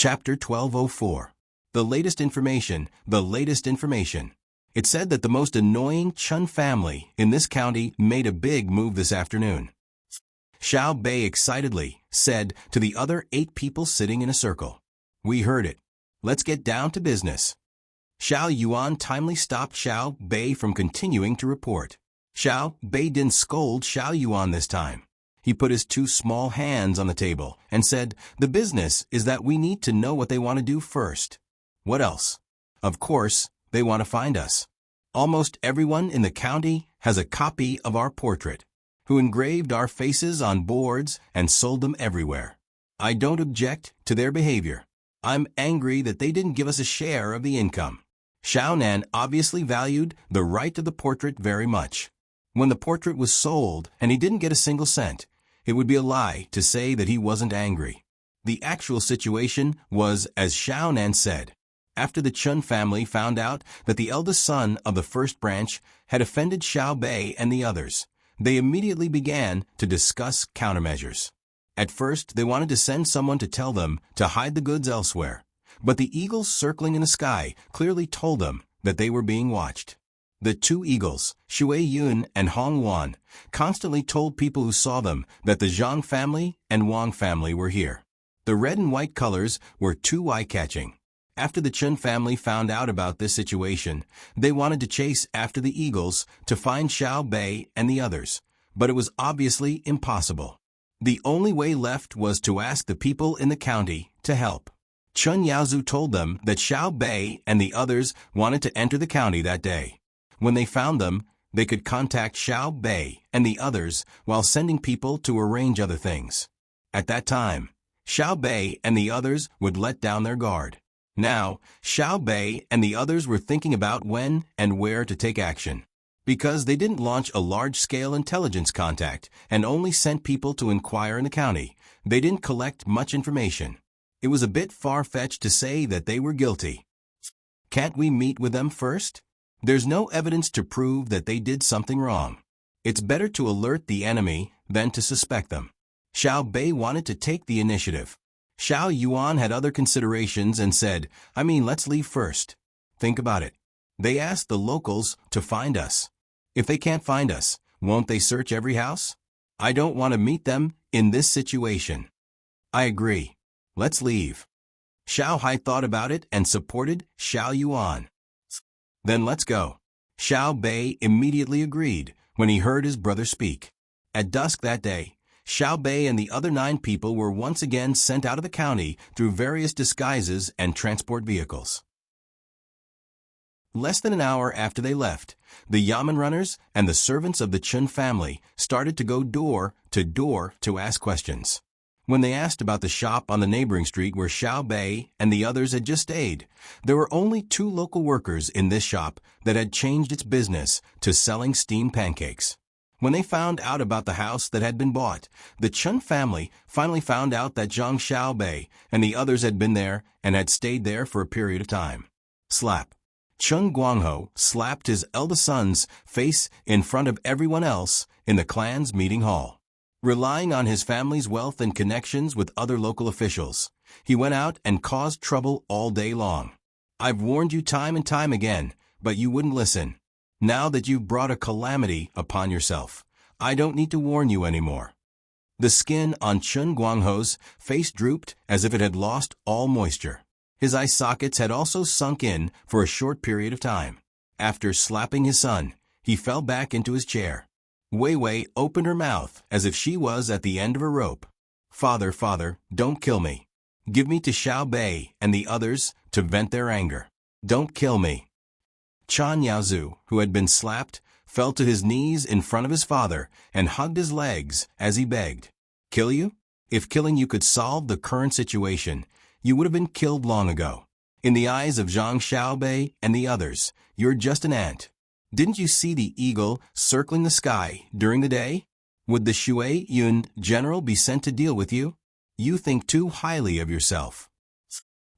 Chapter 1204. The latest information, the latest information. It said that the most annoying Chun family in this county made a big move this afternoon. Xiao Bei excitedly said to the other 8 people sitting in a circle. We heard it. Let's get down to business. Xiao Yuan timely stopped Xiao Bei from continuing to report. Xiao Bei didn't scold Xiao Yuan this time. He put his 2 small hands on the table and said, the business is that we need to know what they want to do first. What else? Of course, they want to find us. Almost everyone in the county has a copy of our portrait, who engraved our faces on boards and sold them everywhere. I don't object to their behavior. I'm angry that they didn't give us a share of the income. Xiao Nan obviously valued the right to the portrait very much. When the portrait was sold and he didn't get a single cent, it would be a lie to say that he wasn't angry. The actual situation was as Xiao Nan said. After the Chun family found out that the eldest son of the first branch had offended Xiao Bei and the others, they immediately began to discuss countermeasures. At first, they wanted to send someone to tell them to hide the goods elsewhere, but the eagles circling in the sky clearly told them that they were being watched. The 2 eagles, Shui Yun and Hong Wan, constantly told people who saw them that the Zhang family and Wang family were here. The red and white colors were too eye-catching. After the Chun family found out about this situation, they wanted to chase after the eagles to find Xiao Bei and the others, but it was obviously impossible. The only way left was to ask the people in the county to help. Chun Yaozu told them that Xiao Bei and the others wanted to enter the county that day. When they found them, they could contact Xiao Bei and the others while sending people to arrange other things. At that time, Xiao Bei and the others would let down their guard. Now, Xiao Bei and the others were thinking about when and where to take action. Because they didn't launch a large-scale intelligence contact and only sent people to inquire in the county, they didn't collect much information. It was a bit far-fetched to say that they were guilty. Can't we meet with them first? There's no evidence to prove that they did something wrong. It's better to alert the enemy than to suspect them. Xiao Bei wanted to take the initiative. Xiao Yuan had other considerations and said, let's leave first. Think about it. They asked the locals to find us. If they can't find us, won't they search every house? I don't want to meet them in this situation. I agree. Let's leave. Xiao Hai thought about it and supported Xiao Yuan. Then let's go. Xiao Bei immediately agreed when he heard his brother speak. At dusk that day, Xiao Bei and the other 9 people were once again sent out of the county through various disguises and transport vehicles. Less than an hour after they left, the yamen runners and the servants of the Chun family started to go door to door to ask questions. When they asked about the shop on the neighboring street where Xiao Bei and the others had just stayed, there were only 2 local workers in this shop that had changed its business to selling steamed pancakes. When they found out about the house that had been bought, the Chun family finally found out that Zhang Xiao Bei and the others had been there and had stayed there for a period of time. Slap. Chun Guangho slapped his eldest son's face in front of everyone else in the clan's meeting hall. Relying on his family's wealth and connections with other local officials, he went out and caused trouble all day long. I've warned you time and time again, but you wouldn't listen. Now that you've brought a calamity upon yourself, I don't need to warn you anymore. The skin on Chun Guangho's face drooped as if it had lost all moisture. His eye sockets had also sunk in for a short period of time. After slapping his son, he fell back into his chair. Wei Wei opened her mouth as if she was at the end of a rope. Father, don't kill me. Give me to Xiao Bei and the others to vent their anger. Don't kill me. Chan Yaozu, who had been slapped, fell to his knees in front of his father and hugged his legs as he begged. Kill you? If killing you could solve the current situation, you would have been killed long ago. In the eyes of Zhang Xiao Bei and the others, you're just an ant. Didn't you see the eagle circling the sky during the day? Would the Shui Yun general be sent to deal with you? You think too highly of yourself.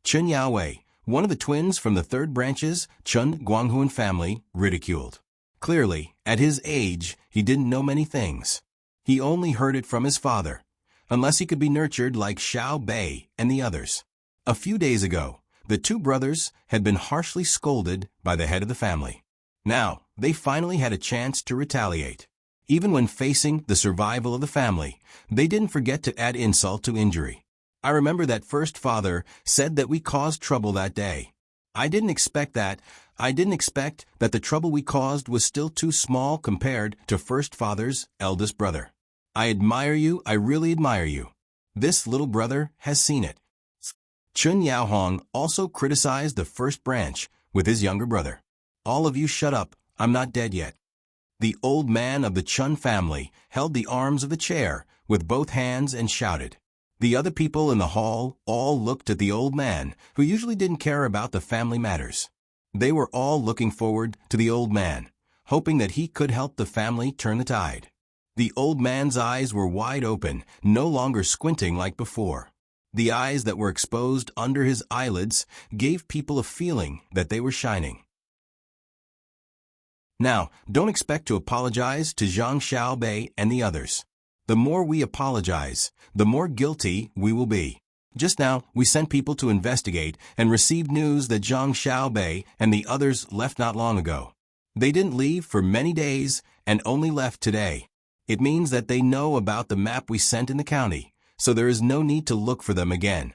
Chun Yaowei, one of the twins from the 3rd branch's Chun Guanghuan family, ridiculed. Clearly, at his age, he didn't know many things. He only heard it from his father, unless he could be nurtured like Xiao Bei and the others. A few days ago, the two brothers had been harshly scolded by the head of the family. Now, they finally had a chance to retaliate. Even when facing the survival of the family, they didn't forget to add insult to injury. I remember that first father said that we caused trouble that day. I didn't expect that the trouble we caused was still too small compared to first father's eldest brother. I admire you, I really admire you. This little brother has seen it. Chun Yaohong also criticized the first branch with his younger brother. All of you shut up, I'm not dead yet. The old man of the Chun family held the arms of the chair with both hands and shouted. The other people in the hall all looked at the old man, who usually didn't care about the family matters. They were all looking forward to the old man, hoping that he could help the family turn the tide. The old man's eyes were wide open, no longer squinting like before. The eyes that were exposed under his eyelids gave people a feeling that they were shining. Now, don't expect to apologize to Zhang Xiaobei and the others. The more we apologize, the more guilty we will be. Just now, we sent people to investigate and received news that Zhang Xiaobei and the others left not long ago. They didn't leave for many days and only left today. It means that they know about the map we sent in the county, so there is no need to look for them again.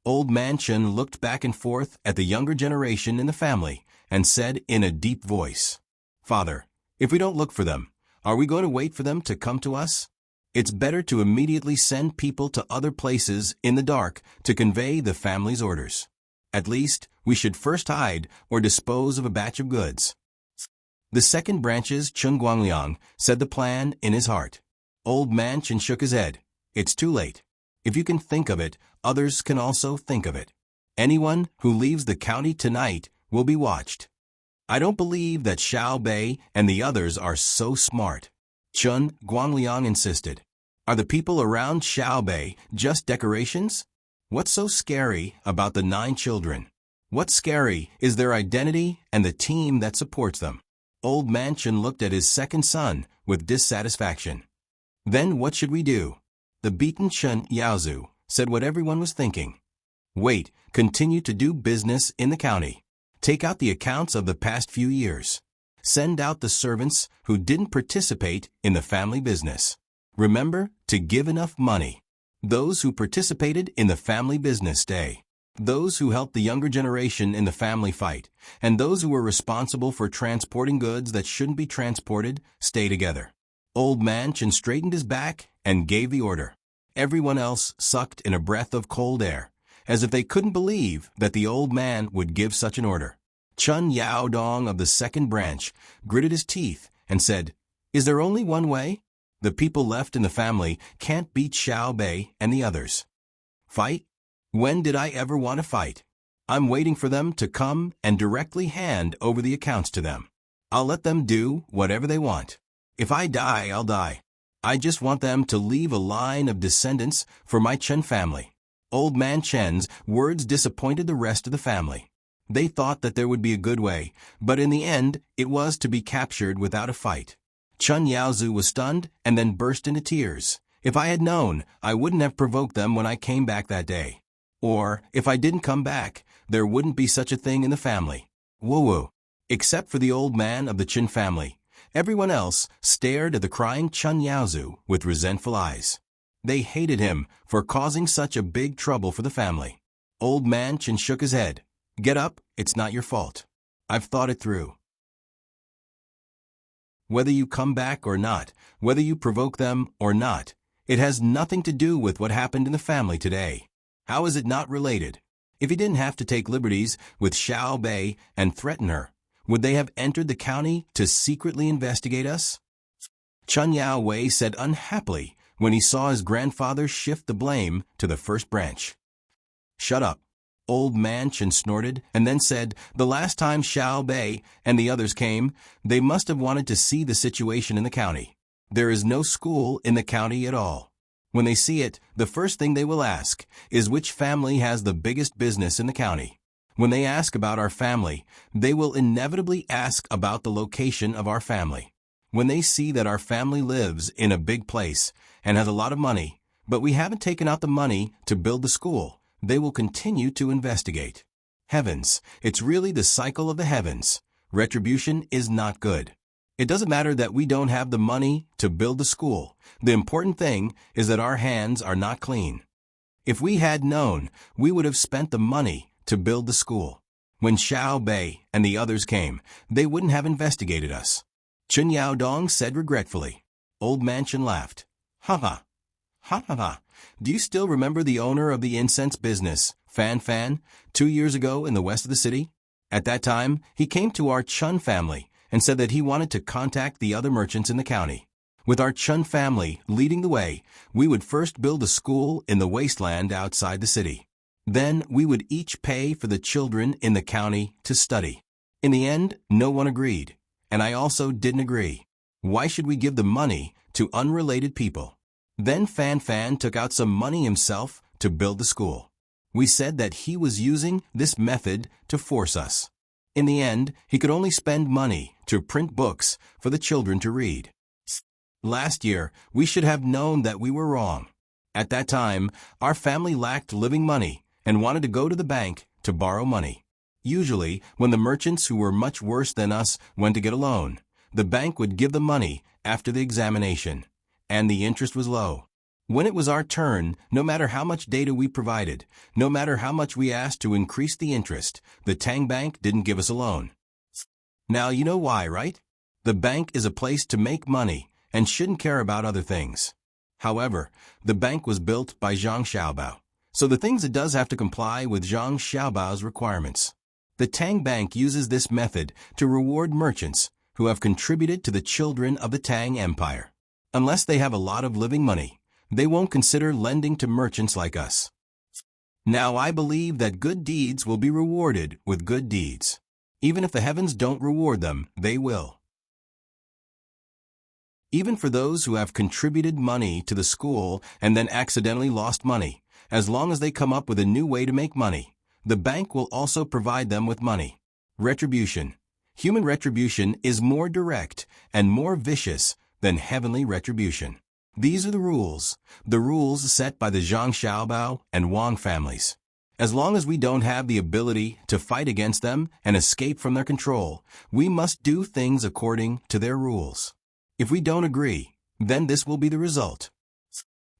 Old Man Chen looked back and forth at the younger generation in the family and said in a deep voice, "Father, if we don't look for them, are we going to wait for them to come to us? It's better to immediately send people to other places in the dark to convey the family's orders. At least, we should first hide or dispose of a batch of goods." The second branch's Chun Guangliang said the plan in his heart. Old Man Chen shook his head. It's too late. If you can think of it, others can also think of it. Anyone who leaves the county tonight will be watched. I don't believe that Xiao Bei and the others are so smart. Chun Guangliang insisted. Are the people around Xiao Bei just decorations? What's so scary about the 9 children? What's scary is their identity and the team that supports them. Old Man Chen looked at his second son with dissatisfaction. Then what should we do? The beaten Chun Yaozu said what everyone was thinking. Wait, continue to do business in the county. Take out the accounts of the past few years. Send out the servants who didn't participate in the family business. Remember to give enough money. Those who participated in the family business stay. Those who helped the younger generation in the family fight, and those who were responsible for transporting goods that shouldn't be transported, stay together. Old Man Chen straightened his back and gave the order. Everyone else sucked in a breath of cold air, as if they couldn't believe that the old man would give such an order. Chun Yaodong of the second branch gritted his teeth and said, "Is there only one way? The people left in the family can't beat Xiao Bei and the others. Fight? When did I ever want to fight? I'm waiting for them to come and directly hand over the accounts to them. I'll let them do whatever they want. If I die, I'll die. I just want them to leave a line of descendants for my Chen family." Old Man Chen's words disappointed the rest of the family. They thought that there would be a good way, but in the end, it was to be captured without a fight. Chun Yaozu was stunned and then burst into tears. If I had known, I wouldn't have provoked them when I came back that day. Or, if I didn't come back, there wouldn't be such a thing in the family. Woo-woo. Except for the old man of the Chen family, everyone else stared at the crying Chun Yaozu with resentful eyes. They hated him for causing such a big trouble for the family. Old Man Chen shook his head. Get up, it's not your fault. I've thought it through. Whether you come back or not, whether you provoke them or not, it has nothing to do with what happened in the family today. How is it not related? If he didn't have to take liberties with Xiao Bei and threaten her, would they have entered the county to secretly investigate us? Chun Yao Wei said unhappily when he saw his grandfather shift the blame to the first branch. Shut up. Old Man Chen snorted and then said, the last time Xiao Bei and the others came, they must have wanted to see the situation in the county. There is no school in the county at all. When they see it, the first thing they will ask is which family has the biggest business in the county. When they ask about our family, they will inevitably ask about the location of our family. When they see that our family lives in a big place and has a lot of money, but we haven't taken out the money to build the school, they will continue to investigate. Heavens, it's really the cycle of the heavens. Retribution is not good. It doesn't matter that we don't have the money to build the school. The important thing is that our hands are not clean. If we had known, we would have spent the money to build the school. When Xiao Bei and the others came, they wouldn't have investigated us. Chen Yaodong said regretfully. Old Mansion laughed. Ha ha. Ha ha ha. Do you still remember the owner of the incense business, Fan Fan, 2 years ago in the west of the city? At that time, he came to our Chun family and said that he wanted to contact the other merchants in the county. With our Chun family leading the way, we would first build a school in the wasteland outside the city. Then we would each pay for the children in the county to study. In the end, no one agreed, and I also didn't agree. Why should we give the money to unrelated people? Then Fan Fan took out some money himself to build the school. We said that he was using this method to force us. In the end, he could only spend money to print books for the children to read. Last year, we should have known that we were wrong. At that time, our family lacked living money and wanted to go to the bank to borrow money. Usually, when the merchants who were much worse than us went to get a loan, the bank would give the money after the examination, and the interest was low. When it was our turn, no matter how much data we provided, no matter how much we asked to increase the interest, the Tang Bank didn't give us a loan. Now you know why, right? The bank is a place to make money and shouldn't care about other things. However, the bank was built by Zhang Xiaobao, so the things it does have to comply with Zhang Xiaobao's requirements. The Tang Bank uses this method to reward merchants who have contributed to the children of the Tang Empire. Unless they have a lot of living money, they won't consider lending to merchants like us. Now I believe that good deeds will be rewarded with good deeds. Even if the heavens don't reward them, they will. Even for those who have contributed money to the school and then accidentally lost money, as long as they come up with a new way to make money, the bank will also provide them with money. Retribution. Human retribution is more direct and more vicious than heavenly retribution. These are the rules set by the Zhang Xiaobao and Wang families. As long as we don't have the ability to fight against them and escape from their control, we must do things according to their rules. If we don't agree, then this will be the result.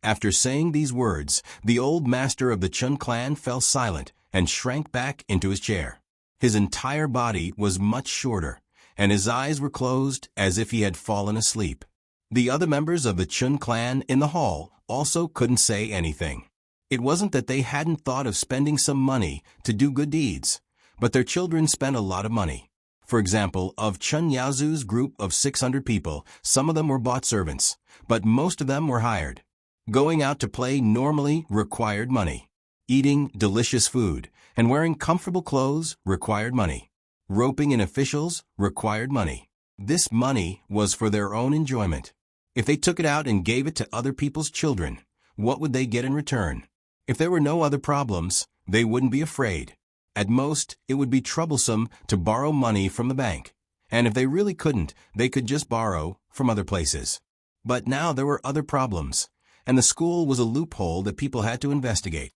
After saying these words, the old master of the Chun clan fell silent and shrank back into his chair. His entire body was much shorter, and his eyes were closed as if he had fallen asleep. The other members of the Chun clan in the hall also couldn't say anything. It wasn't that they hadn't thought of spending some money to do good deeds, but their children spent a lot of money. For example, of Chun Yaozu's group of 600 people, some of them were bought servants, but most of them were hired. Going out to play normally required money. Eating delicious food and wearing comfortable clothes required money. Roping in officials required money. This money was for their own enjoyment. If they took it out and gave it to other people's children, what would they get in return? If there were no other problems, they wouldn't be afraid. At most, it would be troublesome to borrow money from the bank, and if they really couldn't, they could just borrow from other places. But now there were other problems, and the school was a loophole that people had to investigate.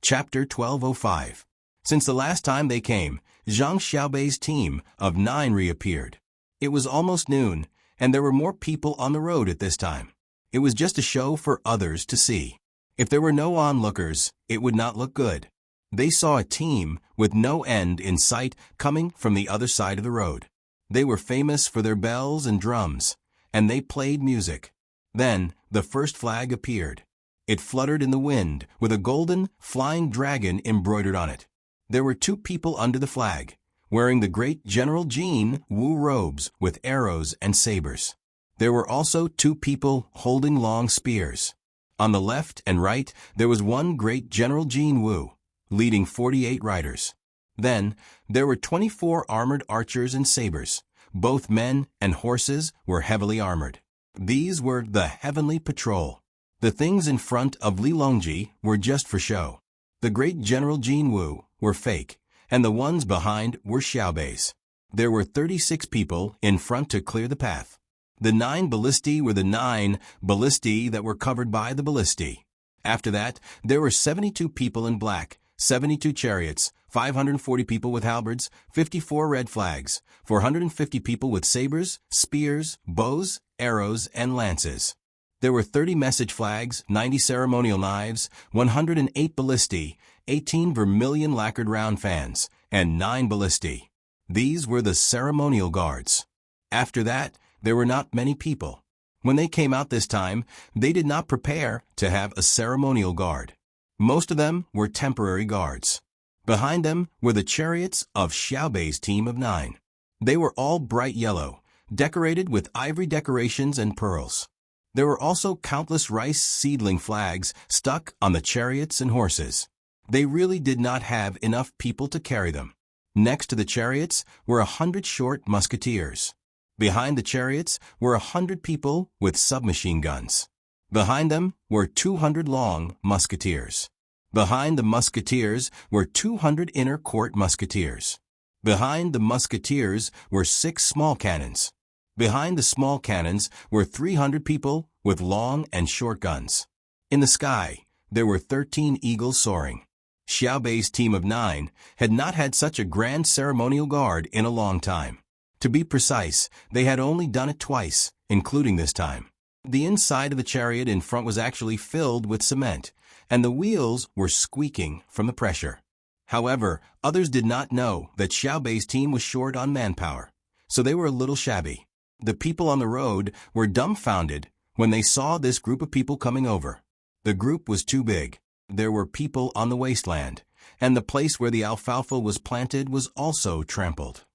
Chapter 1205. Since the last time they came, Zhang Xiaobei's team of 9 reappeared. It was almost noon, and there were more people on the road at this time. It was just a show for others to see. If there were no onlookers, it would not look good. They saw a team with no end in sight coming from the other side of the road. They were famous for their bells and drums, and they played music. Then the first flag appeared. It fluttered in the wind with a golden, flying dragon embroidered on it. There were 2 people under the flag, wearing the great General Jin Wu robes with arrows and sabers. There were also 2 people holding long spears. On the left and right, there was one great General Jin Wu, leading 48 riders. Then, there were 24 armored archers and sabers. Both men and horses were heavily armored. These were the Heavenly Patrol. The things in front of Li Longji were just for show. The great General Jin Wu were fake, and the ones behind were Xiaobei's. There were 36 people in front to clear the path. The 9 ballistae were the 9 ballistae that were covered by the ballistae. After that, there were 72 people in black, 72 chariots, 540 people with halberds, 54 red flags, 450 people with sabers, spears, bows, arrows, and lances. There were 30 message flags, 90 ceremonial knives, 108 ballistae, 18 vermilion lacquered round fans, and 9 ballistae. These were the ceremonial guards. After that, there were not many people. When they came out this time, they did not prepare to have a ceremonial guard. Most of them were temporary guards. Behind them were the chariots of Xiaobei's team of 9. They were all bright yellow, decorated with ivory decorations and pearls. There were also countless rice seedling flags stuck on the chariots and horses. They really did not have enough people to carry them. Next to the chariots were 100 short musketeers. Behind the chariots were 100 people with submachine guns. Behind them were 200 long musketeers. Behind the musketeers were 200 inner court musketeers. Behind the musketeers were 6 small cannons. Behind the small cannons were 300 people with long and short guns. In the sky, there were 13 eagles soaring. Xiaobei's team of 9 had not had such a grand ceremonial guard in a long time. To be precise, they had only done it twice, including this time. The inside of the chariot in front was actually filled with cement, and the wheels were squeaking from the pressure. However, others did not know that Xiaobei's team was short on manpower, so they were a little shabby. The people on the road were dumbfounded when they saw this group of people coming over. The group was too big. There were people on the wasteland, and the place where the alfalfa was planted was also trampled.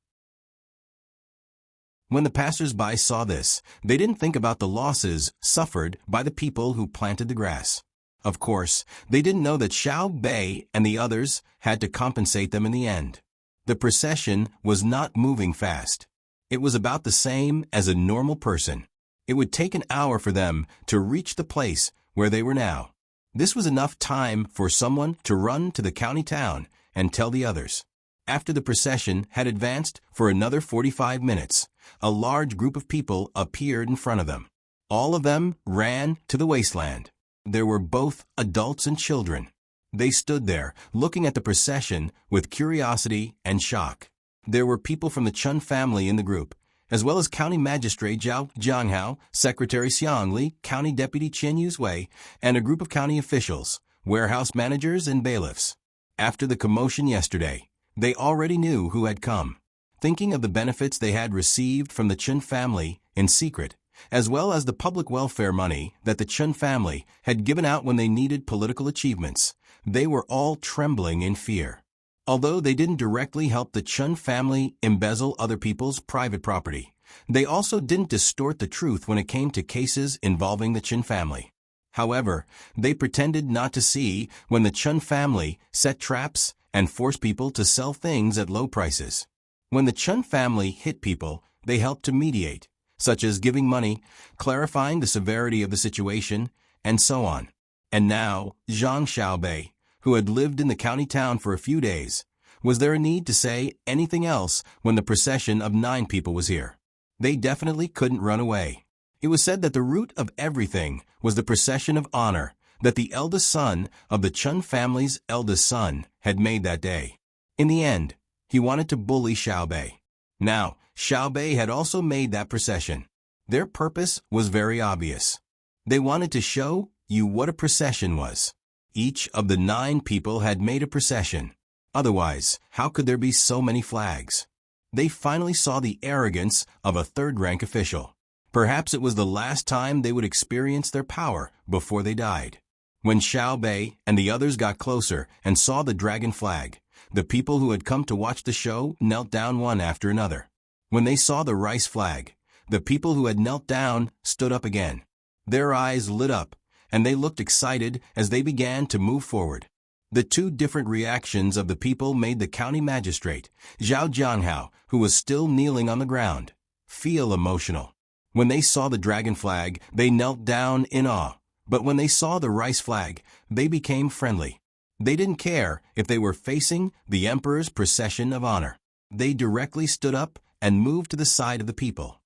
When the passers-by saw this, they didn't think about the losses suffered by the people who planted the grass. Of course, they didn't know that Xiaobei and the others had to compensate them in the end. The procession was not moving fast. It was about the same as a normal person. It would take an hour for them to reach the place where they were now. This was enough time for someone to run to the county town and tell the others. After the procession had advanced for another 45 minutes, a large group of people appeared in front of them. All of them ran to the wasteland. There were both adults and children. They stood there, looking at the procession with curiosity and shock. There were people from the Chun family in the group, as well as County Magistrate Zhao Jianghao, Secretary Xiang Li, County Deputy Qian Yuzhui, and a group of county officials, warehouse managers, and bailiffs. After the commotion yesterday, they already knew who had come. Thinking of the benefits they had received from the Chun family in secret, as well as the public welfare money that the Chun family had given out when they needed political achievements, they were all trembling in fear. Although they didn't directly help the Chun family embezzle other people's private property, they also didn't distort the truth when it came to cases involving the Chun family. However, they pretended not to see when the Chun family set traps and forced people to sell things at low prices. When the Chun family hit people, they helped to mediate, such as giving money, clarifying the severity of the situation, and so on. And now, Zhang Xiaobei, who had lived in the county town for a few days, was there a need to say anything else when the procession of 9 people was here? They definitely couldn't run away. It was said that the root of everything was the procession of honor that the eldest son of the Chun family's eldest son had made that day. In the end, he wanted to bully Xiaobei. Now, Xiaobei had also made that procession. Their purpose was very obvious. They wanted to show you what a procession was. Each of the 9 people had made a procession. Otherwise, how could there be so many flags? They finally saw the arrogance of a third-rank official. Perhaps it was the last time they would experience their power before they died. When Xiaobei and the others got closer and saw the dragon flag, the people who had come to watch the show knelt down one after another. When they saw the rice flag, the people who had knelt down stood up again. Their eyes lit up, and they looked excited as they began to move forward. The 2 different reactions of the people made the county magistrate, Zhao Jianghao, who was still kneeling on the ground, feel emotional. When they saw the dragon flag, they knelt down in awe, but when they saw the rice flag, they became friendly. They didn't care if they were facing the emperor's procession of honor. They directly stood up and moved to the side of the people.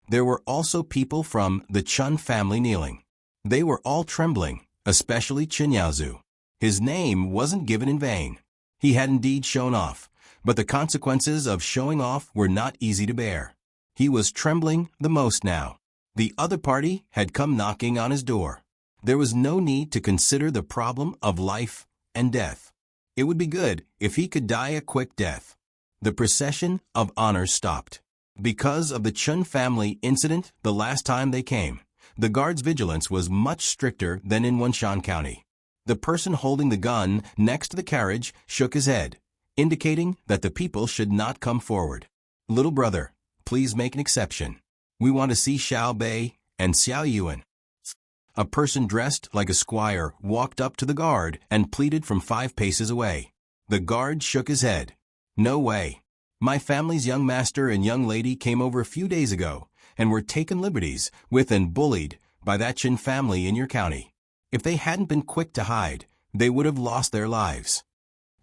There were also people from the Chun family kneeling. They were all trembling, especially Chen Yaozu. His name wasn't given in vain. He had indeed shown off, but the consequences of showing off were not easy to bear. He was trembling the most now. The other party had come knocking on his door. There was no need to consider the problem of life and death. It would be good if he could die a quick death. The procession of honors stopped. Because of the Chun family incident the last time they came, the guard's vigilance was much stricter than in Wenshan County. The person holding the gun next to the carriage shook his head, indicating that the people should not come forward. "Little brother, please make an exception. We want to see Xiao Bei and Xiao Yuan." A person dressed like a squire walked up to the guard and pleaded from 5 paces away. The guard shook his head. "No way. My family's young master and young lady came over a few days ago and were taken liberties with and bullied by that Chin family in your county. If they hadn't been quick to hide, they would have lost their lives."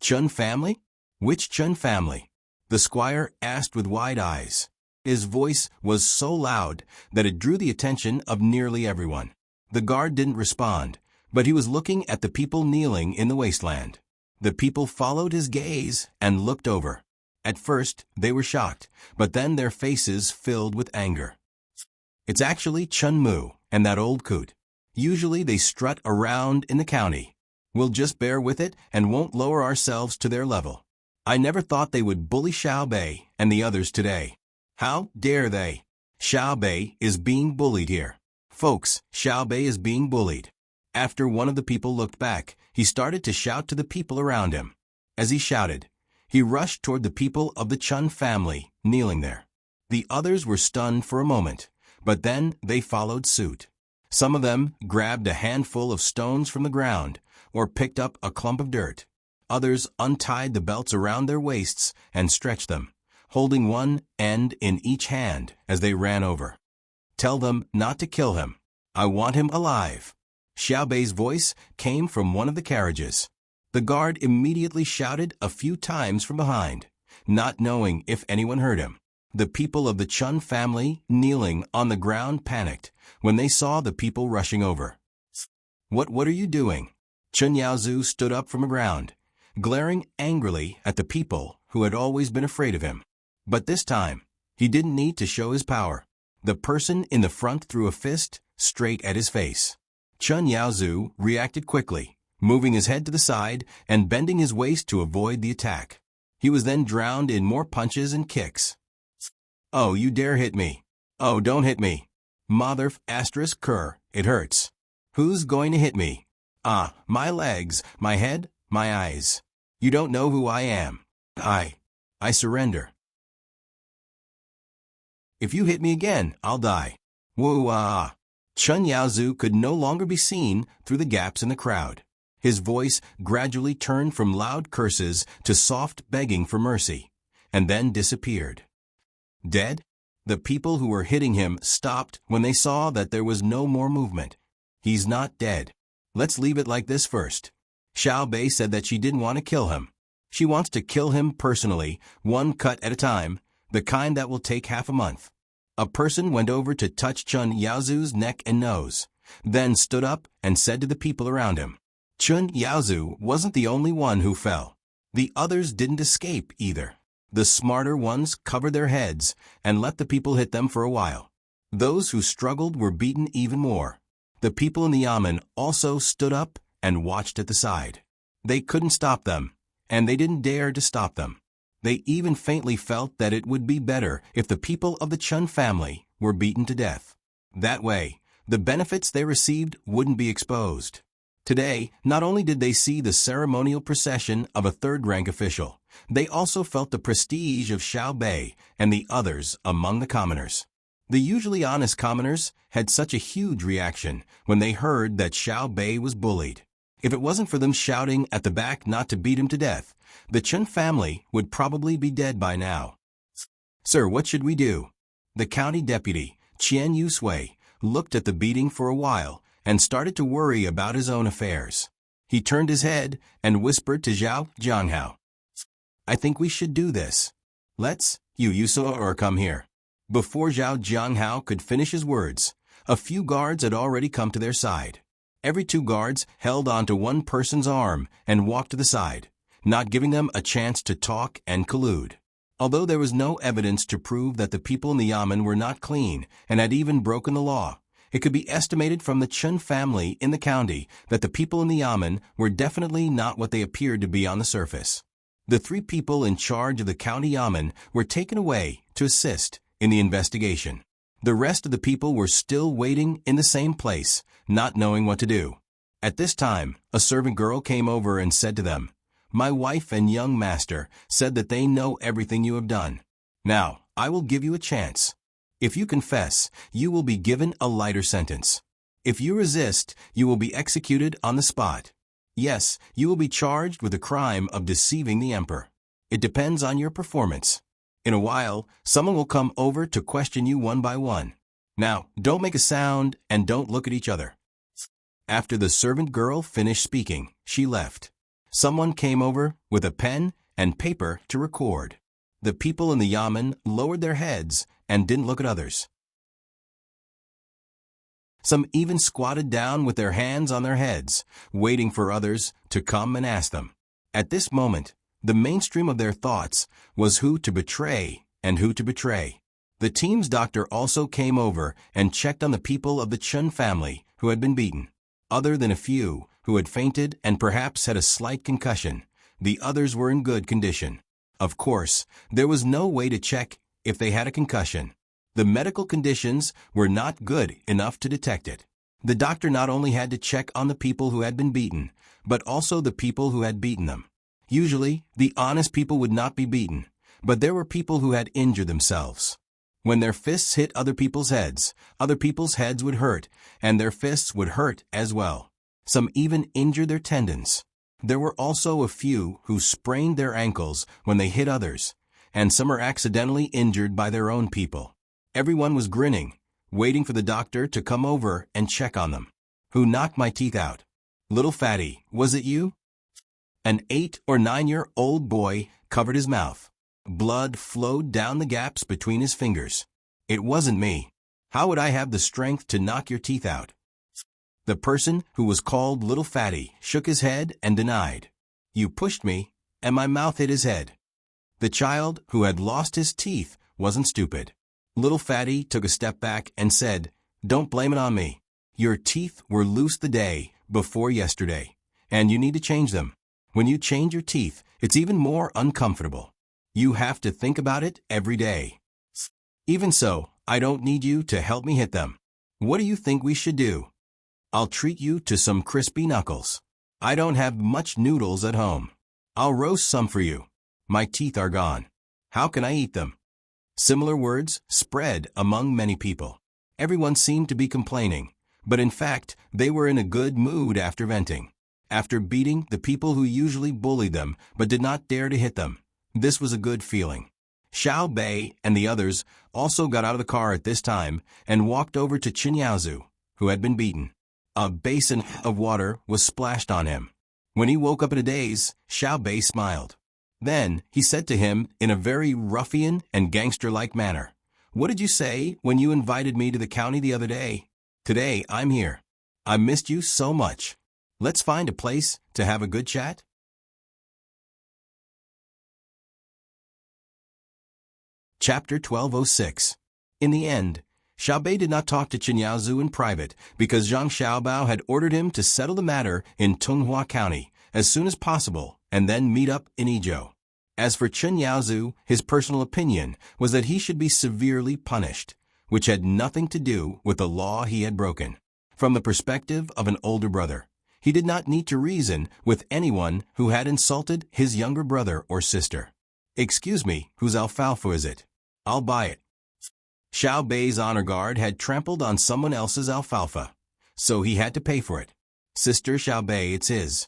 "Chun family? Which Chun family?" the squire asked with wide eyes. His voice was so loud that it drew the attention of nearly everyone. The guard didn't respond, but he was looking at the people kneeling in the wasteland. The people followed his gaze and looked over. At first, they were shocked, but then their faces filled with anger. "It's actually Chun Mu and that old coot. Usually they strut around in the county. We'll just bear with it and won't lower ourselves to their level. I never thought they would bully Xiao Bei and the others today. How dare they? Xiao Bei is being bullied here. Folks, Xiao Bei is being bullied." After one of the people looked back, he started to shout to the people around him. As he shouted, he rushed toward the people of the Chun family kneeling there. The others were stunned for a moment, but then they followed suit. Some of them grabbed a handful of stones from the ground or picked up a clump of dirt. Others untied the belts around their waists and stretched them, holding one end in each hand as they ran over. "Tell them not to kill him. I want him alive." Xiao Bei's voice came from one of the carriages. The guard immediately shouted a few times from behind, not knowing if anyone heard him. The people of the Chun family kneeling on the ground panicked when they saw the people rushing over. What are you doing?" Chen Yaozu stood up from the ground, glaring angrily at the people who had always been afraid of him. But this time, he didn't need to show his power. The person in the front threw a fist straight at his face. Chen Yaozu reacted quickly, moving his head to the side and bending his waist to avoid the attack. He was then drowned in more punches and kicks. "Oh, you dare hit me. Oh, don't hit me. Mother asterisk cur, it hurts. Who's going to hit me? Ah, my legs, my head, my eyes. You don't know who I am. I surrender. If you hit me again, I'll die. Woo-ah." Chen Yaozu could no longer be seen through the gaps in the crowd. His voice gradually turned from loud curses to soft begging for mercy, and then disappeared. Dead? The people who were hitting him stopped when they saw that there was no more movement. "He's not dead. Let's leave it like this first." Xiao Bei said that she didn't want to kill him. She wants to kill him personally, one cut at a time, the kind that will take half a month. A person went over to touch Chen Yaozu's neck and nose, then stood up and said to the people around him. Chen Yaozu wasn't the only one who fell. The others didn't escape either. The smarter ones covered their heads and let the people hit them for a while. Those who struggled were beaten even more. The people in the yamen also stood up and watched at the side. They couldn't stop them, and they didn't dare to stop them. They even faintly felt that it would be better if the people of the Chun family were beaten to death. That way, the benefits they received wouldn't be exposed. Today, not only did they see the ceremonial procession of a third-rank official, they also felt the prestige of Xiao Bei and the others among the commoners. The usually honest commoners had such a huge reaction when they heard that Xiao Bei was bullied. If it wasn't for them shouting at the back not to beat him to death, the Chen family would probably be dead by now. "Sir, what should we do?" The county deputy, Qian Yusui, looked at the beating for a while and started to worry about his own affairs. He turned his head and whispered to Zhao Jianghao, "I think we should do this. Let's, you Yusui, come here." Before Zhao Jianghao could finish his words, a few guards had already come to their side. Every 2 guards held onto one person's arm and walked to the side, not giving them a chance to talk and collude. Although there was no evidence to prove that the people in the Yamen were not clean and had even broken the law, it could be estimated from the Chun family in the county that the people in the Yamen were definitely not what they appeared to be on the surface. The 3 people in charge of the county Yamen were taken away to assist in the investigation. The rest of the people were still waiting in the same place, not knowing what to do. At this time, a servant girl came over and said to them, "My wife and young master said that they know everything you have done. Now, I will give you a chance. If you confess, you will be given a lighter sentence. If you resist, you will be executed on the spot. Yes, you will be charged with the crime of deceiving the emperor. It depends on your performance. In a while, someone will come over to question you one by one. Now, don't make a sound and don't look at each other." After the servant girl finished speaking, she left. Someone came over with a pen and paper to record. The people in the Yamen lowered their heads and didn't look at others. Some even squatted down with their hands on their heads, waiting for others to come and ask them. At this moment, the mainstream of their thoughts was who to betray and who to betray. The team's doctor also came over and checked on the people of the Chun family who had been beaten. Other than a few who had fainted and perhaps had a slight concussion, the others were in good condition. Of course, there was no way to check if they had a concussion. The medical conditions were not good enough to detect it. The doctor not only had to check on the people who had been beaten, but also the people who had beaten them. Usually, the honest people would not be beaten, but there were people who had injured themselves. When their fists hit other people's heads would hurt, and their fists would hurt as well. Some even injured their tendons. There were also a few who sprained their ankles when they hit others, and some are accidentally injured by their own people. Everyone was grinning, waiting for the doctor to come over and check on them. "Who knocked my teeth out? Little fatty, was it you?" An 8 or 9-year-old boy covered his mouth. Blood flowed down the gaps between his fingers. "It wasn't me. How would I have the strength to knock your teeth out?" The person who was called Little Fatty shook his head and denied. "You pushed me, and my mouth hit his head." The child who had lost his teeth wasn't stupid. Little Fatty took a step back and said, "Don't blame it on me. Your teeth were loose the day before yesterday, and you need to change them. When you change your teeth, it's even more uncomfortable. You have to think about it every day. Even so, I don't need you to help me hit them. What do you think we should do? I'll treat you to some crispy knuckles. I don't have much noodles at home. I'll roast some for you. My teeth are gone. How can I eat them?" Similar words spread among many people. Everyone seemed to be complaining, but in fact, they were in a good mood after venting. After beating the people who usually bullied them but did not dare to hit them, this was a good feeling. Xiao Bei and the others also got out of the car at this time and walked over to Qin Yaozu, who had been beaten. A basin of water was splashed on him. When he woke up in a daze, Xiao Bei smiled. Then he said to him in a very ruffian and gangster-like manner, "What did you say when you invited me to the county the other day? Today I'm here. I missed you so much. Let's find a place to have a good chat." Chapter 1206. In the end, Xiao Bei did not talk to Qin Yaozu in private because Zhang Xiaobao had ordered him to settle the matter in Tunghua County as soon as possible and then meet up in Izhou. As for Qin Yaozu, his personal opinion was that he should be severely punished, which had nothing to do with the law he had broken. From the perspective of an older brother, he did not need to reason with anyone who had insulted his younger brother or sister. "Excuse me, whose alfalfa is it? I'll buy it." Xiao Bei's honor guard had trampled on someone else's alfalfa, so he had to pay for it. "Sister Xiao Bei, it's his."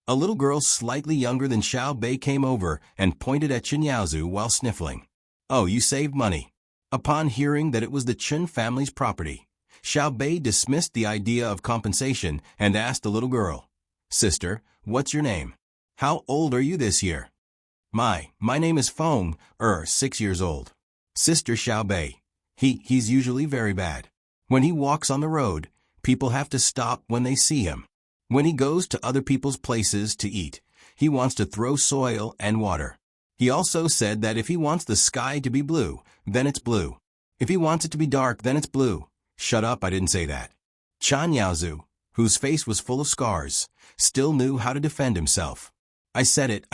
A little girl slightly younger than Xiao Bei came over and pointed at Qin Yaozu while sniffling. "Oh, you saved money." Upon hearing that it was the Qin family's property, Xiao Bei dismissed the idea of compensation and asked the little girl, "Sister, what's your name? How old are you this year?" My name is Feng, 6 years old." "Sister Xiao Bei, He's usually very bad. When he walks on the road, people have to stop when they see him. When he goes to other people's places to eat, he wants to throw soil and water. He also said that if he wants the sky to be blue, then it's blue. If he wants it to be dark, then it's blue. Shut up, I didn't say that. Chan Yaozu, whose face was full of scars, still knew how to defend himself. I said it.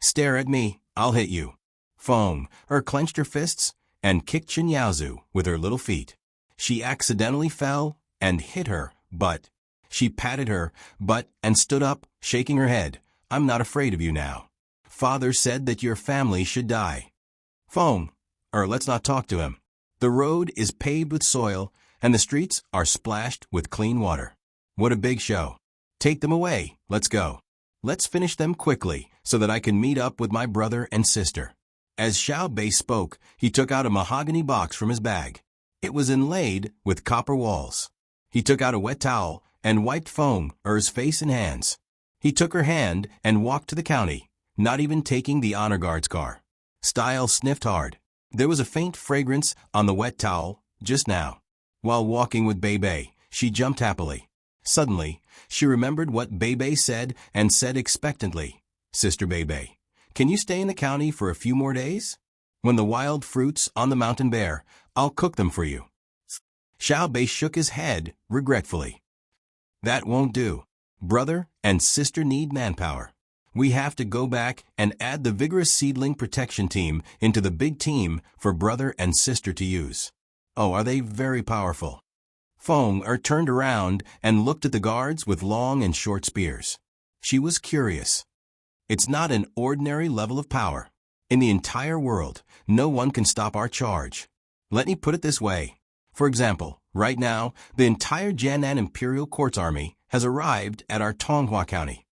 Stare at me, I'll hit you. Feng clenched her fists and kicked Chan Yaozu with her little feet. She accidentally fell and hit her butt. She patted her butt and stood up, shaking her head. I'm not afraid of you now. Father said that your family should die. Feng, let's not talk to him. The road is paved with soil, and the streets are splashed with clean water. What a big show. Take them away, let's go. Let's finish them quickly, so that I can meet up with my brother and sister. As Xiao Bei spoke, he took out a mahogany box from his bag. It was inlaid with copper walls. He took out a wet towel and wiped Feng's face and hands. He took her hand and walked to the county, not even taking the honor guard's car. Style sniffed hard. There was a faint fragrance on the wet towel, just now. While walking with Bei, she jumped happily. Suddenly, she remembered what Bei said and said expectantly, Sister Bei, can you stay in the county for a few more days? When the wild fruits on the mountain bear, I'll cook them for you. Xiao Bei shook his head regretfully. That won't do. Brother and sister need manpower. We have to go back and add the vigorous seedling protection team into the big team for brother and sister to use. Oh, are they very powerful? Feng turned around and looked at the guards with long and short spears. She was curious. It's not an ordinary level of power. In the entire world, no one can stop our charge. Let me put it this way. For example, right now, the entire Jiannan Imperial Court's army has arrived at our Tonghua County.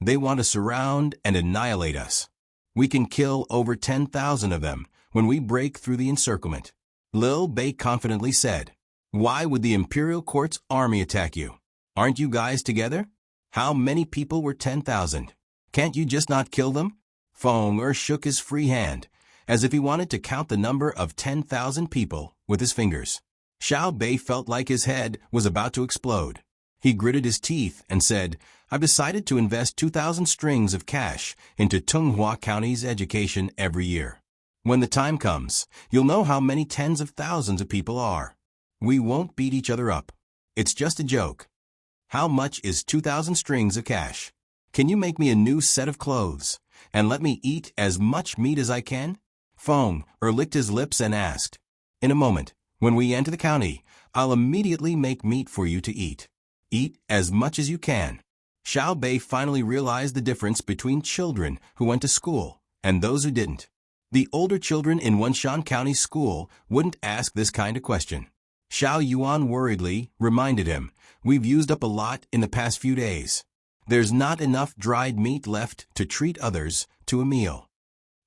They want to surround and annihilate us. We can kill over 10,000 of them when we break through the encirclement. Lil Bei confidently said, Why would the Imperial Court's army attack you? Aren't you guys together? How many people were 10,000? Can't you just not kill them? Feng shook his free hand, as if he wanted to count the number of 10,000 people with his fingers. Xiao Bei felt like his head was about to explode. He gritted his teeth and said, I've decided to invest 2,000 strings of cash into Tonghua County's education every year. When the time comes, you'll know how many tens of thousands of people are. We won't beat each other up. It's just a joke. How much is 2,000 strings of cash? Can you make me a new set of clothes and let me eat as much meat as I can? Feng licked his lips and asked, In a moment, when we enter the county, I'll immediately make meat for you to eat. Eat as much as you can. Xiao Bei finally realized the difference between children who went to school and those who didn't. The older children in Wenshan County School wouldn't ask this kind of question. Xiao Yuan worriedly reminded him, We've used up a lot in the past few days. There's not enough dried meat left to treat others to a meal.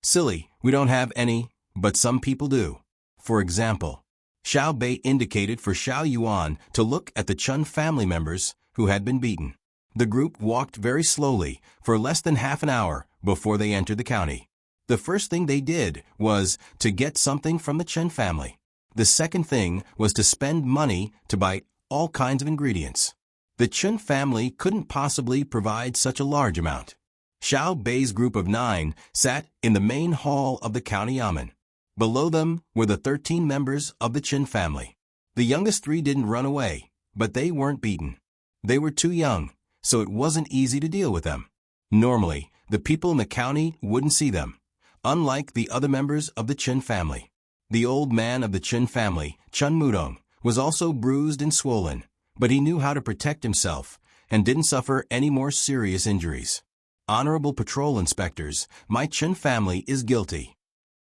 Silly, we don't have any, but some people do. For example, Xiao Bei indicated for Xiao Yuan to look at the Chun family members who had been beaten. The group walked very slowly for less than half an hour before they entered the county. The first thing they did was to get something from the Chen family. The second thing was to spend money to buy all kinds of ingredients. The Chen family couldn't possibly provide such a large amount. Xiao Bei's group of 9 sat in the main hall of the county yamen. Below them were the 13 members of the Chen family. The youngest 3 didn't run away, but they weren't beaten. They were too young, so it wasn't easy to deal with them. Normally, the people in the county wouldn't see them, unlike the other members of the Chen family. The old man of the Chen family, Chun Mudong, was also bruised and swollen, but he knew how to protect himself and didn't suffer any more serious injuries. Honorable patrol inspectors, my Chen family is guilty.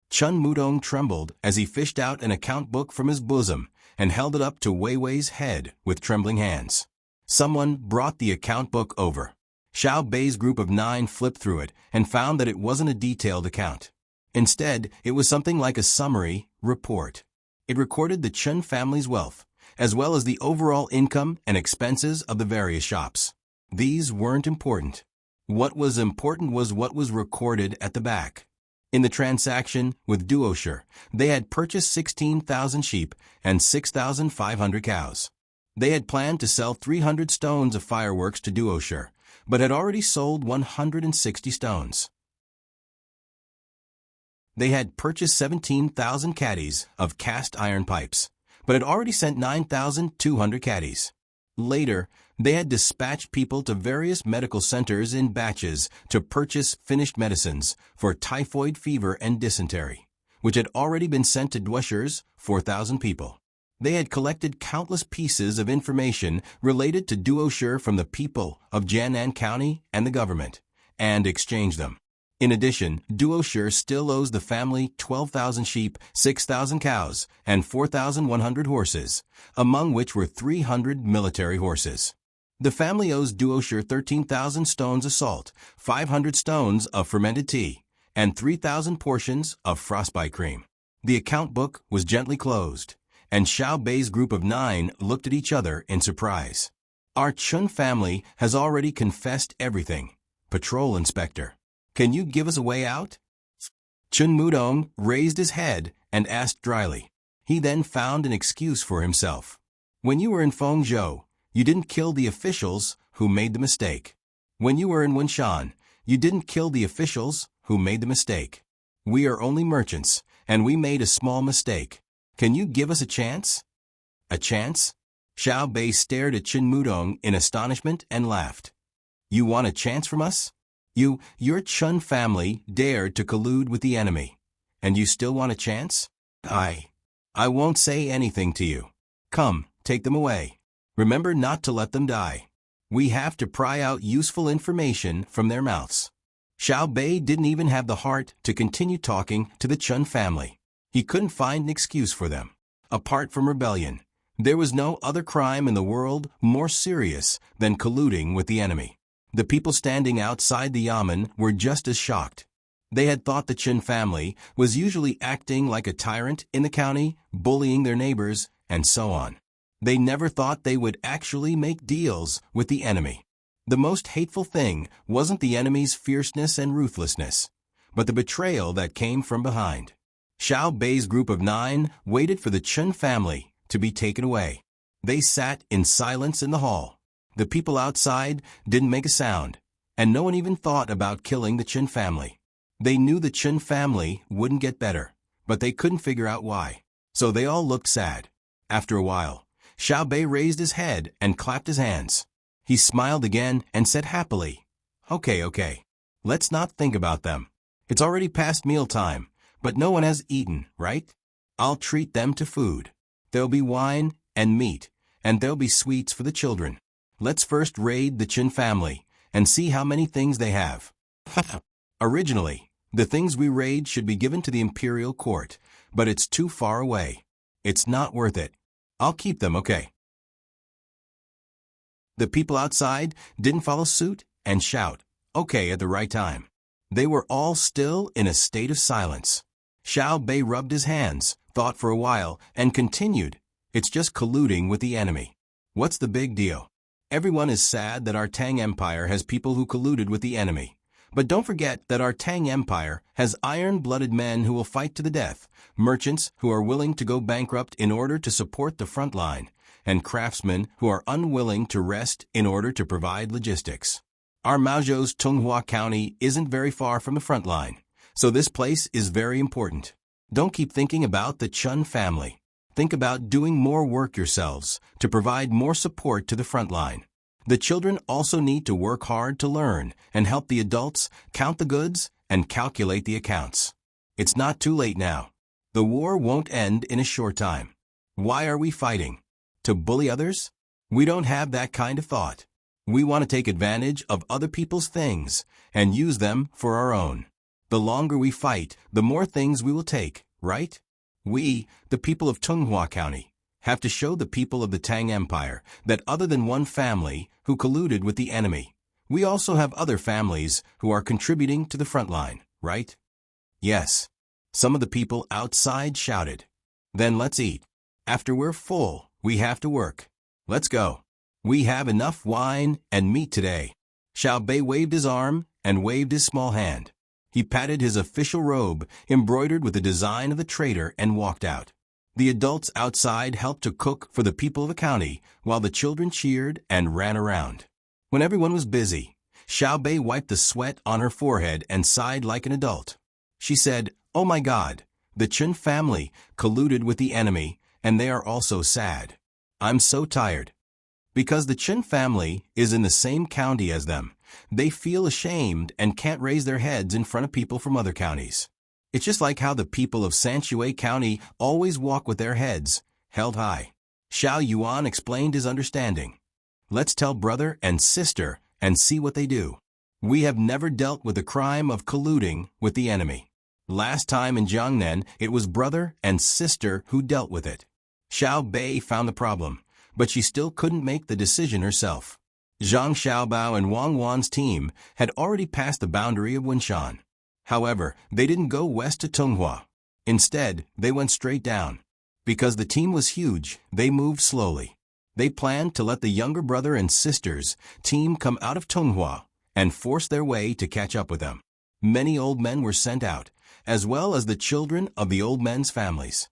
Chun Mudong trembled as he fished out an account book from his bosom and held it up to Wei Wei's head with trembling hands. Someone brought the account book over. Xiao Bei's group of 9 flipped through it and found that it wasn't a detailed account. Instead, it was something like a summary report. It recorded the Chen family's wealth, as well as the overall income and expenses of the various shops. These weren't important. What was important was what was recorded at the back. In the transaction with Duoshire, they had purchased 16,000 sheep and 6,500 cows. They had planned to sell 300 stones of fireworks to Duoshire, but had already sold 160 stones. They had purchased 17,000 caddies of cast iron pipes, but had already sent 9,200 caddies. Later, they had dispatched people to various medical centers in batches to purchase finished medicines for typhoid fever and dysentery, which had already been sent to Duoshire's 4,000 people. They had collected countless pieces of information related to Duoshire from the people of Jianan County and the government, and exchanged them. In addition, Duoshire still owes the family 12,000 sheep, 6,000 cows, and 4,100 horses, among which were 300 military horses. The family owes Duoshire 13,000 stones of salt, 500 stones of fermented tea, and 3,000 portions of frostbite cream. The account book was gently closed, and Xiao Bei's group of 9 looked at each other in surprise. Our Chun family has already confessed everything. Patrol Inspector, can you give us a way out? Chun Mudong raised his head and asked dryly. He then found an excuse for himself. When you were in Fengzhou, you didn't kill the officials who made the mistake. When you were in Wunshan, you didn't kill the officials who made the mistake. We are only merchants, and we made a small mistake. Can you give us a chance? A chance? Xiao Bei stared at Chun Mudong in astonishment and laughed. You want a chance from us? Your Chun family dared to collude with the enemy, and you still want a chance? I won't say anything to you. Come, take them away. Remember not to let them die. We have to pry out useful information from their mouths. Xiao Bei didn't even have the heart to continue talking to the Chun family. He couldn't find an excuse for them. Apart from rebellion, there was no other crime in the world more serious than colluding with the enemy. The people standing outside the yamen were just as shocked. They had thought the Chun family was usually acting like a tyrant in the county, bullying their neighbors, and so on. They never thought they would actually make deals with the enemy. The most hateful thing wasn't the enemy's fierceness and ruthlessness, but the betrayal that came from behind. Xiao Bei's group of 9 waited for the Chun family to be taken away. They sat in silence in the hall. The people outside didn't make a sound, and no one even thought about killing the Chun family. They knew the Chun family wouldn't get better, but they couldn't figure out why. So they all looked sad. After a while, Xiao Bei raised his head and clapped his hands. He smiled again and said happily, Okay. Let's not think about them. It's already past mealtime, but no one has eaten, right? I'll treat them to food. There'll be wine and meat, and there'll be sweets for the children. Let's first raid the Chun family and see how many things they have. Originally, the things we raid should be given to the imperial court, but it's too far away. It's not worth it. I'll keep them, okay? The people outside didn't follow suit and shout, okay, at the right time. They were all still in a state of silence. Xiao Bei rubbed his hands, thought for a while, and continued, It's just colluding with the enemy. What's the big deal? Everyone is sad that our Tang Empire has people who colluded with the enemy. But don't forget that our Tang Empire has iron-blooded men who will fight to the death, merchants who are willing to go bankrupt in order to support the front line, and craftsmen who are unwilling to rest in order to provide logistics. Our Maozhou's Tunghua County isn't very far from the front line, so this place is very important. Don't keep thinking about the Chun family. Think about doing more work yourselves to provide more support to the front line. The children also need to work hard to learn and help the adults count the goods and calculate the accounts. It's not too late now. The war won't end in a short time. Why are we fighting? To bully others? We don't have that kind of thought. We want to take advantage of other people's things and use them for our own. The longer we fight, the more things we will take, right? We, the people of Tunghua County, have to show the people of the Tang Empire that other than one family who colluded with the enemy, we also have other families who are contributing to the front line, right? Yes. Some of the people outside shouted. Then let's eat. After we're full, we have to work. Let's go. We have enough wine and meat today. Xiao Bei waved his arm and waved his small hand. He patted his official robe, embroidered with the design of the trader, and walked out. The adults outside helped to cook for the people of the county, while the children cheered and ran around. When everyone was busy, Xiao Bei wiped the sweat on her forehead and sighed like an adult. She said, "Oh my God, the Chen family colluded with the enemy, and they are also sad. I'm so tired." Because the Chen family is in the same county as them, they feel ashamed and can't raise their heads in front of people from other counties. It's just like how the people of Sanshui County always walk with their heads held high. Xiao Yuan explained his understanding. "Let's tell brother and sister and see what they do. We have never dealt with the crime of colluding with the enemy. Last time in Jiangnan, it was brother and sister who dealt with it." Xiao Bei found the problem, but she still couldn't make the decision herself. Zhang Xiaobao and Wang Wan's team had already passed the boundary of Winshan. However, they didn't go west to Tonghua. Instead, they went straight down. Because the team was huge, they moved slowly. They planned to let the younger brother and sisters team come out of Tonghua and force their way to catch up with them. Many old men were sent out, as well as the children of the old men's families.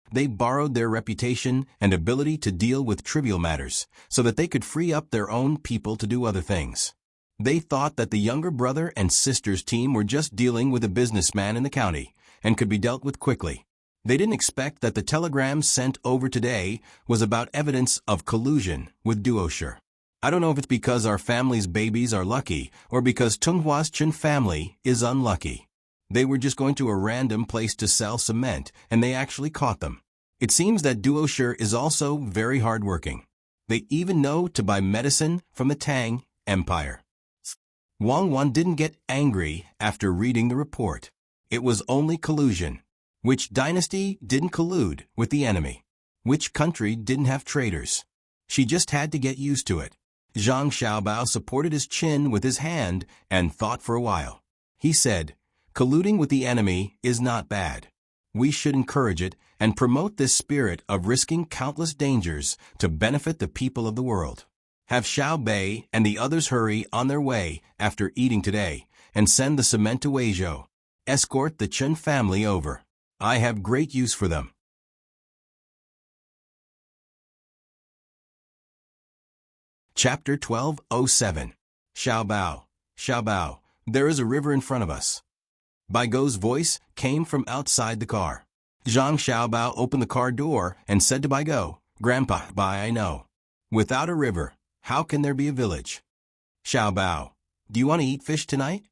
They borrowed their reputation and ability to deal with trivial matters so that they could free up their own people to do other things. They thought that the younger brother and sister's team were just dealing with a businessman in the county and could be dealt with quickly. They didn't expect that the telegram sent over today was about evidence of collusion with Duosher. "I don't know if it's because our family's babies are lucky or because Tunghua's Chen family is unlucky. They were just going to a random place to sell cement, and they actually caught them. It seems that Duosher is also very hardworking. They even know to buy medicine from the Tang Empire." Wang Wan didn't get angry after reading the report. It was only collusion. Which dynasty didn't collude with the enemy? Which country didn't have traitors? She just had to get used to it. Zhang Xiaobao supported his chin with his hand and thought for a while. He said, "Colluding with the enemy is not bad. We should encourage it and promote this spirit of risking countless dangers to benefit the people of the world. Have Xiao Bei and the others hurry on their way after eating today and send the cement to Weizhou. Escort the Chen family over. I have great use for them." Chapter 12:07. Xiao Bao, there is a river in front of us. Baigo's voice came from outside the car. Zhang Xiaobao opened the car door and said to Baigo, "Grandpa, I know. Without a river, how can there be a village?" "Xiaobao, do you want to eat fish tonight?"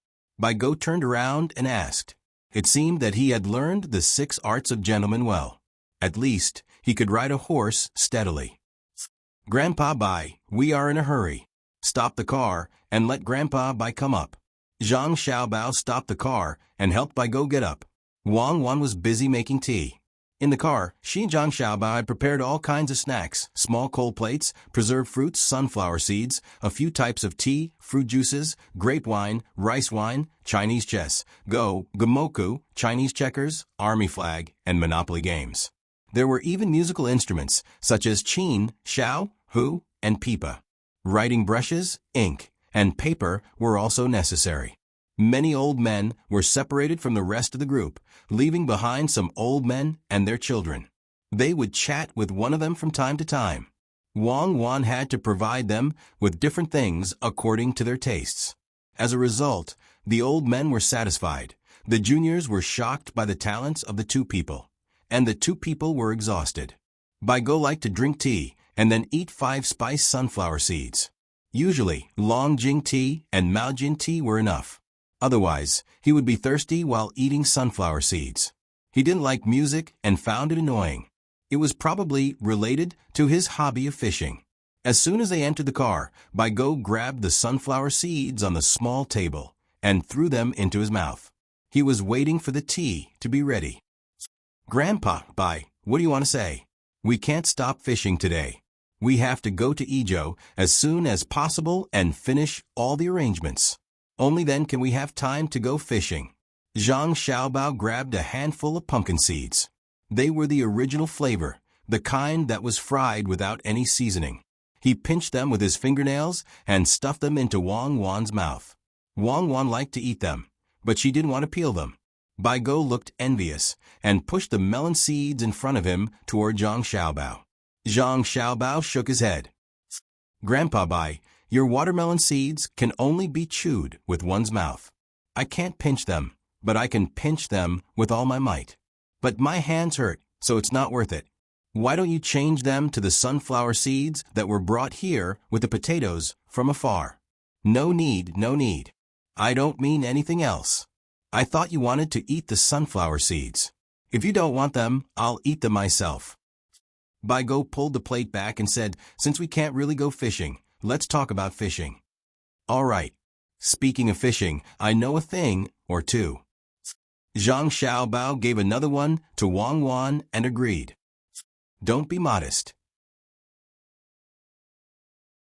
Baigo turned around and asked. It seemed that he had learned the 6 arts of gentlemen well. At least, he could ride a horse steadily. "Grandpa Bai, we are in a hurry. Stop the car and let Grandpa Bai come up." Zhang Xiaobao stopped the car and helped Baigo get up. Wang Wan was busy making tea. In the car, she and Zhang Xiaobao had prepared all kinds of snacks, small cold plates, preserved fruits, sunflower seeds, a few types of tea, fruit juices, grape wine, rice wine, Chinese chess, gamoku, Chinese checkers, army flag, and Monopoly games. There were even musical instruments, such as qin, xiao, hu, and pipa. Writing brushes, ink, and paper were also necessary. Many old men were separated from the rest of the group, leaving behind some old men and their children. They would chat with one of them from time to time. Wang Wan had to provide them with different things according to their tastes. As a result, the old men were satisfied, the juniors were shocked by the talents of the 2 people, and the 2 people were exhausted. Baigo liked to drink tea and then eat 5-spice sunflower seeds. Usually, Longjing tea and Maojin tea were enough. Otherwise, he would be thirsty while eating sunflower seeds. He didn't like music and found it annoying. It was probably related to his hobby of fishing. As soon as they entered the car, Baigo grabbed the sunflower seeds on the small table and threw them into his mouth. He was waiting for the tea to be ready. "Grandpa Bai, what do you want to say? We can't stop fishing today. We have to go to Izhou as soon as possible and finish all the arrangements. Only then can we have time to go fishing." Zhang Xiaobao grabbed a handful of pumpkin seeds. They were the original flavor, the kind that was fried without any seasoning. He pinched them with his fingernails and stuffed them into Wang Wan's mouth. Wang Wan liked to eat them, but she didn't want to peel them. Bai Go looked envious and pushed the melon seeds in front of him toward Zhang Xiaobao. Zhang Xiaobao shook his head. Grandpa Bai, your watermelon seeds can only be chewed with one's mouth. I can't pinch them, but I can pinch them with all my might. But my hands hurt, so it's not worth it. Why don't you change them to the sunflower seeds that were brought here with the potatoes from afar? No need, no need. I don't mean anything else. I thought you wanted to eat the sunflower seeds. If you don't want them, I'll eat them myself. Bai Go pulled the plate back and said, since we can't really go fishing, let's talk about fishing. All right. Speaking of fishing, I know a thing or two. Zhang Xiaobao gave another one to Wang Wan and agreed. Don't be modest.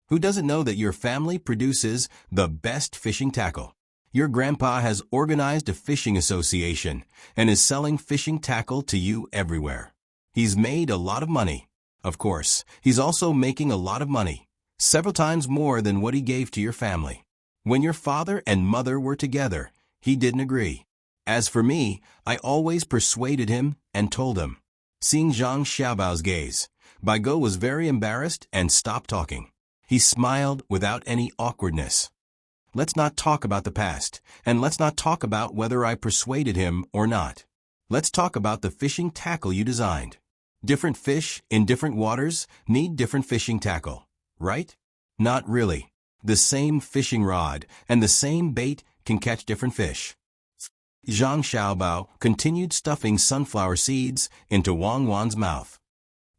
Who doesn't know that your family produces the best fishing tackle? Your grandpa has organized a fishing association and is selling fishing tackle to you everywhere. He's made a lot of money. Of course, he's also making a lot of money, several times more than what he gave to your family. When your father and mother were together, he didn't agree. As for me, I always persuaded him and told him. Seeing Zhang Xiaobao's gaze, Bai Go was very embarrassed and stopped talking. He smiled without any awkwardness. Let's not talk about the past, and let's not talk about whether I persuaded him or not. Let's talk about the fishing tackle you designed. Different fish in different waters need different fishing tackle, right? Not really. The same fishing rod and the same bait can catch different fish. Zhang Xiaobao continued stuffing sunflower seeds into Wang Wan's mouth.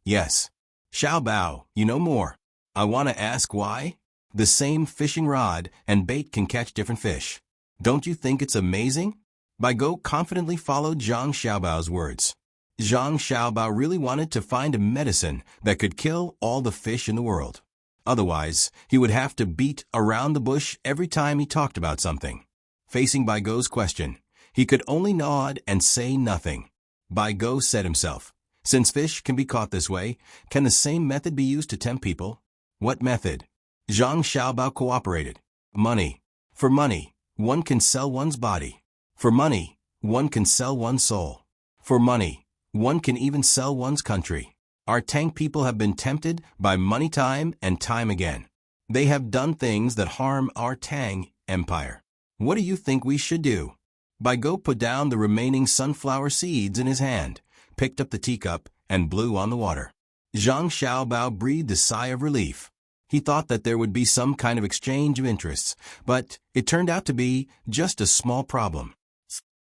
Yes. Xiaobao, you know more. I want to ask why? The same fishing rod and bait can catch different fish. Don't you think it's amazing? Bai Go confidently followed Zhang Xiaobao's words. Zhang Xiaobao really wanted to find a medicine that could kill all the fish in the world. Otherwise, he would have to beat around the bush every time he talked about something. Facing Bai Go's question, he could only nod and say nothing. Bai Go said himself, since fish can be caught this way, can the same method be used to tempt people? What method? Zhang Xiaobao cooperated. Money. For money, one can sell one's body. For money, one can sell one's soul. For money, one can even sell one's country. Our Tang people have been tempted by money time and time again. They have done things that harm our Tang empire. What do you think we should do? Bai Go put down the remaining sunflower seeds in his hand, picked up the teacup, and blew on the water. Zhang Xiaobao breathed a sigh of relief. He thought that there would be some kind of exchange of interests, but it turned out to be just a small problem.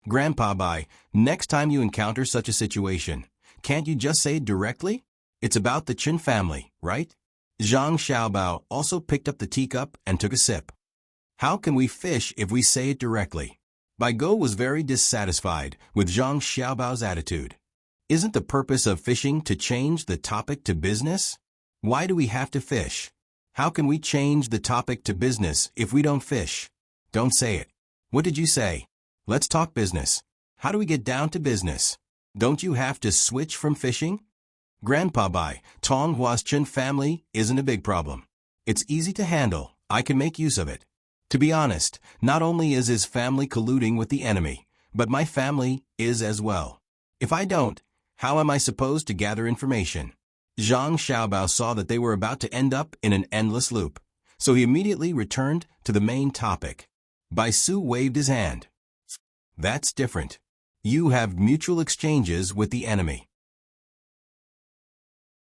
Grandpa Bai, next time you encounter such a situation, can't you just say it directly? It's about the Chen family, right? Zhang Xiaobao also picked up the teacup and took a sip. How can we fish if we say it directly? Bai Go was very dissatisfied with Zhang Xiaobao's attitude. Isn't the purpose of fishing to change the topic to business? Why do we have to fish? How can we change the topic to business if we don't fish? Don't say it. What did you say? Let's talk business. How do we get down to business? Don't you have to switch from fishing? Grandpa Bai, Tong Hua's Chen family isn't a big problem. It's easy to handle. I can make use of it. To be honest, not only is his family colluding with the enemy, but my family is as well. If I don't, how am I supposed to gather information? Zhang Xiaobao saw that they were about to end up in an endless loop, so he immediately returned to the main topic. Bai Su waved his hand. That's different. You have mutual exchanges with the enemy.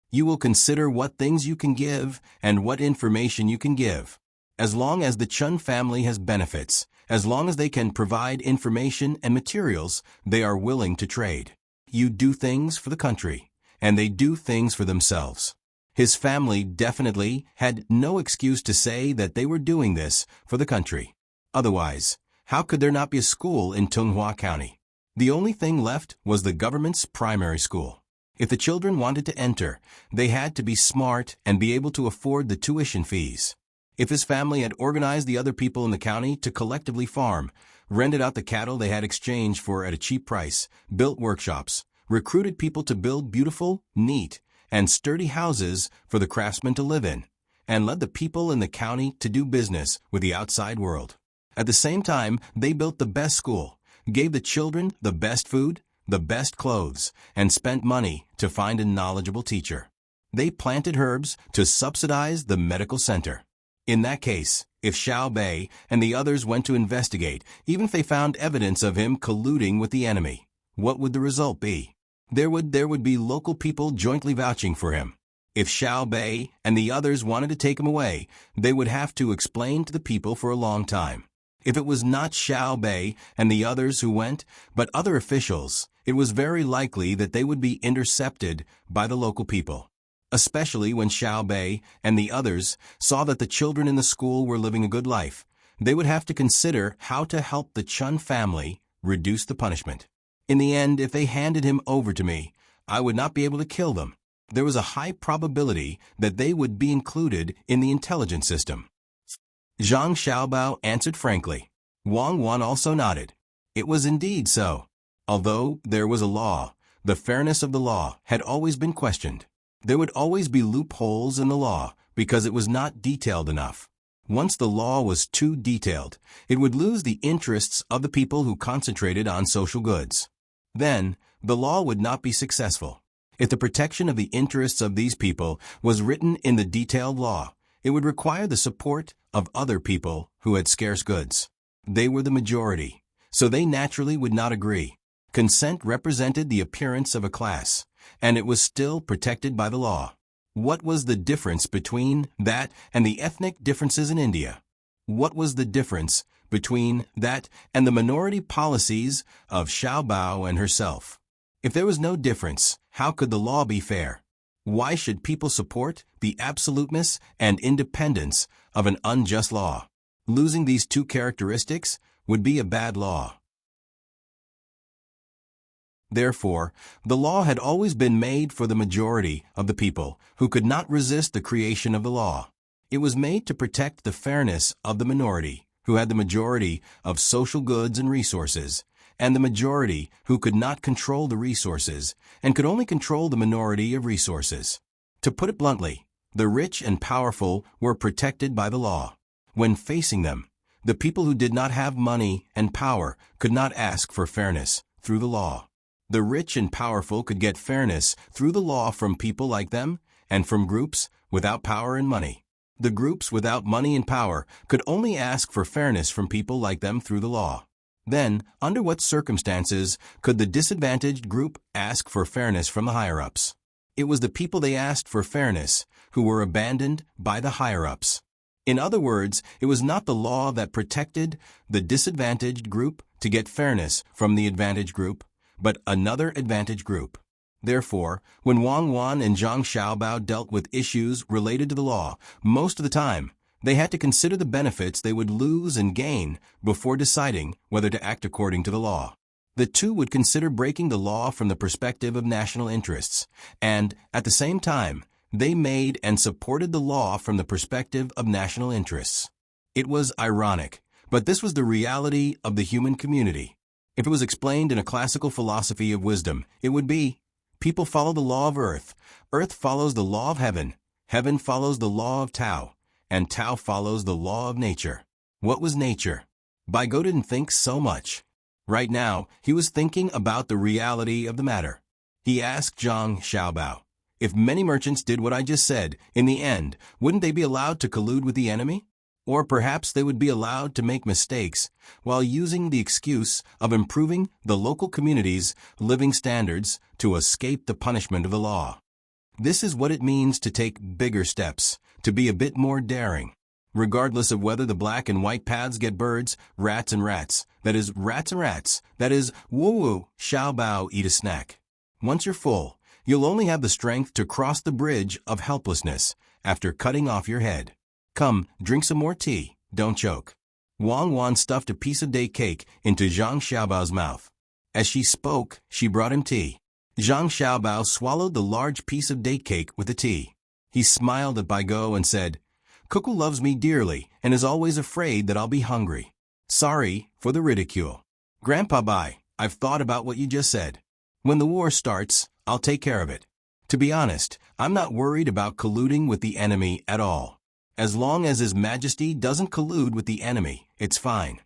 You will consider what things you can give and what information you can give. As long as the Chun family has benefits, as long as they can provide information and materials, they are willing to trade. You do things for the country, and they do things for themselves. His family definitely had no excuse to say that they were doing this for the country. Otherwise, how could there not be a school in Tunghua County? The only thing left was the government's primary school. If the children wanted to enter, they had to be smart and be able to afford the tuition fees. If his family had organized the other people in the county to collectively farm, rented out the cattle they had exchanged for at a cheap price, built workshops, recruited people to build beautiful, neat, and sturdy houses for the craftsmen to live in, and led the people in the county to do business with the outside world, At the same time, they built the best school, gave the children the best food, the best clothes, and spent money to find a knowledgeable teacher. They planted herbs to subsidize the medical center. In that case, if Xiao Bei and the others went to investigate, even if they found evidence of him colluding with the enemy, what would the result be? There would be local people jointly vouching for him. If Xiao Bei and the others wanted to take him away, they would have to explain to the people for a long time. If it was not Xiao Bei and the others who went, but other officials, it was very likely that they would be intercepted by the local people. Especially when Xiao Bei and the others saw that the children in the school were living a good life, they would have to consider how to help the Chun family reduce the punishment. In the end, if they handed him over to me, I would not be able to kill them. There was a high probability that they would be included in the intelligence system. Zhang Xiaobao answered frankly. Wang Wan also nodded. It was indeed so. Although there was a law, the fairness of the law had always been questioned. There would always be loopholes in the law because it was not detailed enough. Once the law was too detailed, it would lose the interests of the people who concentrated on social goods. Then, the law would not be successful. If the protection of the interests of these people was written in the detailed law, it would require the support of other people who had scarce goods. They were the majority, so they naturally would not agree. Consent represented the appearance of a class, and it was still protected by the law. What was the difference between that and the ethnic differences in India? What was the difference between that and the minority policies of Xiaobao and herself? If there was no difference, how could the law be fair? Why should people support the absoluteness and independence of an unjust law? Losing these two characteristics would be a bad law. Therefore, the law had always been made for the majority of the people who could not resist the creation of the law. It was made to protect the fairness of the minority, who had the majority of social goods and resources, and the majority who could not control the resources and could only control the minority of resources. To put it bluntly, the rich and powerful were protected by the law. When facing them, the people who did not have money and power could not ask for fairness through the law. The rich and powerful could get fairness through the law from people like them and from groups without power and money. The groups without money and power could only ask for fairness from people like them through the law. Then, under what circumstances could the disadvantaged group ask for fairness from the higher-ups? It was the people they asked for fairness who were abandoned by the higher-ups. In other words, it was not the law that protected the disadvantaged group to get fairness from the advantaged group, but another advantaged group. Therefore, when Wang Wan and Zhang Xiaobao dealt with issues related to the law, most of the time, they had to consider the benefits they would lose and gain before deciding whether to act according to the law. The two would consider breaking the law from the perspective of national interests, and, at the same time, they made and supported the law from the perspective of national interests. It was ironic, but this was the reality of the human community. If it was explained in a classical philosophy of wisdom, it would be, people follow the law of earth, earth follows the law of heaven, heaven follows the law of Tao, and Tao follows the law of nature. What was nature? Baigo didn't think so much. Right now, he was thinking about the reality of the matter. He asked Zhang Xiaobao, if many merchants did what I just said, in the end, wouldn't they be allowed to collude with the enemy? Or perhaps they would be allowed to make mistakes while using the excuse of improving the local community's living standards to escape the punishment of the law. This is what it means to take bigger steps, to be a bit more daring. Regardless of whether the black and white paths get birds, rats and rats, that is rats and rats, that is woo-woo, xiaobao, eat a snack. Once you're full, you'll only have the strength to cross the bridge of helplessness after cutting off your head. Come, drink some more tea, don't choke. Wang Wan stuffed a piece of date cake into Zhang Xiaobao's mouth. As she spoke, she brought him tea. Zhang Xiaobao swallowed the large piece of date cake with the tea. He smiled at Baigo and said, Cuckoo loves me dearly and is always afraid that I'll be hungry. Sorry for the ridicule. Grandpa Bai, I've thought about what you just said. When the war starts, I'll take care of it. To be honest, I'm not worried about colluding with the enemy at all. As long as His Majesty doesn't collude with the enemy, it's fine.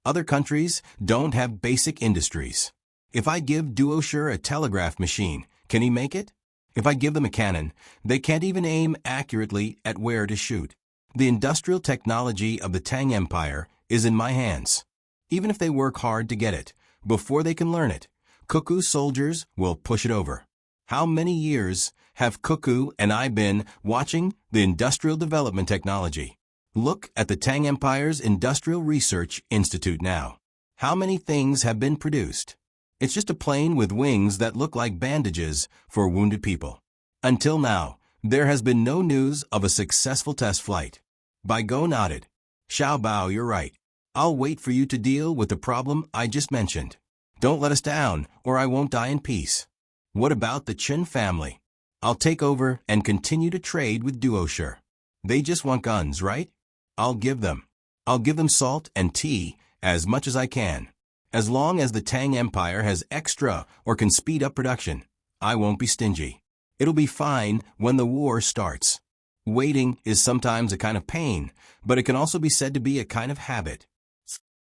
Other countries don't have basic industries. If I give Duoshire a telegraph machine, can he make it? If I give them a cannon, they can't even aim accurately at where to shoot. The industrial technology of the Tang Empire is in my hands. Even if they work hard to get it, before they can learn it, Cuckoo's soldiers will push it over. How many years have Cuckoo and I been watching the industrial development technology? Look at the Tang Empire's Industrial Research Institute now. How many things have been produced? It's just a plane with wings that look like bandages for wounded people. Until now, there has been no news of a successful test flight. Bai Go nodded. Xiao Bao, you're right. I'll wait for you to deal with the problem I just mentioned. Don't let us down, or I won't die in peace. What about the Chen family? I'll take over and continue to trade with Duoshire. They just want guns, right? I'll give them salt and tea as much as I can. As long as the Tang Empire has extra or can speed up production, I won't be stingy. It'll be fine when the war starts. Waiting is sometimes a kind of pain, but it can also be said to be a kind of habit.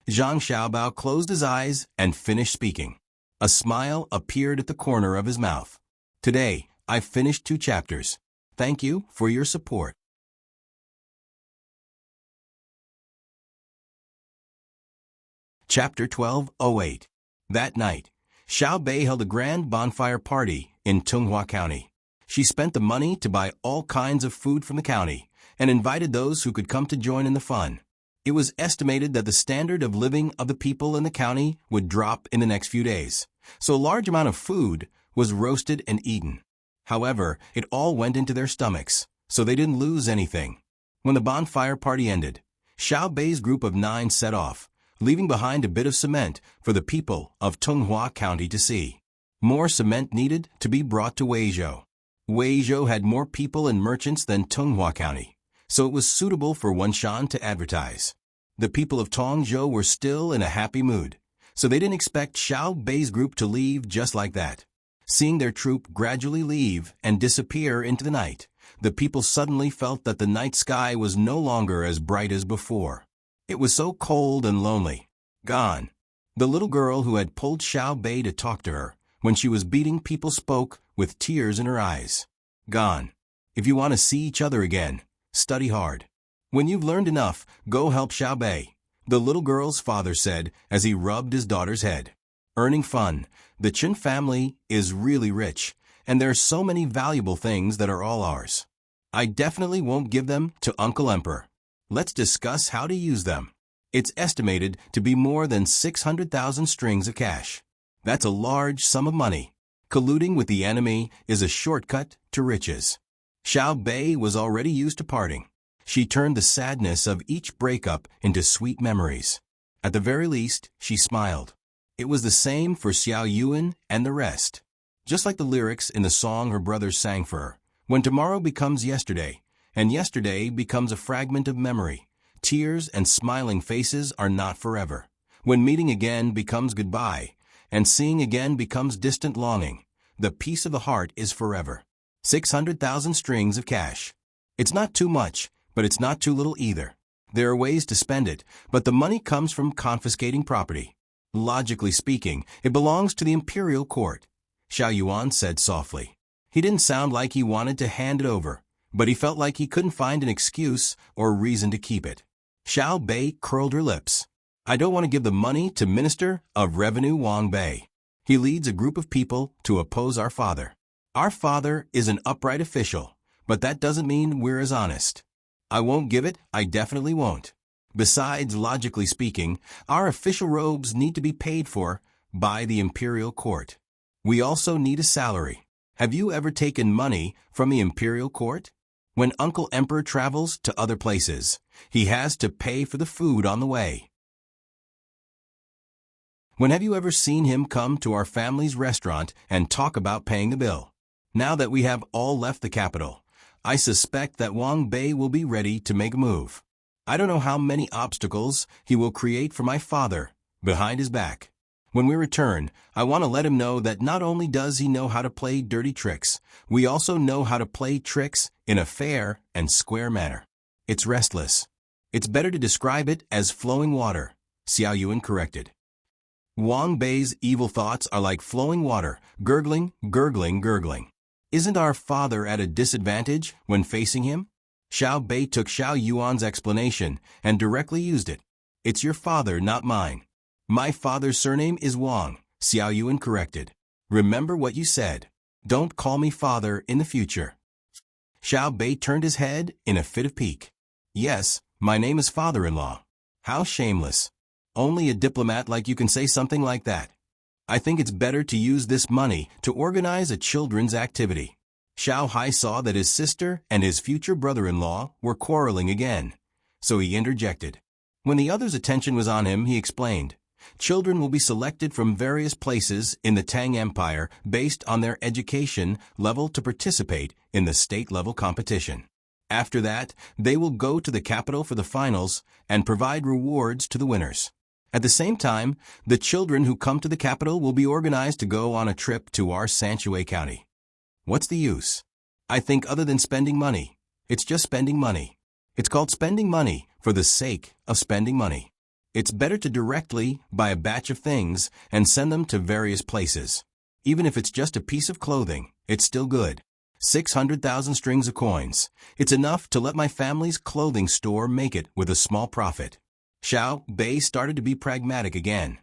Zhang Xiaobao closed his eyes and finished speaking. A smile appeared at the corner of his mouth. Today, I've finished 2 chapters. Thank you for your support. Chapter 12:08. That night, Xiao Bei held a grand bonfire party in Tunghua County. She spent the money to buy all kinds of food from the county and invited those who could come to join in the fun. It was estimated that the standard of living of the people in the county would drop in the next few days, so a large amount of food was roasted and eaten. However, it all went into their stomachs, so they didn't lose anything. When the bonfire party ended, Xiao Bei's group of 9 set off, leaving behind a bit of cement for the people of Tunghua County to see. More cement needed to be brought to Weizhou. Weizhou had more people and merchants than Tunghua County, so it was suitable for Wenshan to advertise. The people of Tongzhou were still in a happy mood, so they didn't expect Xiao Bei's group to leave just like that. Seeing their troop gradually leave and disappear into the night, the people suddenly felt that the night sky was no longer as bright as before. It was so cold and lonely. Gone. The little girl who had pulled Xiao Bei to talk to her when she was beating people spoke with tears in her eyes. Gone. If you want to see each other again, study hard. When you've learned enough, go help Xiao Bei, the little girl's father said as he rubbed his daughter's head. Earning fun. The Chen family is really rich, and there are so many valuable things that are all ours. I definitely won't give them to Uncle Emperor. Let's discuss how to use them. It's estimated to be more than 600,000 strings of cash. That's a large sum of money. Colluding with the enemy is a shortcut to riches. Xiao Bei was already used to parting. She turned the sadness of each breakup into sweet memories. At the very least, she smiled. It was the same for Xiao Yuan and the rest. Just like the lyrics in the song her brothers sang for her, when tomorrow becomes yesterday, and yesterday becomes a fragment of memory, tears and smiling faces are not forever. When meeting again becomes goodbye, and seeing again becomes distant longing, the peace of the heart is forever. 600,000 strings of cash. It's not too much, but it's not too little either. There are ways to spend it, but the money comes from confiscating property. Logically speaking, it belongs to the imperial court, Xiao Yuan said softly. He didn't sound like he wanted to hand it over, but he felt like he couldn't find an excuse or reason to keep it. Xiao Bei curled her lips. I don't want to give the money to Minister of Revenue Wang Bei. He leads a group of people to oppose our father. Our father is an upright official, but that doesn't mean we're as honest. I won't give it, I definitely won't. Besides, logically speaking, our official robes need to be paid for by the imperial court. We also need a salary. Have you ever taken money from the imperial court? When Uncle Emperor travels to other places, he has to pay for the food on the way. When have you ever seen him come to our family's restaurant and talk about paying the bill? Now that we have all left the capital, I suspect that Wang Bei will be ready to make a move. I don't know how many obstacles he will create for my father behind his back. When we return, I want to let him know that not only does he know how to play dirty tricks, we also know how to play tricks in a fair and square manner. It's restless. It's better to describe it as flowing water, Xiao Yuan corrected. Wang Bei's evil thoughts are like flowing water, gurgling, gurgling, gurgling. Isn't our father at a disadvantage when facing him? Xiao Bei took Xiao Yuan's explanation and directly used it. It's your father, not mine. My father's surname is Wang, Xiao Yuan corrected. Remember what you said. Don't call me father in the future. Xiao Bei turned his head in a fit of pique. Yes, my name is father-in-law. How shameless. Only a diplomat like you can say something like that. I think it's better to use this money to organize a children's activity. Xiao Hai saw that his sister and his future brother-in-law were quarreling again, so he interjected. When the other's attention was on him, he explained, children will be selected from various places in the Tang Empire based on their education level to participate in the state-level competition. After that, they will go to the capital for the finals and provide rewards to the winners. At the same time, the children who come to the capital will be organized to go on a trip to our Sanxue County. What's the use? I think other than spending money, it's just spending money. It's called spending money for the sake of spending money. It's better to directly buy a batch of things and send them to various places. Even if it's just a piece of clothing, it's still good. 600,000 strings of coins. It's enough to let my family's clothing store make it with a small profit. Xiao Bei started to be pragmatic again.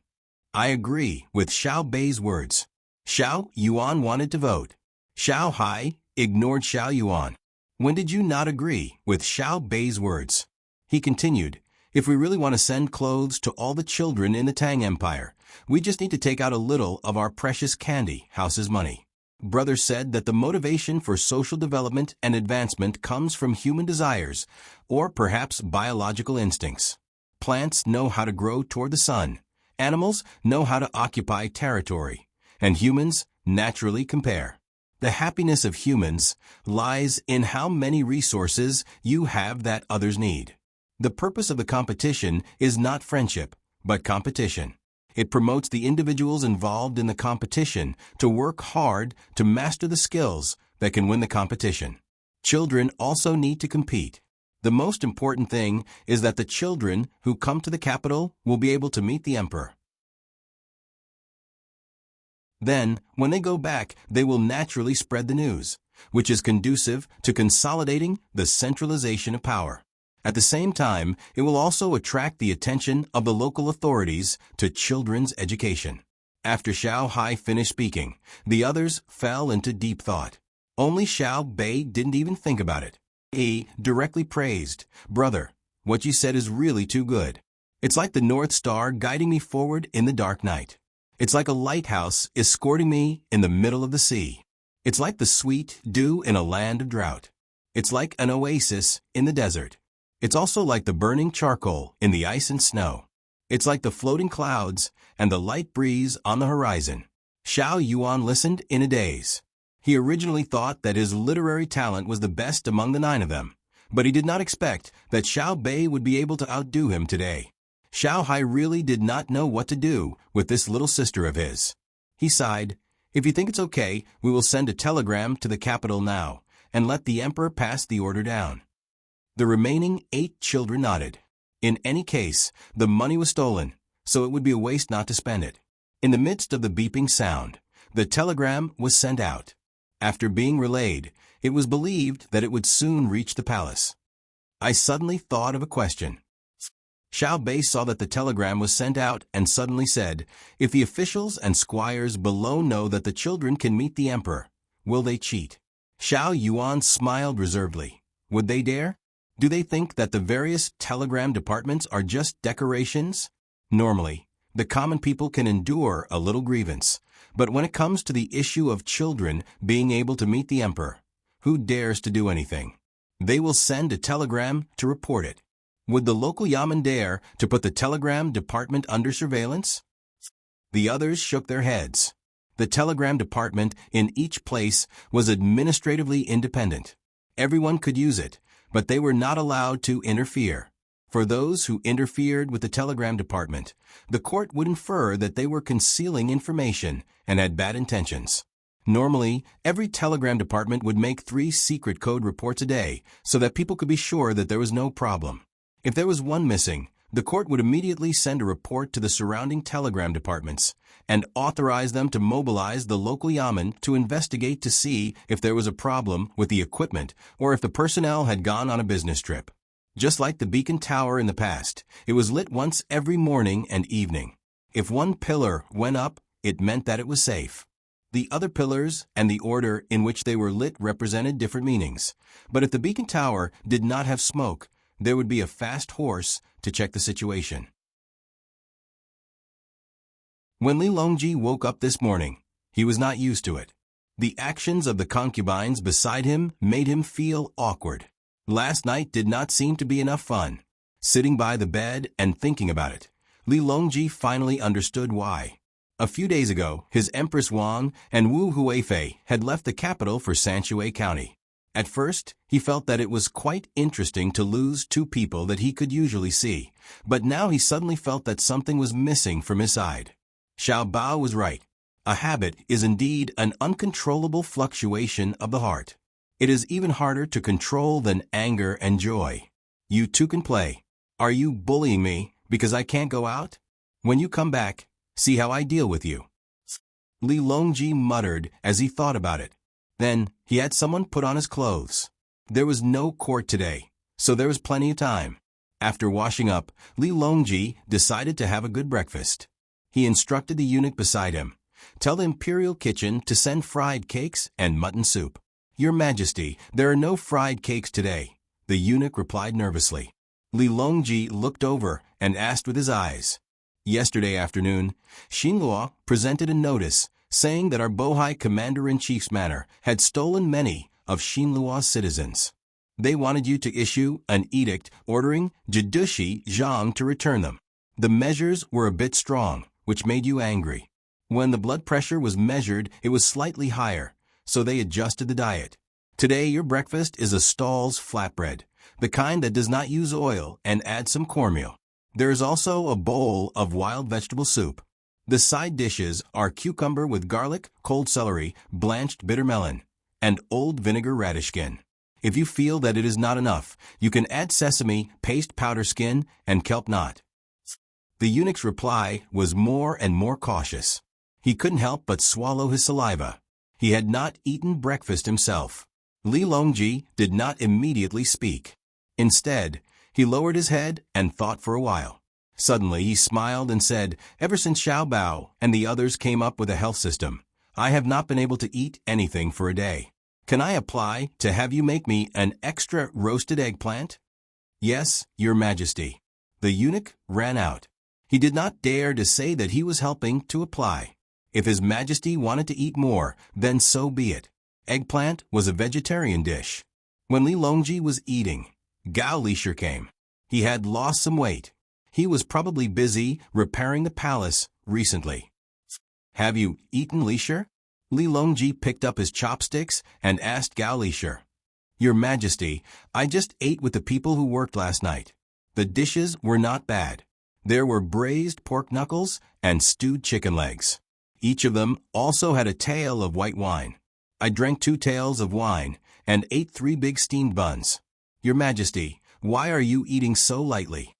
I agree with Xiao Bei's words. Xiao Yuan wanted to vote. Xiao Hai ignored Xiao Yuan. When did you not agree with Xiao Bei's words? He continued, if we really want to send clothes to all the children in the Tang Empire, we just need to take out a little of our precious candy house's money. Brother said that the motivation for social development and advancement comes from human desires, or perhaps biological instincts. Plants know how to grow toward the sun, animals know how to occupy territory, and humans naturally compare. The happiness of humans lies in how many resources you have that others need. The purpose of the competition is not friendship, but competition. It promotes the individuals involved in the competition to work hard to master the skills that can win the competition. Children also need to compete. The most important thing is that the children who come to the capital will be able to meet the emperor. Then, when they go back, they will naturally spread the news, which is conducive to consolidating the centralization of power. At the same time, it will also attract the attention of the local authorities to children's education. After Xiao Hai finished speaking, the others fell into deep thought. Only Xiao Bei didn't even think about it. He directly praised, brother, what you said is really too good. It's like the North Star guiding me forward in the dark night. It's like a lighthouse escorting me in the middle of the sea. It's like the sweet dew in a land of drought. It's like an oasis in the desert. It's also like the burning charcoal in the ice and snow. It's like the floating clouds and the light breeze on the horizon. Xiao Yuan listened in a daze. He originally thought that his literary talent was the best among the 9 of them, but he did not expect that Xiao Bei would be able to outdo him today. Xiao Hai really did not know what to do with this little sister of his. He sighed, if you think it's okay, we will send a telegram to the capital now, and let the emperor pass the order down. The remaining 8 children nodded. In any case, the money was stolen, so it would be a waste not to spend it. In the midst of the beeping sound, the telegram was sent out. After being relayed, it was believed that it would soon reach the palace. I suddenly thought of a question. Xiao Bei saw that the telegram was sent out and suddenly said, if the officials and squires below know that the children can meet the emperor, will they cheat? Xiao Yuan smiled reservedly. Would they dare? Do they think that the various telegram departments are just decorations? Normally, the common people can endure a little grievance, but when it comes to the issue of children being able to meet the emperor, who dares to do anything? They will send a telegram to report it. Would the local yamen dare to put the telegram department under surveillance? The others shook their heads. The telegram department in each place was administratively independent. Everyone could use it, but they were not allowed to interfere. For those who interfered with the telegram department, the court would infer that they were concealing information and had bad intentions. Normally, every telegram department would make 3 secret code reports a day so that people could be sure that there was no problem. If there was one missing, the court would immediately send a report to the surrounding telegram departments and authorize them to mobilize the local yamen to investigate to see if there was a problem with the equipment or if the personnel had gone on a business trip. Just like the beacon tower in the past, it was lit once every morning and evening. If one pillar went up, it meant that it was safe. The other pillars and the order in which they were lit represented different meanings. But if the beacon tower did not have smoke, there would be a fast horse to check the situation. When Li Longji woke up this morning, he was not used to it. The actions of the concubines beside him made him feel awkward. Last night did not seem to be enough fun. Sitting by the bed and thinking about it, Li Longji finally understood why. A few days ago, his Empress Wang and Wu Huifei had left the capital for Sanshui County. At first, he felt that it was quite interesting to lose 2 people that he could usually see, but now he suddenly felt that something was missing from his side. Xiao Bao was right. A habit is indeed an uncontrollable fluctuation of the heart. It is even harder to control than anger and joy. You too can play. Are you bullying me because I can't go out? When you come back, see how I deal with you. Li Longji muttered as he thought about it. Then, he had someone put on his clothes. There was no court today, so there was plenty of time. After washing up, Li Longji decided to have a good breakfast. He instructed the eunuch beside him, "Tell the imperial kitchen to send fried cakes and mutton soup." "Your Majesty, there are no fried cakes today," the eunuch replied nervously. Li Longji looked over and asked with his eyes. "Yesterday afternoon, Xinluo presented a notice saying that our Bohai Commander-in-Chief's manor had stolen many of Xinluo's citizens. They wanted you to issue an edict ordering Jidushi Zhang to return them. The measures were a bit strong, which made you angry. When the blood pressure was measured, it was slightly higher, so they adjusted the diet. Today your breakfast is a Stahl's flatbread, the kind that does not use oil and add some cornmeal. There is also a bowl of wild vegetable soup. The side dishes are cucumber with garlic, cold celery, blanched bitter melon, and old vinegar radish skin. If you feel that it is not enough, you can add sesame, paste powder skin, and kelp knot." The eunuch's reply was more and more cautious. He couldn't help but swallow his saliva. He had not eaten breakfast himself. Li Longji did not immediately speak. Instead, he lowered his head and thought for a while. Suddenly, he smiled and said, "Ever since Xiao Bao and the others came up with a health system, I have not been able to eat anything for a day. Can I apply to have you make me an extra roasted eggplant?" "Yes, Your Majesty." The eunuch ran out. He did not dare to say that he was helping to apply. If His Majesty wanted to eat more, then so be it. Eggplant was a vegetarian dish. When Li Longji was eating, Gao Lisher came. He had lost some weight. He was probably busy repairing the palace recently. "Have you eaten, Lisher?" Li Longji picked up his chopsticks and asked Gao Lisher. "Your Majesty, I just ate with the people who worked last night. The dishes were not bad. There were braised pork knuckles and stewed chicken legs. Each of them also had a tail of white wine. I drank 2 tails of wine and ate 3 big steamed buns. Your Majesty, why are you eating so lightly?"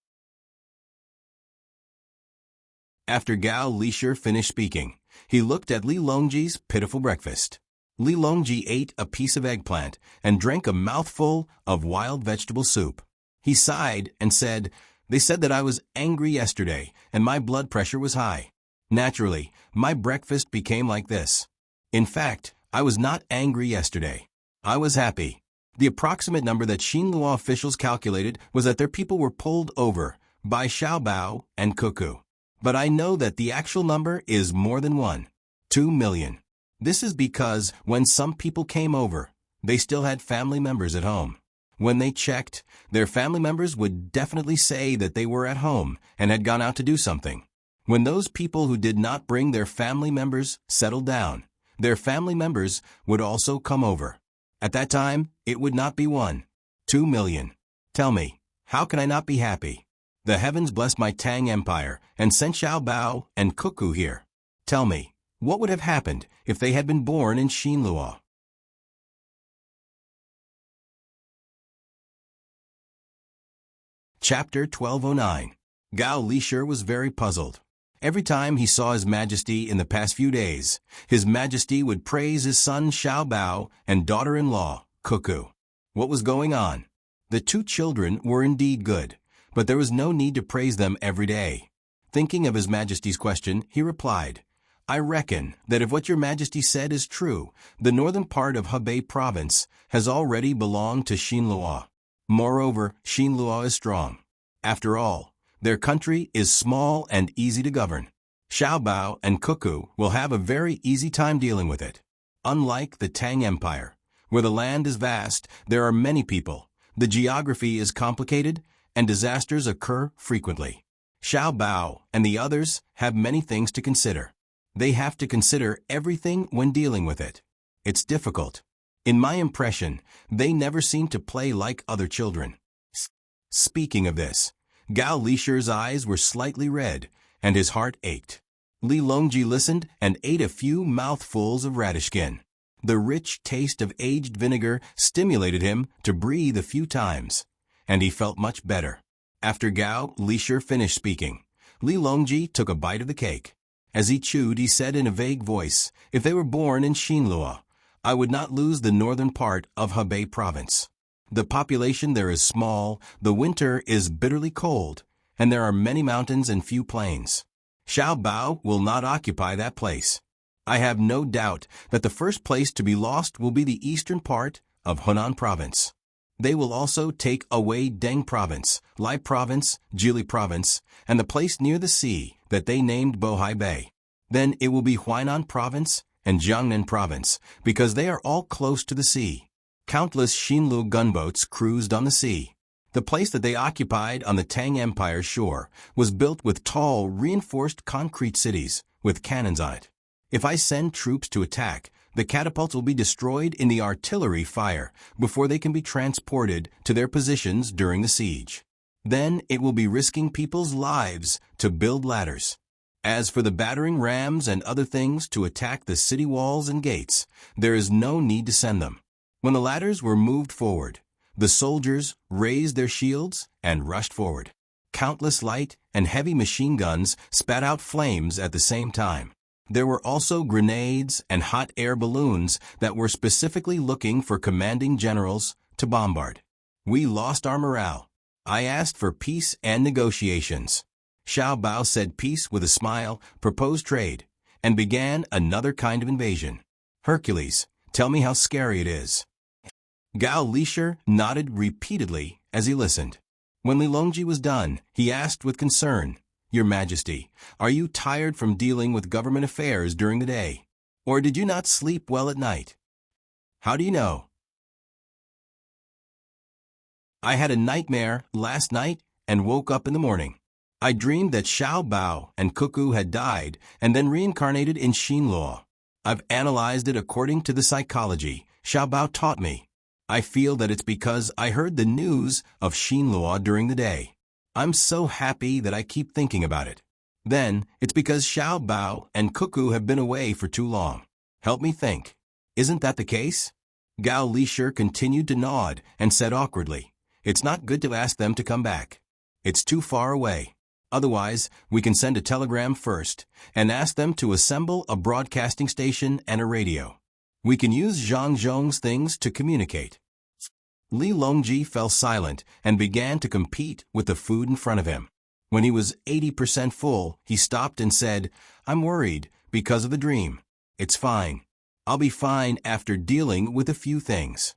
After Gao Lisher finished speaking, he looked at Li Longji's pitiful breakfast. Li Longji ate a piece of eggplant and drank a mouthful of wild vegetable soup. He sighed and said, "They said that I was angry yesterday and my blood pressure was high. Naturally, my breakfast became like this. In fact, I was not angry yesterday. I was happy. The approximate number that Xinluo officials calculated was that their people were pulled over by Xiao Bao and Cuckoo. But I know that the actual number is more than 1. 2 million. This is because when some people came over, they still had family members at home. When they checked, their family members would definitely say that they were at home and had gone out to do something. When those people who did not bring their family members settled down, their family members would also come over. At that time, it would not be 1. 2 million. Tell me, how can I not be happy?" The heavens bless my Tang Empire and sent Xiao Bao and Cuckoo here. Tell me, what would have happened if they had been born in Xinluo? Chapter 1209. Gao Lishir was very puzzled. Every time he saw His Majesty in the past few days, His Majesty would praise his son Xiao Bao and daughter-in-law, Cuckoo. What was going on? The two children were indeed good, but there was no need to praise them every day. Thinking of His Majesty's question, he replied, I reckon that if what your Majesty said is true, the northern part of Hebei province has already belonged to Xinluo. Moreover, Xinluo is strong. After all, their country is small and easy to govern. Xiao Bao and Cuckoo will have a very easy time dealing with it. Unlike the Tang Empire, where the land is vast, there are many people, the geography is complicated, and disasters occur frequently. Xiao Bao and the others have many things to consider. They have to consider everything when dealing with it. It's difficult. In my impression, they never seem to play like other children. Speaking of this, Gao Lishir's eyes were slightly red, and his heart ached. Li Longji listened and ate a few mouthfuls of radish skin. The rich taste of aged vinegar stimulated him to breathe a few times, and he felt much better. After Gao Lishir finished speaking, Li Longji took a bite of the cake. As he chewed, he said in a vague voice, if they were born in Xinluo, I would not lose the northern part of Hebei province. The population there is small, the winter is bitterly cold, and there are many mountains and few plains. Xiao Bao will not occupy that place. I have no doubt that the first place to be lost will be the eastern part of Hunan province. They will also take away Deng province, Lai province, Jili province, and the place near the sea that they named Bohai Bay. Then it will be Huainan province and Jiangnan province, because they are all close to the sea. Countless Xinlu gunboats cruised on the sea. The place that they occupied on the Tang Empire's shore was built with tall, reinforced concrete cities with cannons on it. If I send troops to attack, the catapults will be destroyed in the artillery fire before they can be transported to their positions during the siege. Then it will be risking people's lives to build ladders. As for the battering rams and other things to attack the city walls and gates, there is no need to send them. When the ladders were moved forward, the soldiers raised their shields and rushed forward. Countless light and heavy machine guns spat out flames at the same time. There were also grenades and hot air balloons that were specifically looking for commanding generals to bombard. We lost our morale. I asked for peace and negotiations. Xiao Bao said peace with a smile, proposed trade, and began another kind of invasion. Hercules, tell me how scary it is. Gao Lishir nodded repeatedly as he listened. When Li Longji was done, he asked with concern, Your Majesty, are you tired from dealing with government affairs during the day? Or did you not sleep well at night? How do you know? I had a nightmare last night and woke up in the morning. I dreamed that Xiao Bao and Cuckoo had died and then reincarnated in Xinluo. I've analyzed it according to the psychology Xiao Bao taught me. I feel that it's because I heard the news of Xinluo during the day. I'm so happy that I keep thinking about it. Then, it's because Xiao Bao and Cuckoo have been away for too long. Help me think. Isn't that the case? Gao Lishir continued to nod and said awkwardly, It's not good to ask them to come back. It's too far away. Otherwise, we can send a telegram first and ask them to assemble a broadcasting station and a radio. We can use Zhang Zhong's things to communicate. Li Longji fell silent and began to compete with the food in front of him. When he was 80% full, he stopped and said, I'm worried because of the dream. It's fine. I'll be fine after dealing with a few things.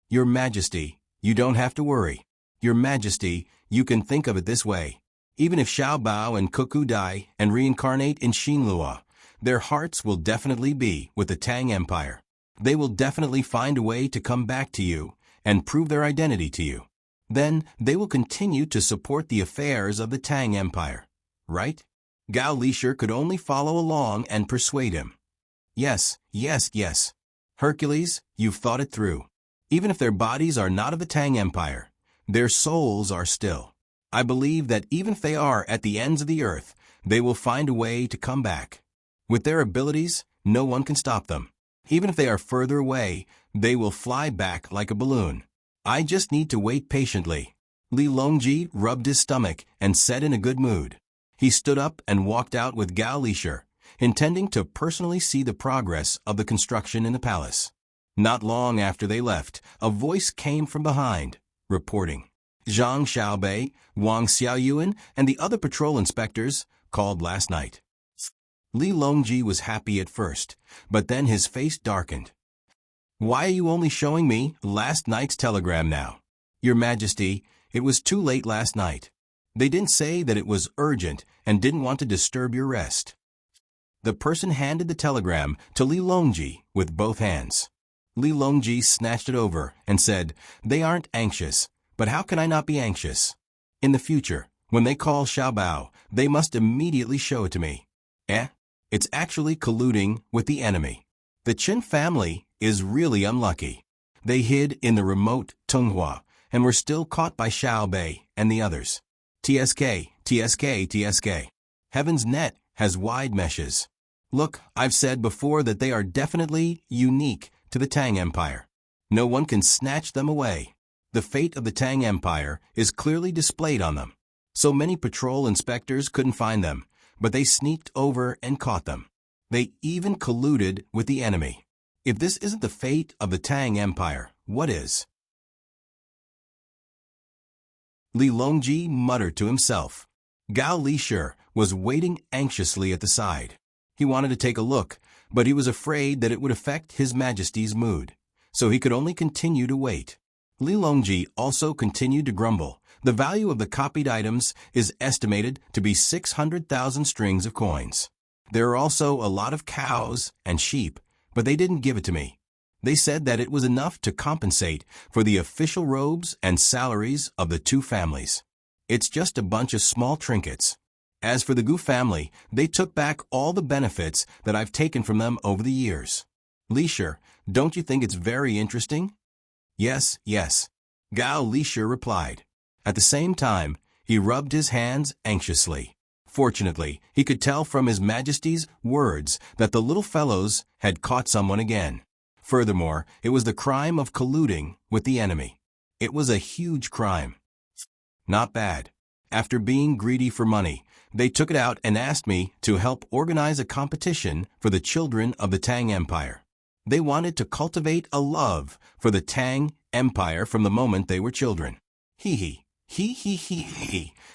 Your Majesty, you don't have to worry. Your Majesty, you can think of it this way. Even if Xiao Bao and Cuckoo die and reincarnate in Xinluo, their hearts will definitely be with the Tang Empire. They will definitely find a way to come back to you and prove their identity to you. Then they will continue to support the affairs of the Tang Empire. Right? Gao Lishir could only follow along and persuade him. Yes, yes, yes. Hercules, you've thought it through. Even if their bodies are not of the Tang Empire, their souls are still. I believe that even if they are at the ends of the earth, they will find a way to come back. With their abilities, no one can stop them. Even if they are further away, they will fly back like a balloon. I just need to wait patiently." Li Longji rubbed his stomach and said in a good mood. He stood up and walked out with Gao Lisher, intending to personally see the progress of the construction in the palace. Not long after they left, a voice came from behind, reporting. Zhang Xiaobei, Wang Xiaoyuan, and the other patrol inspectors called last night. Li Longji was happy at first, but then his face darkened. "Why are you only showing me last night's telegram now? Your Majesty, it was too late last night. They didn't say that it was urgent and didn't want to disturb your rest." The person handed the telegram to Li Longji with both hands. Li Longji snatched it over and said, "They aren't anxious, but how can I not be anxious? In the future, when they call Xiaobao, they must immediately show it to me." It's actually colluding with the enemy. The Qin family is really unlucky. They hid in the remote Tunghua and were still caught by Xiaobei and the others. TSK, TSK, TSK. Heaven's net has wide meshes. Look, I've said before that they are definitely unique to the Tang Empire. No one can snatch them away. The fate of the Tang Empire is clearly displayed on them. So many patrol inspectors couldn't find them, but they sneaked over and caught them. They even colluded with the enemy. If this isn't the fate of the Tang Empire, what is? Li Longji muttered to himself. Gao Lisher was waiting anxiously at the side. He wanted to take a look, but he was afraid that it would affect His Majesty's mood, so he could only continue to wait. Li Longji also continued to grumble. The value of the copied items is estimated to be 600,000 strings of coins. There are also a lot of cows and sheep, but they didn't give it to me. They said that it was enough to compensate for the official robes and salaries of the two families. It's just a bunch of small trinkets. As for the Gu family, they took back all the benefits that I've taken from them over the years. Lisher, don't you think it's very interesting? Yes, yes. Gao Lisher replied. At the same time, he rubbed his hands anxiously. Fortunately, he could tell from His Majesty's words that the little fellows had caught someone again. Furthermore, it was the crime of colluding with the enemy. It was a huge crime. Not bad. After being greedy for money, they took it out and asked me to help organize a competition for the children of the Tang Empire. They wanted to cultivate a love for the Tang Empire from the moment they were children. Hee.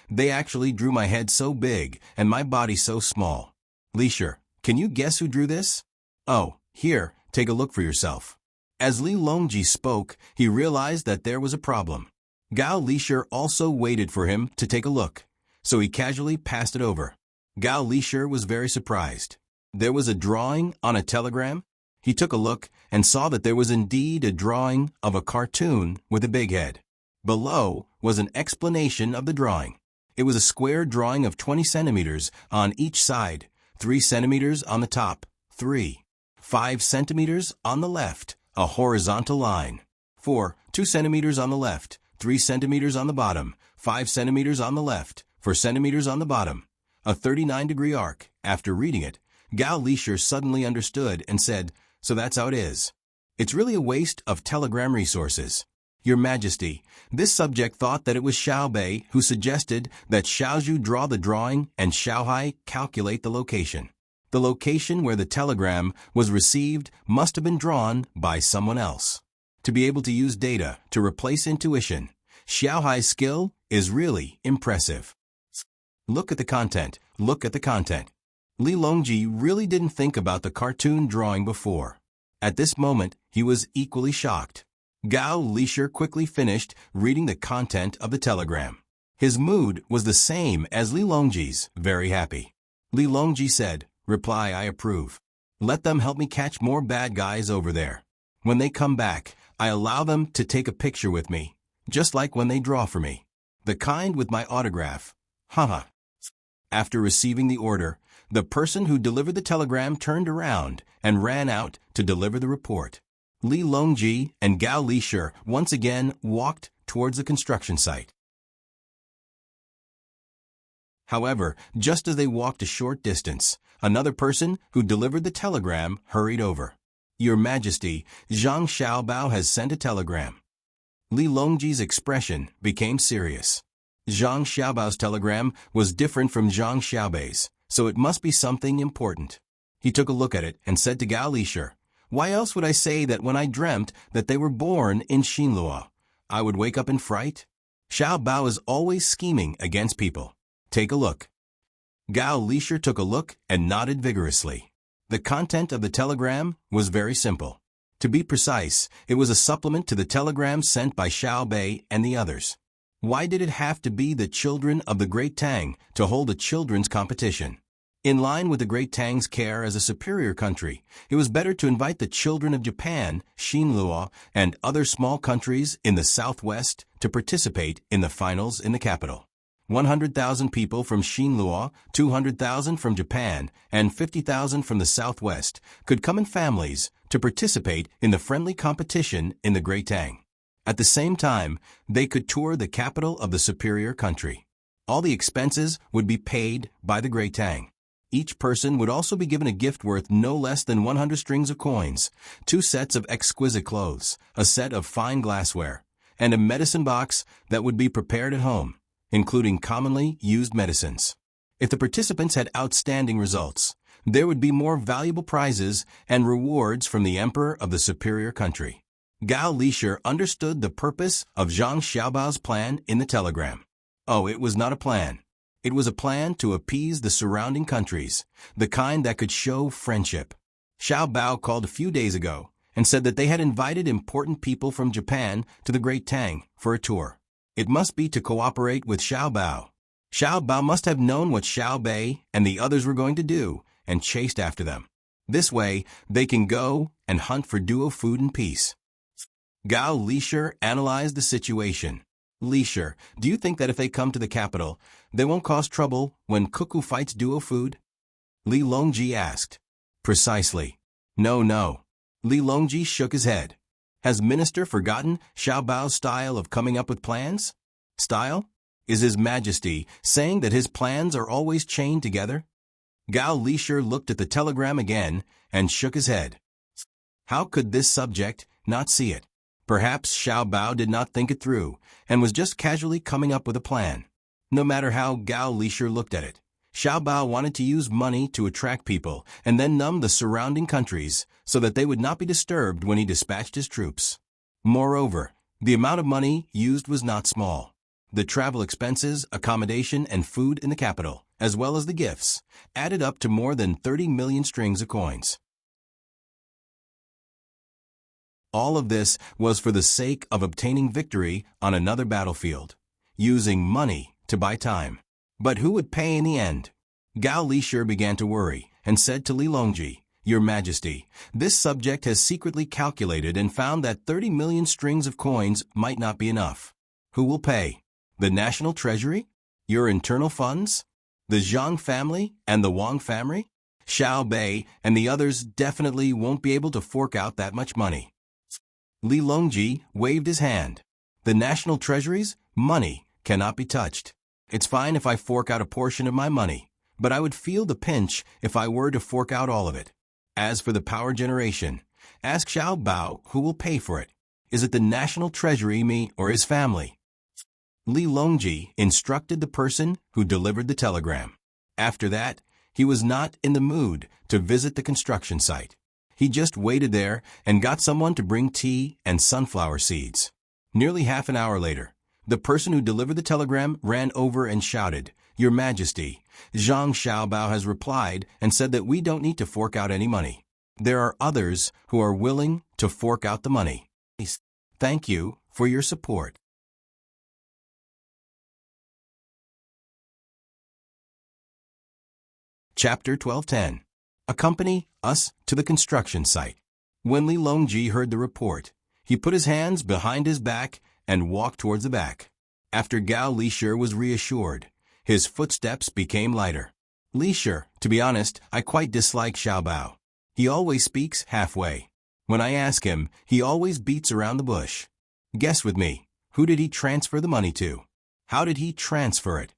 They actually drew my head so big and my body so small. Lisher, can you guess who drew this? Oh, here, take a look for yourself. As Li Longji spoke, he realized that there was a problem. Gao Lisher also waited for him to take a look, so he casually passed it over. Gao Lisher was very surprised. There was a drawing on a telegram. He took a look and saw that there was indeed a drawing of a cartoon with a big head. Below was an explanation of the drawing. It was a square drawing of 20 centimeters on each side, 3 centimeters on the top, 5 centimeters on the left, a horizontal line. 2 centimeters on the left, 3 centimeters on the bottom, 5 centimeters on the left, 4 centimeters on the bottom. A 39-degree arc. After reading it, Gao Lisher suddenly understood and said, "So that's how it is. It's really a waste of telegram resources. Your Majesty, this subject thought that it was Xiaobei who suggested that Xiaozhu draw the drawing and Xiaohai calculate the location. The location where the telegram was received must have been drawn by someone else. To be able to use data to replace intuition, Xiaohai's skill is really impressive. Look at the content. Look at the content." Li Longji really didn't think about the cartoon drawing before. At this moment, he was equally shocked. Gao Lisher quickly finished reading the content of the telegram. His mood was the same as Li Longji's, very happy. Li Longji said, "Reply, I approve. Let them help me catch more bad guys over there. When they come back, I allow them to take a picture with me, just like when they draw for me. The kind with my autograph. Haha." After receiving the order, the person who delivered the telegram turned around and ran out to deliver the report. Li Longji and Gao Lisher once again walked towards the construction site. However, just as they walked a short distance, another person who delivered the telegram hurried over. "Your Majesty, Zhang Xiaobao has sent a telegram." Li Longji's expression became serious. Zhang Xiaobao's telegram was different from Zhang Xiaobei's, so it must be something important. He took a look at it and said to Gao Lishir, "Why else would I say that when I dreamt that they were born in Xinluo, I would wake up in fright? Xiao Bao is always scheming against people. Take a look." Gao Lishir took a look and nodded vigorously. The content of the telegram was very simple. To be precise, it was a supplement to the telegram sent by Xiao Bei and the others. Why did it have to be the children of the Great Tang to hold a children's competition? In line with the Great Tang's care as a superior country, it was better to invite the children of Japan, Xinluo, and other small countries in the southwest to participate in the finals in the capital. 100,000 people from Xinluo, 200,000 from Japan, and 50,000 from the southwest could come in families to participate in the friendly competition in the Great Tang. At the same time, they could tour the capital of the superior country. All the expenses would be paid by the Great Tang. Each person would also be given a gift worth no less than 100 strings of coins, 2 sets of exquisite clothes, a set of fine glassware, and a medicine box that would be prepared at home, including commonly used medicines. If the participants had outstanding results, there would be more valuable prizes and rewards from the emperor of the superior country. Gao Lishir understood the purpose of Zhang Xiaobao's plan in the telegram. Oh, it was not a plan. It was a plan to appease the surrounding countries, the kind that could show friendship. Xiao Bao called a few days ago and said that they had invited important people from Japan to the Great Tang for a tour. It must be to cooperate with Xiao Bao. Xiao Bao must have known what Xiao Bei and the others were going to do and chased after them. This way, they can go and hunt for duo food in peace. Gao Lishir analyzed the situation. "Lishir, do you think that if they come to the capital, they won't cause trouble when Cuckoo fights duo food?" Li Longji asked. "Precisely. No. Li Longji shook his head. "Has Minister forgotten Xiao Bao's style of coming up with plans? Style? Is His Majesty saying that his plans are always chained together?" Gao Lishir looked at the telegram again and shook his head. How could this subject not see it? Perhaps Xiao Bao did not think it through and was just casually coming up with a plan. No matter how Gao Lishir looked at it, Xiao Bao wanted to use money to attract people and then numb the surrounding countries so that they would not be disturbed when he dispatched his troops. Moreover, the amount of money used was not small. The travel expenses, accommodation, and food in the capital, as well as the gifts, added up to more than 30 million strings of coins. All of this was for the sake of obtaining victory on another battlefield, using money to buy time. But who would pay in the end? Gao Lishir began to worry and said to Li Longji, "Your Majesty, this subject has secretly calculated and found that 30 million strings of coins might not be enough. Who will pay? The national treasury? Your internal funds? The Zhang family and the Wang family? Xiao Bei and the others definitely won't be able to fork out that much money." Li Longji waved his hand. "The national treasury's money cannot be touched. It's fine if I fork out a portion of my money, but I would feel the pinch if I were to fork out all of it. As for the power generation, ask Xiao Bao who will pay for it. Is it the national treasury, me, or his family?" Li Longji instructed the person who delivered the telegram. After that, he was not in the mood to visit the construction site. He just waited there and got someone to bring tea and sunflower seeds. Nearly half an hour later, the person who delivered the telegram ran over and shouted, "Your Majesty, Zhang Xiaobao has replied and said that we don't need to fork out any money. There are others who are willing to fork out the money. Thank you for your support." Chapter 12:10. Accompany us to the construction site. When Li Longji heard the report, he put his hands behind his back and walked towards the back. After Gao Lishir was reassured, his footsteps became lighter. "Lishir, to be honest, I quite dislike Xiao Bao. He always speaks halfway. When I ask him, he always beats around the bush. Guess with me, who did he transfer the money to? How did he transfer it?"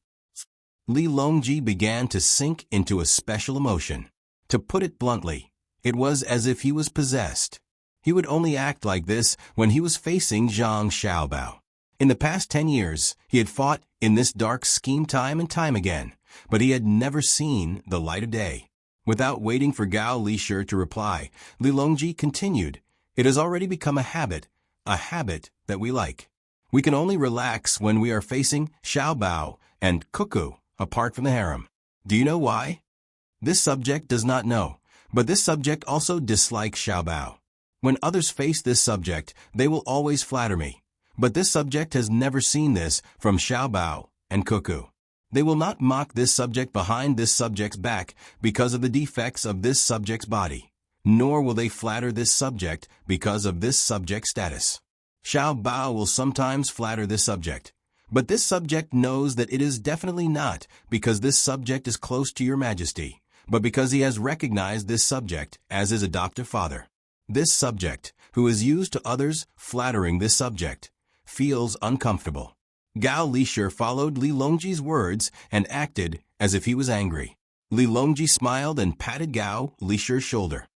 Li Longji began to sink into a special emotion. To put it bluntly, it was as if he was possessed. He would only act like this when he was facing Zhang Xiaobao. In the past 10 years, he had fought in this dark scheme time and time again, but he had never seen the light of day. Without waiting for Gao Lishir to reply, Li Longji continued, "It has already become a habit that we like. We can only relax when we are facing Xiaobao and Cuckoo, apart from the harem. Do you know why? This subject does not know, but this subject also dislikes Xiaobao. When others face this subject, they will always flatter me. But this subject has never seen this from Xiaobao and Cuckoo. They will not mock this subject behind this subject's back because of the defects of this subject's body, nor will they flatter this subject because of this subject's status. Xiaobao will sometimes flatter this subject, but this subject knows that it is definitely not because this subject is close to your majesty, but because he has recognized this subject as his adoptive father. This subject, who is used to others flattering this subject, feels uncomfortable." Gao Lishir followed Li Longji's words and acted as if he was angry. Li Longji smiled and patted Gao Lishir's shoulder.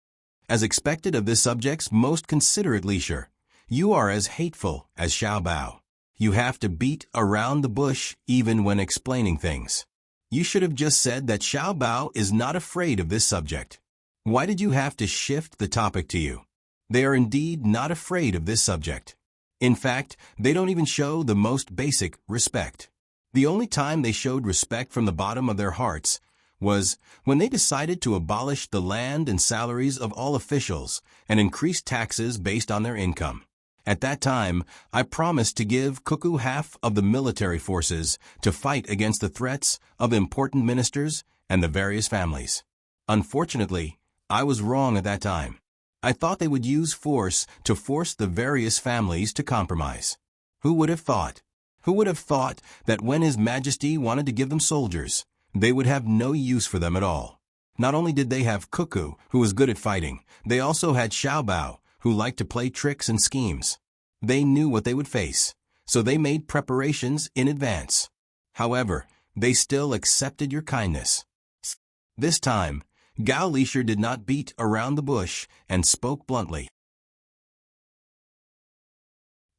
"As expected of this subject's most considerate Lishir, you are as hateful as Xiaobao. You have to beat around the bush even when explaining things. You should have just said that Xiaobao is not afraid of this subject. Why did you have to shift the topic to you? They are indeed not afraid of this subject. In fact, they don't even show the most basic respect. The only time they showed respect from the bottom of their hearts was when they decided to abolish the land and salaries of all officials and increase taxes based on their income. At that time, I promised to give Cuckoo half of the military forces to fight against the threats of important ministers and the various families. Unfortunately, I was wrong at that time. I thought they would use force to force the various families to compromise. Who would have thought? Who would have thought that when His Majesty wanted to give them soldiers, they would have no use for them at all? Not only did they have Cuckoo, who was good at fighting, they also had Xiaobao, who liked to play tricks and schemes. They knew what they would face, so they made preparations in advance. However, they still accepted your kindness. This time, Gao Lishir did not beat around the bush and spoke bluntly.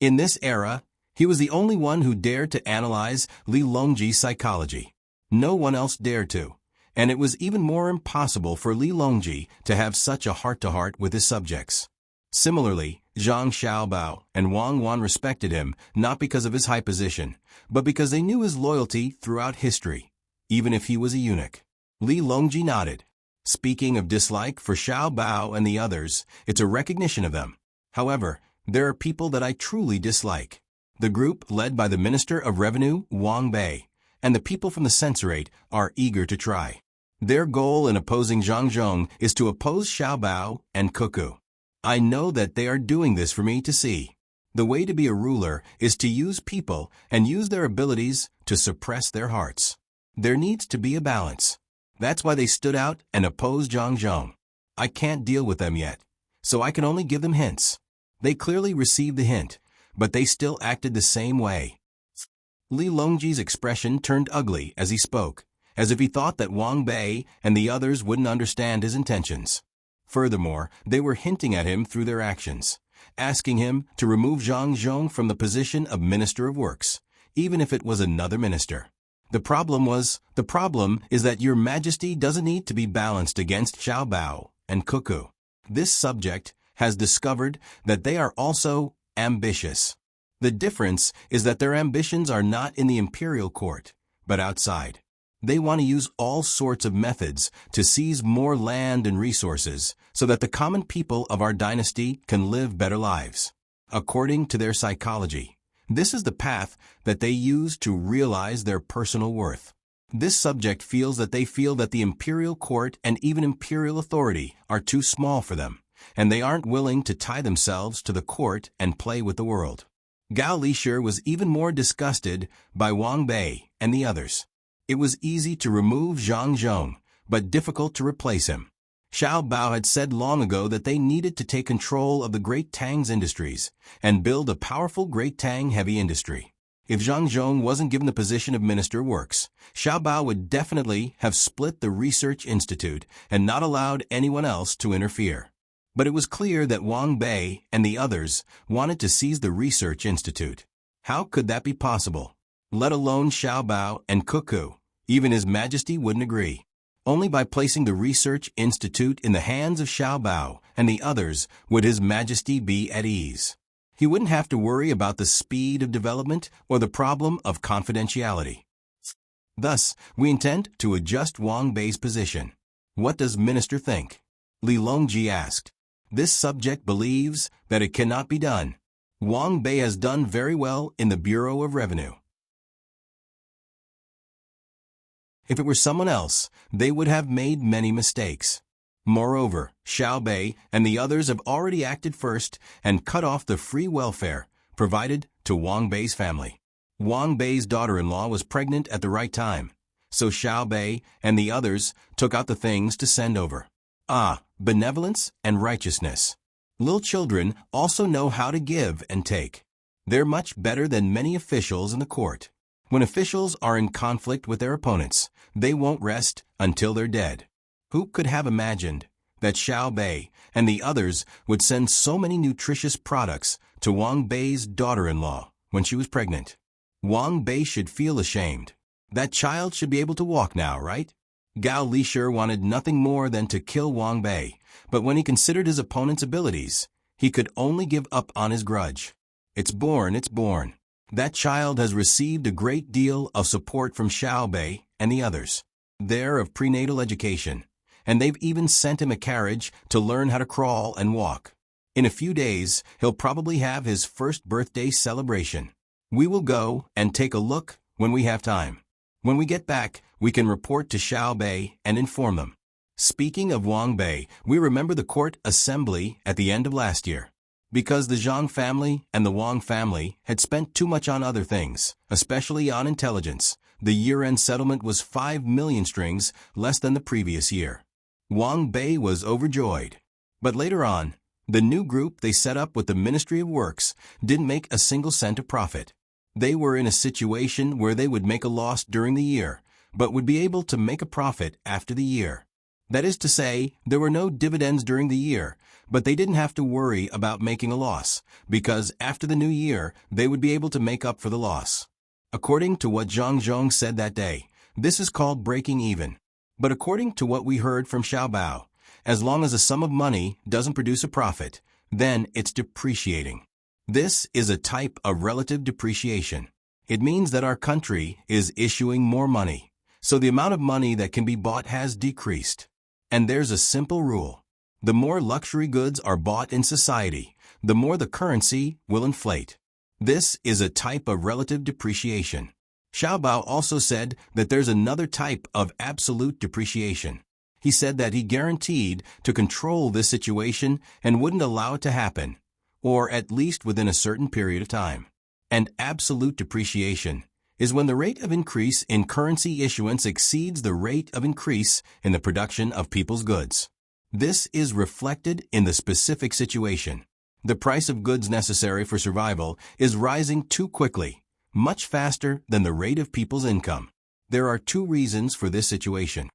In this era, he was the only one who dared to analyze Li Longji's psychology. No one else dared to, and it was even more impossible for Li Longji to have such a heart-to-heart with his subjects. Similarly, Zhang Xiaobao and Wang Wan respected him not because of his high position, but because they knew his loyalty throughout history, even if he was a eunuch. Li Longji nodded. Speaking of dislike for Xiaobao and the others, it's a recognition of them. However, there are people that I truly dislike. The group led by the Minister of Revenue, Wang Bei, and the people from the Censorate are eager to try. Their goal in opposing Zhang Zhong is to oppose Xiaobao and Cuckoo. I know that they are doing this for me to see. The way to be a ruler is to use people and use their abilities to suppress their hearts. There needs to be a balance. That's why they stood out and opposed Zhang Zhong. I can't deal with them yet, so I can only give them hints. They clearly received the hint, but they still acted the same way. Li Longji's expression turned ugly as he spoke, as if he thought that Wang Bei and the others wouldn't understand his intentions. Furthermore, they were hinting at him through their actions, asking him to remove Zhang Zhong from the position of Minister of Works, even if it was another minister. The problem is that Your Majesty doesn't need to be balanced against Xiaobao and Cuckoo. This subject has discovered that they are also ambitious. The difference is that their ambitions are not in the imperial court, but outside. They want to use all sorts of methods to seize more land and resources so that the common people of our dynasty can live better lives. According to their psychology, this is the path that they use to realize their personal worth. This subject feels that the imperial court and even imperial authority are too small for them, and they aren't willing to tie themselves to the court and play with the world. Gao Lishir was even more disgusted by Wang Bei and the others. It was easy to remove Zhang Zhong, but difficult to replace him. Xiaobao had said long ago that they needed to take control of the Great Tang's industries and build a powerful Great Tang heavy industry. If Zhang Zhong wasn't given the position of Minister of Works, Xiao Bao would definitely have split the research institute and not allowed anyone else to interfere. But it was clear that Wang Bei and the others wanted to seize the research institute. How could that be possible? Let alone Xiao Bao and Cuckoo. Even His Majesty wouldn't agree. Only by placing the research institute in the hands of Xiao Bao and the others would His Majesty be at ease. He wouldn't have to worry about the speed of development or the problem of confidentiality. Thus, we intend to adjust Wang Bei's position. What does Minister think? Li Longji asked. This subject believes that it cannot be done. Wang Bei has done very well in the Bureau of Revenue. If it were someone else, they would have made many mistakes. Moreover, Xiao Bei and the others have already acted first and cut off the free welfare provided to Wang Bei's family. Wang Bei's daughter-in-law was pregnant at the right time, so Xiao Bei and the others took out the things to send over. Benevolence and righteousness. Little children also know how to give and take. They're much better than many officials in the court. When officials are in conflict with their opponents, they won't rest until they're dead. Who could have imagined that Xiao Bei and the others would send so many nutritious products to Wang Bei's daughter-in-law when she was pregnant? Wang Bei should feel ashamed. That child should be able to walk now, right? Gao Lishir wanted nothing more than to kill Wang Bei, but when he considered his opponent's abilities, he could only give up on his grudge. It's born. That child has received a great deal of support from Xiao Bei and the others. They're of prenatal education, and they've even sent him a carriage to learn how to crawl and walk. In a few days, he'll probably have his first birthday celebration. We will go and take a look when we have time. When we get back, we can report to Xiao Bei and inform them. Speaking of Wang Bei, we remember the court assembly at the end of last year. Because the Zhang family and the Wang family had spent too much on other things, especially on intelligence, the year-end settlement was 5 million strings less than the previous year. Wang Bei was overjoyed. But later on, the new group they set up with the Ministry of Works didn't make a single cent of profit. They were in a situation where they would make a loss during the year, but would be able to make a profit after the year. That is to say, there were no dividends during the year, but they didn't have to worry about making a loss, because after the new year, they would be able to make up for the loss. According to what Zhang Zhong said that day, this is called breaking even. But according to what we heard from Xiao Bao, as long as a sum of money doesn't produce a profit, then it's depreciating. This is a type of relative depreciation. It means that our country is issuing more money, so the amount of money that can be bought has decreased. And there's a simple rule. The more luxury goods are bought in society, the more the currency will inflate. This is a type of relative depreciation. Xiao Bao also said that there's another type of absolute depreciation. He said that he guaranteed to control this situation and wouldn't allow it to happen, or at least within a certain period of time. And absolute depreciation is when the rate of increase in currency issuance exceeds the rate of increase in the production of people's goods. This is reflected in the specific situation. The price of goods necessary for survival is rising too quickly, much faster than the rate of people's income. There are two reasons for this situation.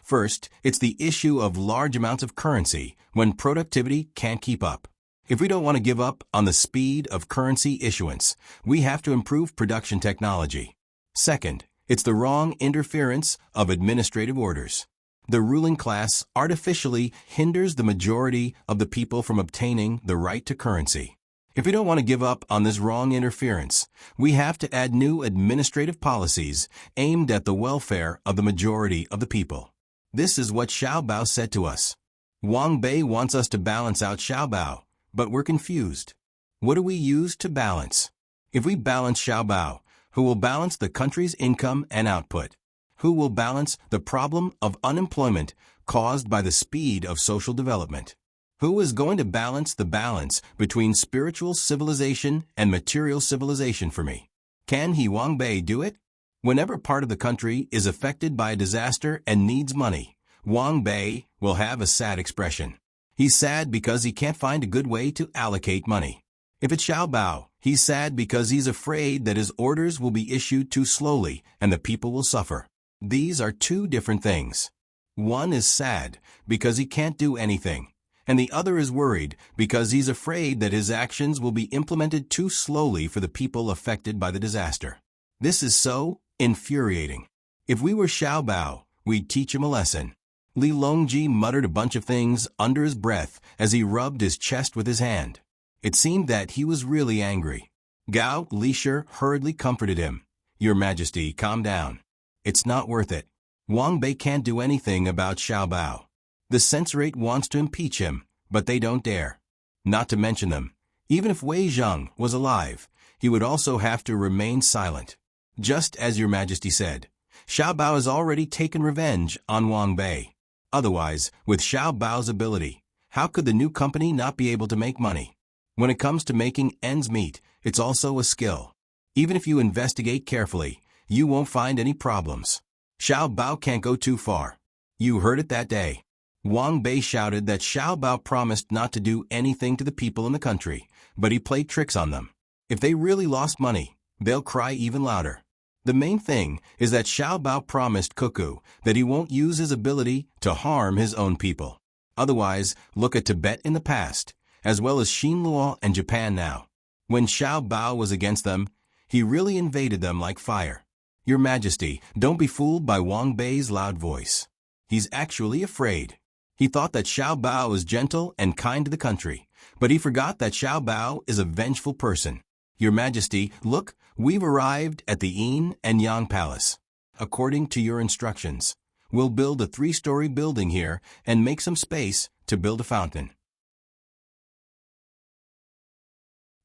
First, it's the issue of large amounts of currency when productivity can't keep up. If we don't want to give up on the speed of currency issuance, we have to improve production technology. Second, it's the wrong interference of administrative orders. The ruling class artificially hinders the majority of the people from obtaining the right to currency. If we don't want to give up on this wrong interference, we have to add new administrative policies aimed at the welfare of the majority of the people. This is what Xiao Bao said to us. Wang Bei wants us to balance out Xiao Bao, but we're confused. What do we use to balance? If we balance Xiao Bao, who will balance the country's income and output? Who will balance the problem of unemployment caused by the speed of social development? Who is going to balance the balance between spiritual civilization and material civilization for me? Can Wang Bei do it? Whenever part of the country is affected by a disaster and needs money, Wang Bei will have a sad expression. He's sad because he can't find a good way to allocate money. If it's Xiao Bao, He's sad because he's afraid that his orders will be issued too slowly and the people will suffer. These are two different things. One is sad because he can't do anything, and the other is worried because he's afraid that his actions will be implemented too slowly for the people affected by the disaster. This is so infuriating. If we were Xiao Bao, we'd teach him a lesson. Li Longji muttered a bunch of things under his breath as he rubbed his chest with his hand. It seemed that he was really angry. Gao Lisher hurriedly comforted him. Your Majesty, calm down. It's not worth it. Wang Bei can't do anything about Xiao Bao. The censorate wants to impeach him, but they don't dare. Not to mention them. Even if Wei Zheng was alive, he would also have to remain silent. Just as Your Majesty said, Xiao Bao has already taken revenge on Wang Bei. Otherwise, with Xiao Bao's ability, how could the new company not be able to make money? When it comes to making ends meet, it's also a skill. Even if you investigate carefully, you won't find any problems. Xiao Bao can't go too far. You heard it that day. Wang Bei shouted that Xiao Bao promised not to do anything to the people in the country, but he played tricks on them. If they really lost money, they'll cry even louder. The main thing is that Xiao Bao promised Cuckoo that he won't use his ability to harm his own people. Otherwise, look at Tibet in the past, as well as Xinluo and Japan now. When Xiao Bao was against them, he really invaded them like fire. Your Majesty, don't be fooled by Wang Bei's loud voice. He's actually afraid. He thought that Xiao Bao is gentle and kind to the country, but he forgot that Xiao Bao is a vengeful person. Your Majesty, look, we've arrived at the Yin and Yang Palace. According to your instructions, we'll build a 3-story building here and make some space to build a fountain.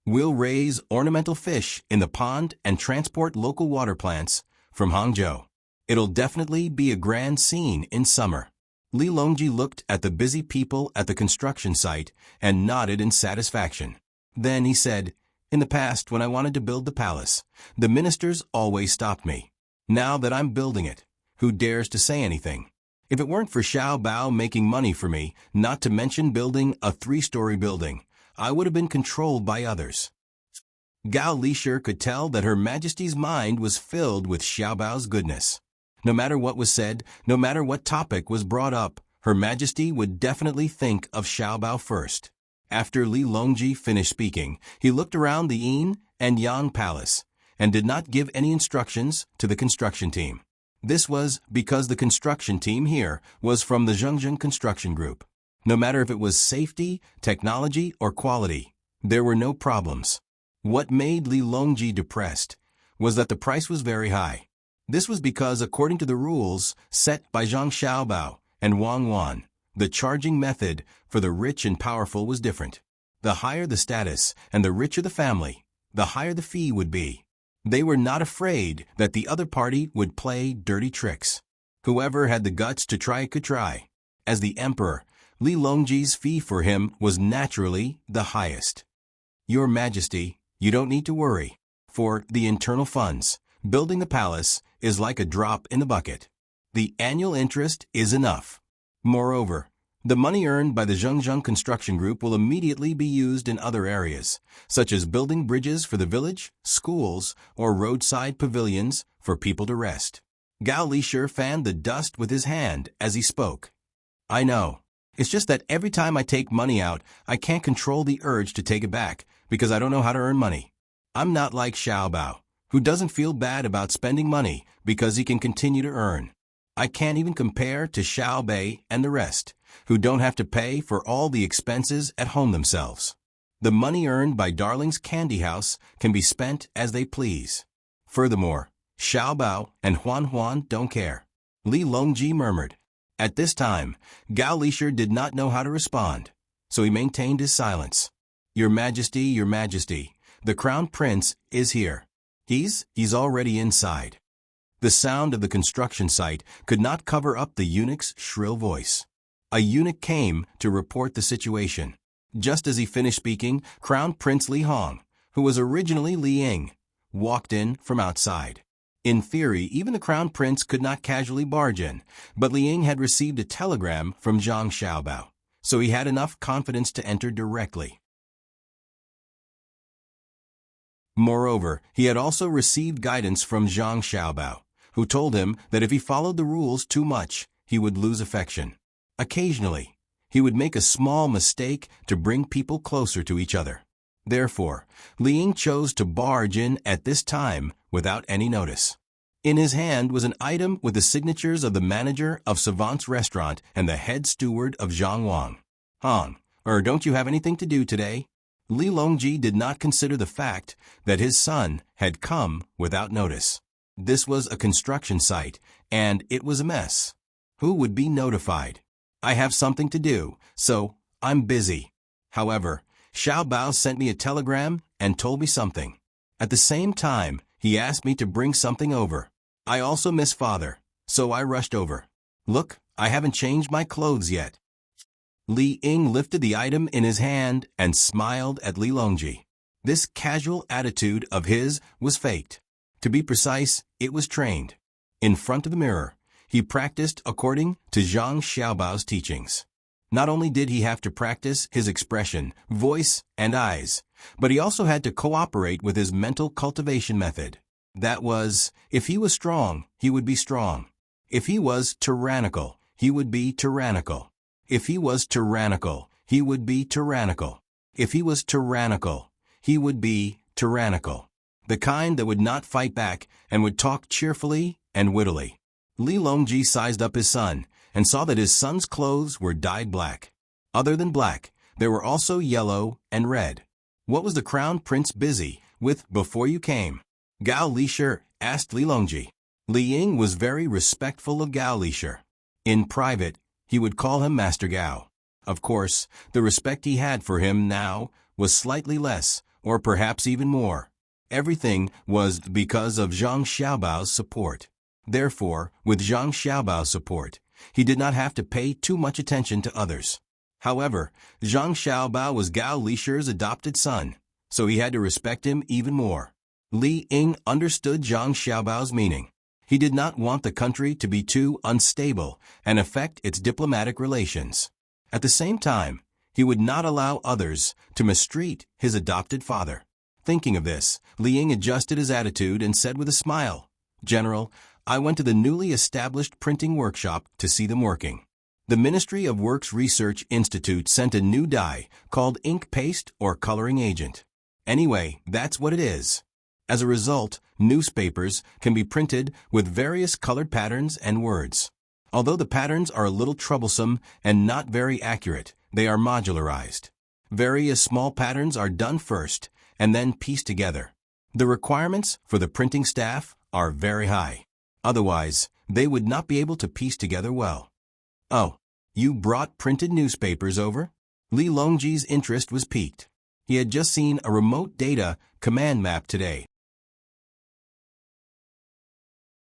We'll raise ornamental fish in the pond and transport local water plants from Hangzhou. It'll definitely be a grand scene in summer. Li Longji looked at the busy people at the construction site and nodded in satisfaction. Then he said, in the past, when I wanted to build the palace, the ministers always stopped me. Now that I'm building it, who dares to say anything? If it weren't for Xiao Bao making money for me, not to mention building a 3-story building, I would have been controlled by others. Gao Lisher could tell that Her Majesty's mind was filled with Xiao Bao's goodness. No matter what was said, no matter what topic was brought up, Her Majesty would definitely think of Xiao Bao first. After Li Longji finished speaking, he looked around the Yin and Yang Palace and did not give any instructions to the construction team. This was because the construction team here was from the Zhengzheng Construction Group. No matter if it was safety, technology, or quality, there were no problems. What made Li Longji depressed was that the price was very high. This was because, according to the rules set by Zhang Xiaobao and Wang Wan, the charging method for the rich and powerful was different. The higher the status and the richer the family, the higher the fee would be. They were not afraid that the other party would play dirty tricks. Whoever had the guts to try could try. As the emperor, Li Longji's fee for him was naturally the highest. Your Majesty, you don't need to worry. For the internal funds, building the palace is like a drop in the bucket. The annual interest is enough. Moreover, the money earned by the Zhengzheng Construction Group will immediately be used in other areas, such as building bridges for the village, schools, or roadside pavilions for people to rest. Gao Lisher fanned the dust with his hand as he spoke. I know. It's just that every time I take money out, I can't control the urge to take it back because I don't know how to earn money. I'm not like Xiao Bao, who doesn't feel bad about spending money because he can continue to earn. I can't even compare to Xiao Bei and the rest, who don't have to pay for all the expenses at home themselves. The money earned by Darling's Candy House can be spent as they please. Furthermore, Xiao Bao and Huan Huan don't care. Li Longji murmured. At this time, Gao Lisher did not know how to respond, so he maintained his silence. Your Majesty, the Crown Prince is here. He's already inside. The sound of the construction site could not cover up the eunuch's shrill voice. A eunuch came to report the situation. Just as he finished speaking, Crown Prince Li Hong, who was originally Li Ying, walked in from outside. In theory, even the Crown Prince could not casually barge in, but Li Ying had received a telegram from Zhang Xiaobao, so he had enough confidence to enter directly. Moreover, he had also received guidance from Zhang Xiaobao, who told him that if he followed the rules too much, he would lose affection. Occasionally, he would make a small mistake to bring people closer to each other. Therefore, Li Ying chose to barge in at this time without any notice. In his hand was an item with the signatures of the manager of Savant's restaurant and the head steward of Zhangwang. Don't you have anything to do today? Li Longji did not consider the fact that his son had come without notice. This was a construction site, and it was a mess. Who would be notified? I have something to do, so I'm busy. However, Xiao Bao sent me a telegram and told me something. At the same time, he asked me to bring something over. I also miss father, so I rushed over. Look, I haven't changed my clothes yet. Li Ying lifted the item in his hand and smiled at Li Longji. This casual attitude of his was faked. To be precise, it was trained. In front of the mirror, he practiced according to Zhang Xiaobao's teachings. Not only did he have to practice his expression, voice, and eyes, but he also had to cooperate with his mental cultivation method. That was, if he was strong, he would be strong. If he was tyrannical, he would be tyrannical. If he was tyrannical, he would be tyrannical. If he was tyrannical, he would be tyrannical. The kind that would not fight back and would talk cheerfully and wittily. Li Longji sized up his son and saw that his son's clothes were dyed black. Other than black, there were also yellow and red. What was the crown prince busy with before you came? Gao Lisher asked Li Longji. Li Ying was very respectful of Gao Lisher. In private, he would call him Master Gao. Of course, the respect he had for him now was slightly less, or perhaps even more. Everything was because of Zhang Xiaobao's support. Therefore, with Zhang Xiaobao's support, he did not have to pay too much attention to others. However, Zhang Xiaobao was Gao Lisher's adopted son, so he had to respect him even more. Li Ying understood Zhang Xiaobao's meaning. He did not want the country to be too unstable and affect its diplomatic relations. At the same time, he would not allow others to mistreat his adopted father. Thinking of this, Li Ying adjusted his attitude and said with a smile, General, I went to the newly established printing workshop to see them working. The Ministry of Works Research Institute sent a new dye called ink paste or coloring agent. Anyway, that's what it is. As a result, newspapers can be printed with various colored patterns and words. Although the patterns are a little troublesome and not very accurate, they are modularized. Various small patterns are done first and then pieced together. The requirements for the printing staff are very high. Otherwise, they would not be able to piece together well. Oh, you brought printed newspapers over? Li Longji's interest was piqued. He had just seen a remote data command map today.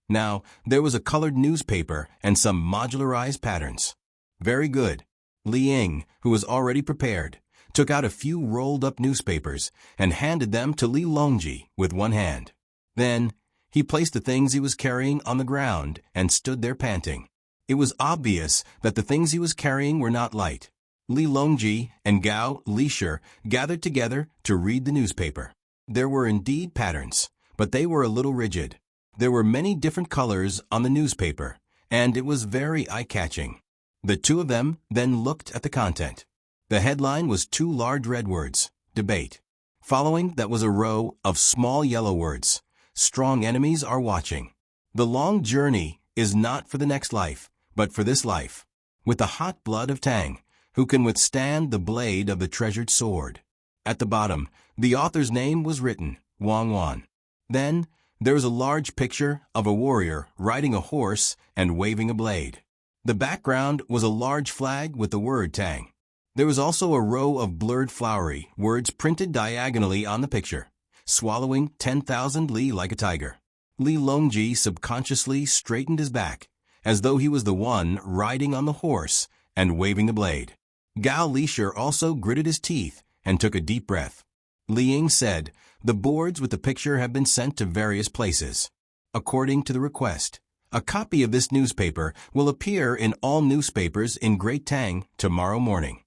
Now, there was a colored newspaper and some modularized patterns. Very good. Li Ying, who was already prepared, took out a few rolled-up newspapers and handed them to Li Longji with one hand. Then, he placed the things he was carrying on the ground and stood there panting. It was obvious that the things he was carrying were not light. Li Longji and Gao Lisher gathered together to read the newspaper. There were indeed patterns, but they were a little rigid. There were many different colors on the newspaper, and it was very eye-catching. The two of them then looked at the content. The headline was two large red words, debate. Following that was a row of small yellow words, strong enemies are watching. The long journey is not for the next life, but for this life. With the hot blood of Tang, who can withstand the blade of the treasured sword. At the bottom, the author's name was written, Wang Wan. Then, there was a large picture of a warrior riding a horse and waving a blade. The background was a large flag with the word Tang. There was also a row of blurred flowery words printed diagonally on the picture, swallowing 10,000 li like a tiger. Li Longji subconsciously straightened his back, as though he was the one riding on the horse and waving the blade. Gao Lisher also gritted his teeth and took a deep breath. Li Ying said, the boards with the picture have been sent to various places. According to the request, a copy of this newspaper will appear in all newspapers in Great Tang tomorrow morning.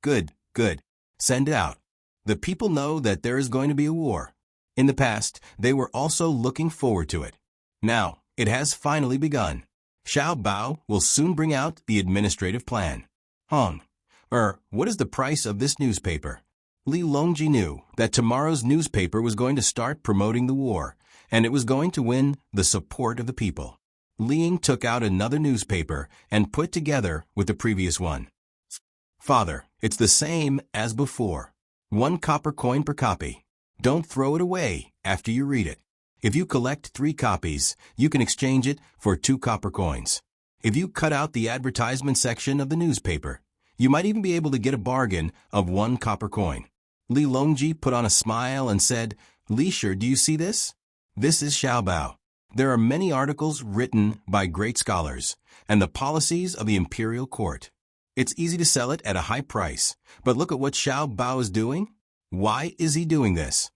Good, good. Send it out. The people know that there is going to be a war. In the past, they were also looking forward to it. Now, it has finally begun. Xiao Bao will soon bring out the administrative plan. What is the price of this newspaper? Li Longji knew that tomorrow's newspaper was going to start promoting the war, and it was going to win the support of the people. Li Ying took out another newspaper and put together with the previous one. Father, it's the same as before. 1 copper coin per copy. Don't throw it away after you read it. If you collect 3 copies, you can exchange it for 2 copper coins. If you cut out the advertisement section of the newspaper, you might even be able to get a bargain of 1 copper coin. Li Longji put on a smile and said, Li Shi, do you see this? This is Xiao Bao. There are many articles written by great scholars, and the policies of the imperial court. It's easy to sell it at a high price, but look at what Xiao Bao is doing. Why is he doing this?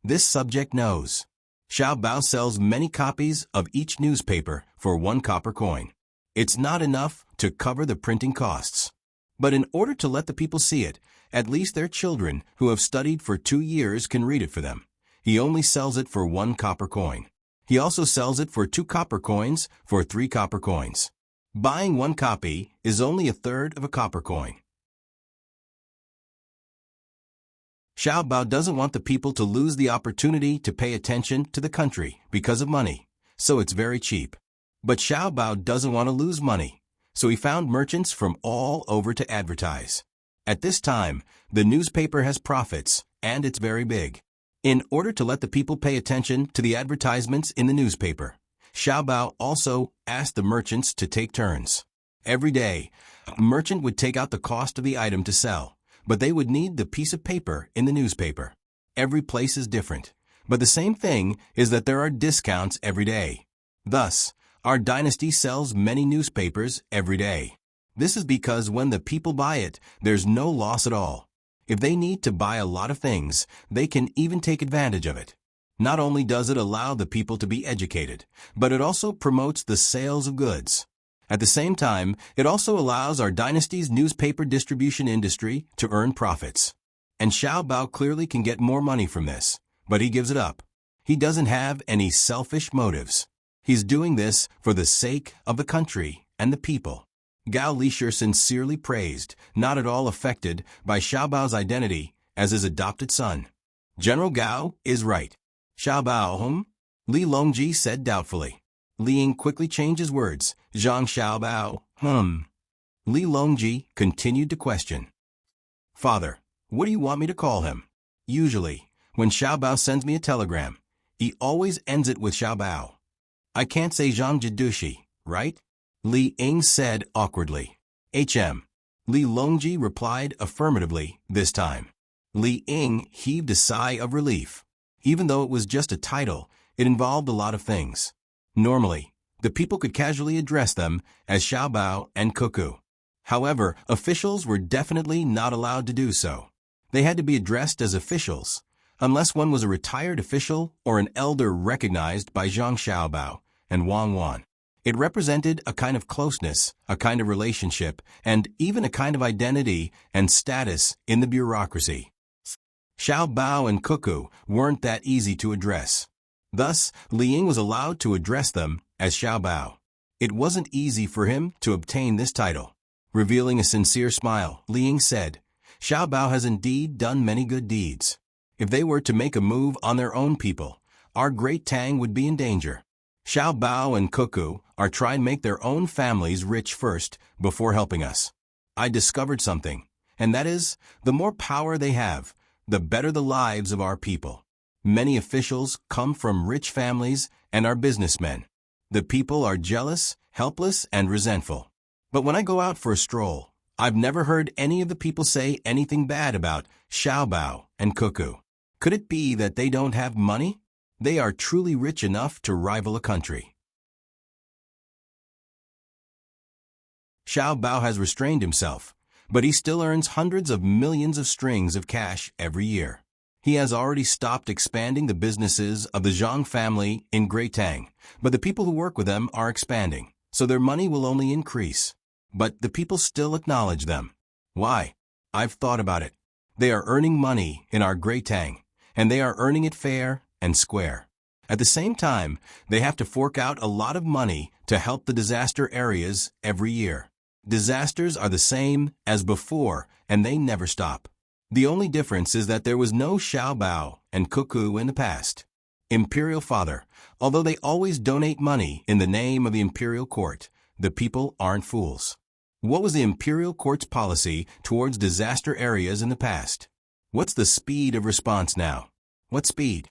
This subject knows. Xiao Bao sells many copies of each newspaper for 1 copper coin. It's not enough to cover the printing costs. But in order to let the people see it, at least their children who have studied for 2 years can read it for them. He only sells it for 1 copper coin. He also sells it for 2 copper coins for 3 copper coins. Buying 1 copy is only 1/3 of a copper coin. Xiao Bao doesn't want the people to lose the opportunity to pay attention to the country because of money, so it's very cheap. But Xiao Bao doesn't want to lose money, so he found merchants from all over to advertise. At this time, the newspaper has profits, and it's very big. In order to let the people pay attention to the advertisements in the newspaper, Xiao Bao also asked the merchants to take turns. Every day, a merchant would take out the cost of the item to sell, but they would need the piece of paper in the newspaper. Every place is different, but the same thing is that there are discounts every day. Thus, our dynasty sells many newspapers every day. This is because when the people buy it, there's no loss at all. If they need to buy a lot of things, they can even take advantage of it. Not only does it allow the people to be educated, but it also promotes the sales of goods. At the same time, it also allows our dynasty's newspaper distribution industry to earn profits. And Xiao Bao clearly can get more money from this, but he gives it up. He doesn't have any selfish motives. He's doing this for the sake of the country and the people. Gao Lishir sincerely praised, not at all affected by Xiao Bao's identity as his adopted son. General Gao is right. Xiao Bao, Li Longji said doubtfully. Li Ying quickly changed his words. Zhang Xiao Bao, Li Longji continued to question. Father, what do you want me to call him? Usually, when Xiao Bao sends me a telegram, he always ends it with Xiao Bao. I can't say Zhang Jidushi, right? Li Ying said awkwardly. Li Longji replied affirmatively this time. Li Ying heaved a sigh of relief. Even though it was just a title, it involved a lot of things. Normally, the people could casually address them as Xiao Bao and Cuckoo. However, officials were definitely not allowed to do so. They had to be addressed as officials, unless one was a retired official or an elder recognized by Zhang Xiaobao and Wang Wan. It represented a kind of closeness, a kind of relationship, and even a kind of identity and status in the bureaucracy. Xiao Bao and Cuckoo weren't that easy to address. Thus, Li Ying was allowed to address them as Xiao Bao. It wasn't easy for him to obtain this title. Revealing a sincere smile, Li Ying said, Xiao Bao has indeed done many good deeds. If they were to make a move on their own people, our great Tang would be in danger. Xiao Bao and Cuckoo are trying to make their own families rich first before helping us. I discovered something, and that is, the more power they have, the better the lives of our people. Many officials come from rich families and are businessmen. The people are jealous, helpless, and resentful. But when I go out for a stroll, I've never heard any of the people say anything bad about Xiao Bao and Cuckoo. Could it be that they don't have money? They are truly rich enough to rival a country. Xiao Bao has restrained himself, but he still earns hundreds of millions of strings of cash every year. He has already stopped expanding the businesses of the Zhang family in Great Tang, but the people who work with them are expanding, so their money will only increase. But the people still acknowledge them. Why? I've thought about it. They are earning money in our Great Tang, and they are earning it fair and square. At the same time, they have to fork out a lot of money to help the disaster areas every year. Disasters are the same as before, and they never stop. The only difference is that there was no Xiao Bao and Cuckoo in the past. Imperial Father, although they always donate money in the name of the Imperial Court, the people aren't fools. What was the Imperial Court's policy towards disaster areas in the past? What's the speed of response now? What speed?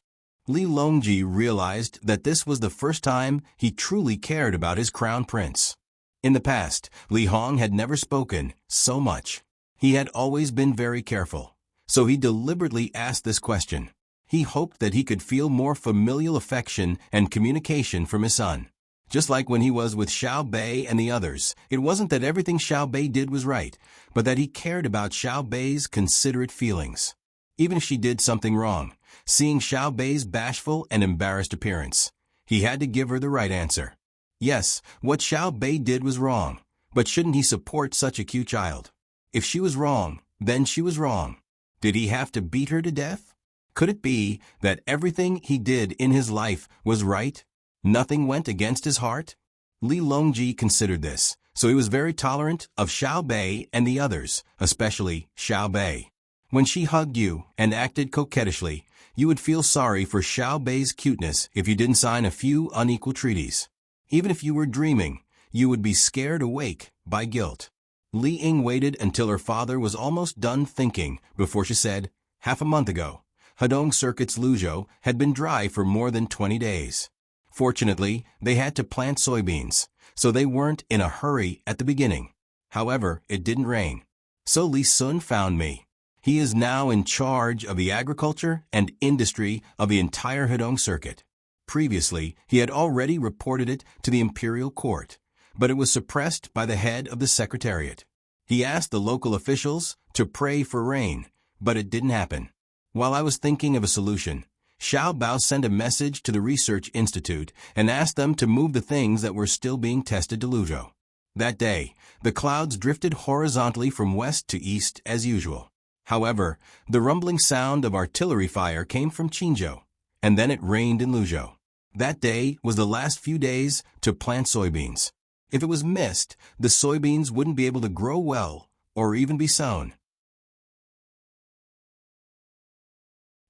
Li Longji realized that this was the first time he truly cared about his crown prince. In the past, Li Hong had never spoken so much. He had always been very careful, so he deliberately asked this question. He hoped that he could feel more familial affection and communication from his son. Just like when he was with Xiao Bei and the others, it wasn't that everything Xiao Bei did was right, but that he cared about Xiao Bei's considerate feelings. Even if she did something wrong, seeing Xiao Bei's bashful and embarrassed appearance, he had to give her the right answer. Yes, what Xiao Bei did was wrong, but shouldn't he support such a cute child? If she was wrong, then she was wrong. Did he have to beat her to death? Could it be that everything he did in his life was right? Nothing went against his heart? Li Longji considered this, so he was very tolerant of Xiao Bei and the others, especially Xiao Bei. When she hugged you and acted coquettishly, you would feel sorry for Xiao Bei's cuteness if you didn't sign a few unequal treaties. Even if you were dreaming, you would be scared awake by guilt. Li Ying waited until her father was almost done thinking before she said, "Half a month ago, Hedong Circuit's Luzhou had been dry for more than 20 days. Fortunately, they had to plant soybeans, so they weren't in a hurry at the beginning. However, it didn't rain. So Li Sun found me. He is now in charge of the agriculture and industry of the entire Hedong Circuit. Previously, he had already reported it to the Imperial Court, but it was suppressed by the head of the Secretariat. He asked the local officials to pray for rain, but it didn't happen. While I was thinking of a solution, Xiao Bao sent a message to the Research Institute and asked them to move the things that were still being tested to Luzhou. That day, the clouds drifted horizontally from west to east as usual. However, the rumbling sound of artillery fire came from Qinzhou, and then it rained in Luzhou. That day was the last few days to plant soybeans. If it was missed, the soybeans wouldn't be able to grow well or even be sown.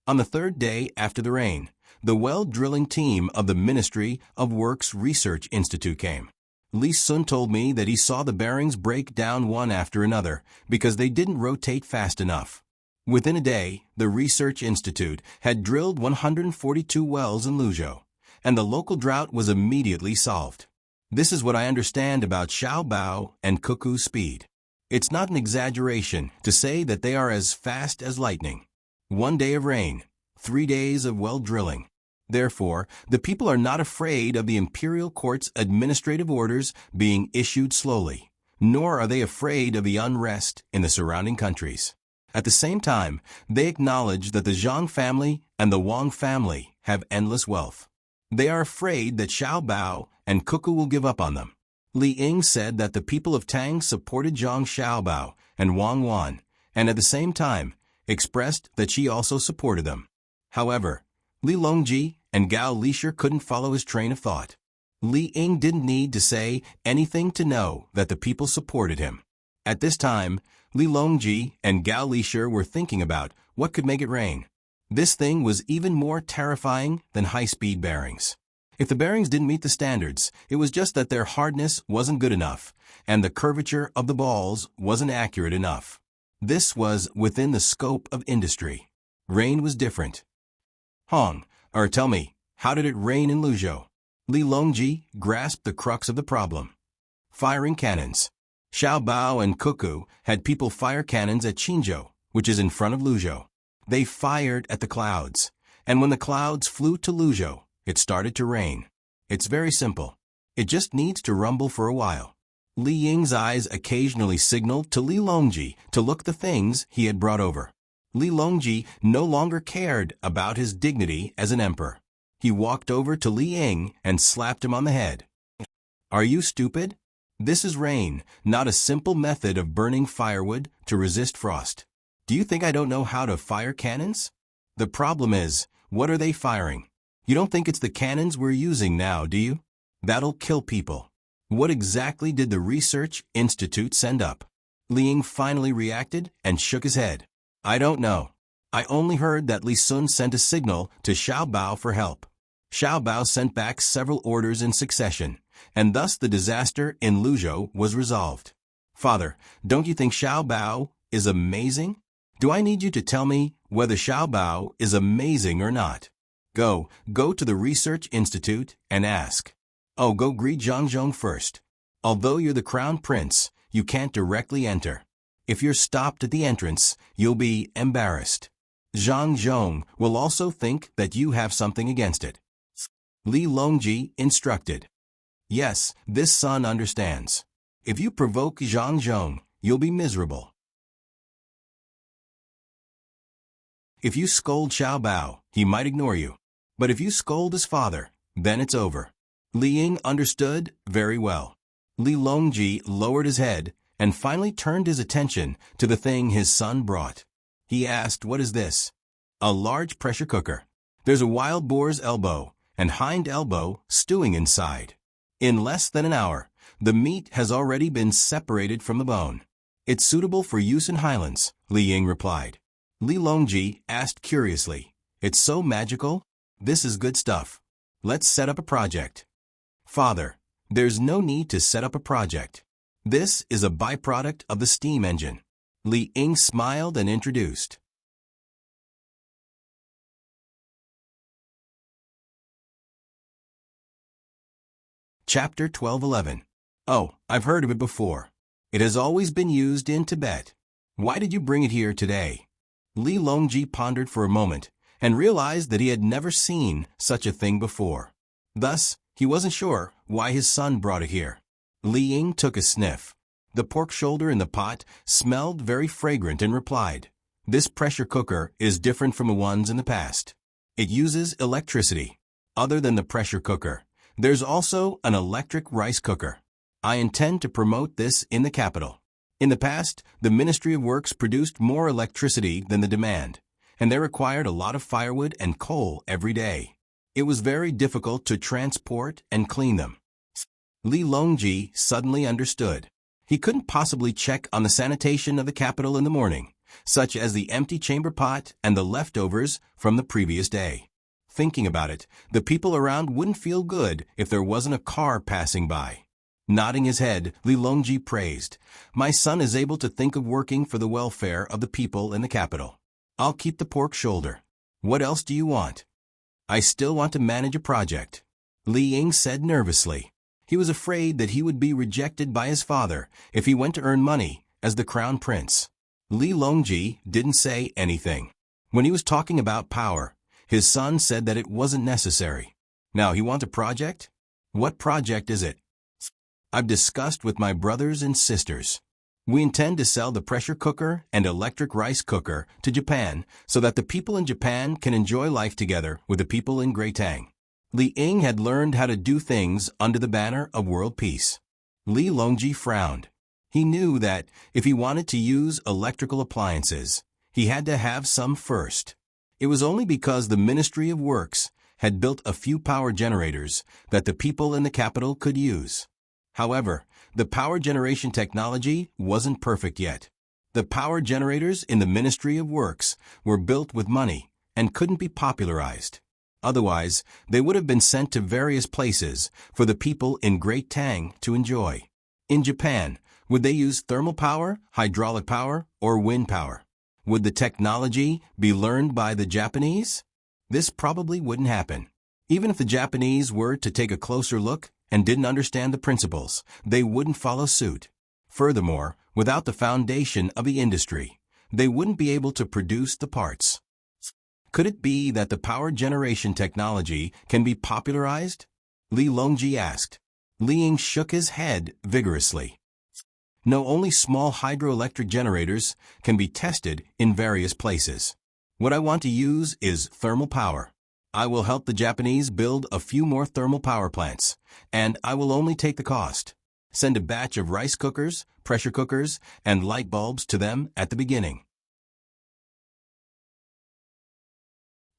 On the third day after the rain, the well drilling team of the Ministry of Works Research Institute came. Li Sun told me that he saw the bearings break down one after another because they didn't rotate fast enough. Within a day, the Research Institute had drilled 142 wells in Luzhou, and the local drought was immediately solved. This is what I understand about Xiao Bao and Cuckoo's speed. It's not an exaggeration to say that they are as fast as lightning. 1 day of rain, 3 days of well drilling. Therefore, the people are not afraid of the Imperial Court's administrative orders being issued slowly, nor are they afraid of the unrest in the surrounding countries. At the same time, they acknowledge that the Zhang family and the Wang family have endless wealth. They are afraid that Xiao Bao and Cuckoo will give up on them. Li Ying said that the people of Tang supported Zhang Xiaobao and Wang Wan, and at the same time, expressed that she also supported them. However, Li Longji and Gao Lisher couldn't follow his train of thought. Li Ying didn't need to say anything to know that the people supported him. At this time, Li Longji and Gao Lisher were thinking about what could make it rain. This thing was even more terrifying than high-speed bearings. If the bearings didn't meet the standards, it was just that their hardness wasn't good enough, and the curvature of the balls wasn't accurate enough. This was within the scope of industry. Rain was different. Tell me, how did it rain in Luzhou? Li Longji grasped the crux of the problem. Firing cannons. Xiao Bao and Cuckoo had people fire cannons at Qinzhou, which is in front of Luzhou. They fired at the clouds, and when the clouds flew to Luzhou, it started to rain. It's very simple. It just needs to rumble for a while. Li Ying's eyes occasionally signaled to Li Longji to look the things he had brought over. Li Longji no longer cared about his dignity as an emperor. He walked over to Li Ying and slapped him on the head. Are you stupid? This is rain, not a simple method of burning firewood to resist frost. Do you think I don't know how to fire cannons? The problem is, what are they firing? You don't think it's the cannons we're using now, do you? That'll kill people. What exactly did the Research Institute send up? Li Ying finally reacted and shook his head. I don't know. I only heard that Li Sun sent a signal to Xiao Bao for help. Xiao Bao sent back several orders in succession, and thus the disaster in Luzhou was resolved. Father, don't you think Xiao Bao is amazing? Do I need you to tell me whether Xiao Bao is amazing or not? Go to the Research Institute and ask. Oh, go greet Zhang Zhong first. Although you're the crown prince, you can't directly enter. If you're stopped at the entrance, you'll be embarrassed. Zhang Zhong will also think that you have something against it. Li Longji instructed. Yes, this son understands. If you provoke Zhang Zhong, you'll be miserable. If you scold Xiao Bao, he might ignore you. But if you scold his father, then it's over. Li Ying understood very well. Li Longji lowered his head and finally turned his attention to the thing his son brought. He asked, what is this? A large pressure cooker. There's a wild boar's elbow and hind elbow stewing inside. In less than an hour, the meat has already been separated from the bone. It's suitable for use in Highlands, Li Ying replied. Li Longji asked curiously, it's so magical? This is good stuff. Let's set up a project. Father, there's no need to set up a project. This is a byproduct of the steam engine. Li Ying smiled and introduced. Chapter 12:11. Oh, I've heard of it before. It has always been used in Tibet. Why did you bring it here today? Li Longji pondered for a moment and realized that he had never seen such a thing before. Thus, he wasn't sure why his son brought it here. Li Ying took a sniff. The pork shoulder in the pot smelled very fragrant and replied, this pressure cooker is different from the ones in the past. It uses electricity. Other than the pressure cooker, there's also an electric rice cooker. I intend to promote this in the capital. In the past, the Ministry of Works produced more electricity than the demand, and they required a lot of firewood and coal every day. It was very difficult to transport and clean them. Li Longji suddenly understood. He couldn't possibly check on the sanitation of the capital in the morning, such as the empty chamber pot and the leftovers from the previous day. Thinking about it, the people around wouldn't feel good if there wasn't a car passing by. Nodding his head, Li Longji praised, my son is able to think of working for the welfare of the people in the capital. I'll keep the pork shoulder. What else do you want? I still want to manage a project. Li Ying said nervously. He was afraid that he would be rejected by his father if he went to earn money as the crown prince. Li Longji didn't say anything. When he was talking about power, his son said that it wasn't necessary. Now he wants a project? What project is it? I've discussed with my brothers and sisters. We intend to sell the pressure cooker and electric rice cooker to Japan so that the people in Japan can enjoy life together with the people in Great Tang. Li Ying had learned how to do things under the banner of world peace. Li Longji frowned. He knew that if he wanted to use electrical appliances, he had to have some first. It was only because the Ministry of Works had built a few power generators that the people in the capital could use. However, the power generation technology wasn't perfect yet. The power generators in the Ministry of Works were built with money and couldn't be popularized. Otherwise, they would have been sent to various places for the people in Great Tang to enjoy. In Japan, would they use thermal power, hydraulic power, or wind power? Would the technology be learned by the Japanese? This probably wouldn't happen. Even if the Japanese were to take a closer look and didn't understand the principles, they wouldn't follow suit. Furthermore, without the foundation of the industry, they wouldn't be able to produce the parts. Could it be that the power generation technology can be popularized? Li Longji asked. Li Ying shook his head vigorously. No, only small hydroelectric generators can be tested in various places. What I want to use is thermal power. I will help the Japanese build a few more thermal power plants, and I will only take the cost. Send a batch of rice cookers, pressure cookers, and light bulbs to them at the beginning.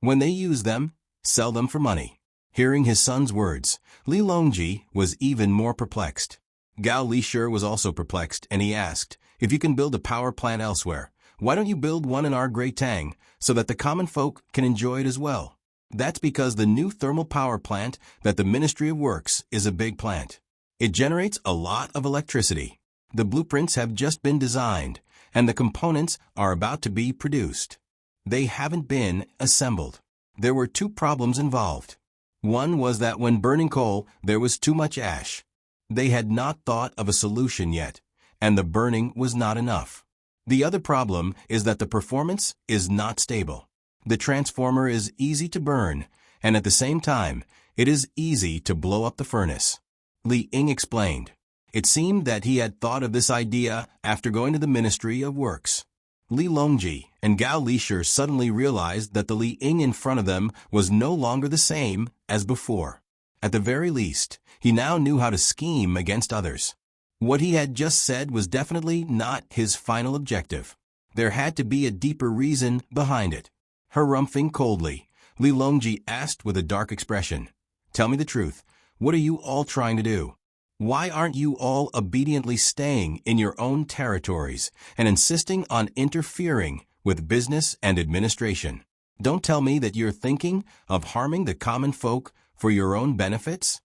When they use them, Sell them for money. Hearing his son's words, Li Longji was even more perplexed. Gao Lishur was also perplexed, and he asked, if you can build a power plant elsewhere, why don't you build one in our great Tang, so that the common folk can enjoy it as well? That's because the new thermal power plant that the Ministry of Works is a big plant. It generates a lot of electricity. The blueprints have just been designed, and the components are about to be produced. They haven't been assembled. There were two problems involved. One was that when burning coal, there was too much ash. They had not thought of a solution yet, and the burning was not enough. The other problem is that the performance is not stable. The transformer is easy to burn, and at the same time, it is easy to blow up the furnace. Li Ying explained. It seemed that he had thought of this idea after going to the Ministry of Works. Li Longji and Gao Lishur suddenly realized that the Li Ying in front of them was no longer the same as before. At the very least, he now knew how to scheme against others. What he had just said was definitely not his final objective. There had to be a deeper reason behind it. Harumphing coldly, Li Longji asked with a dark expression, "Tell me the truth. What are you all trying to do? Why aren't you all obediently staying in your own territories and insisting on interfering with business and administration? Don't tell me that you're thinking of harming the common folk for your own benefits?"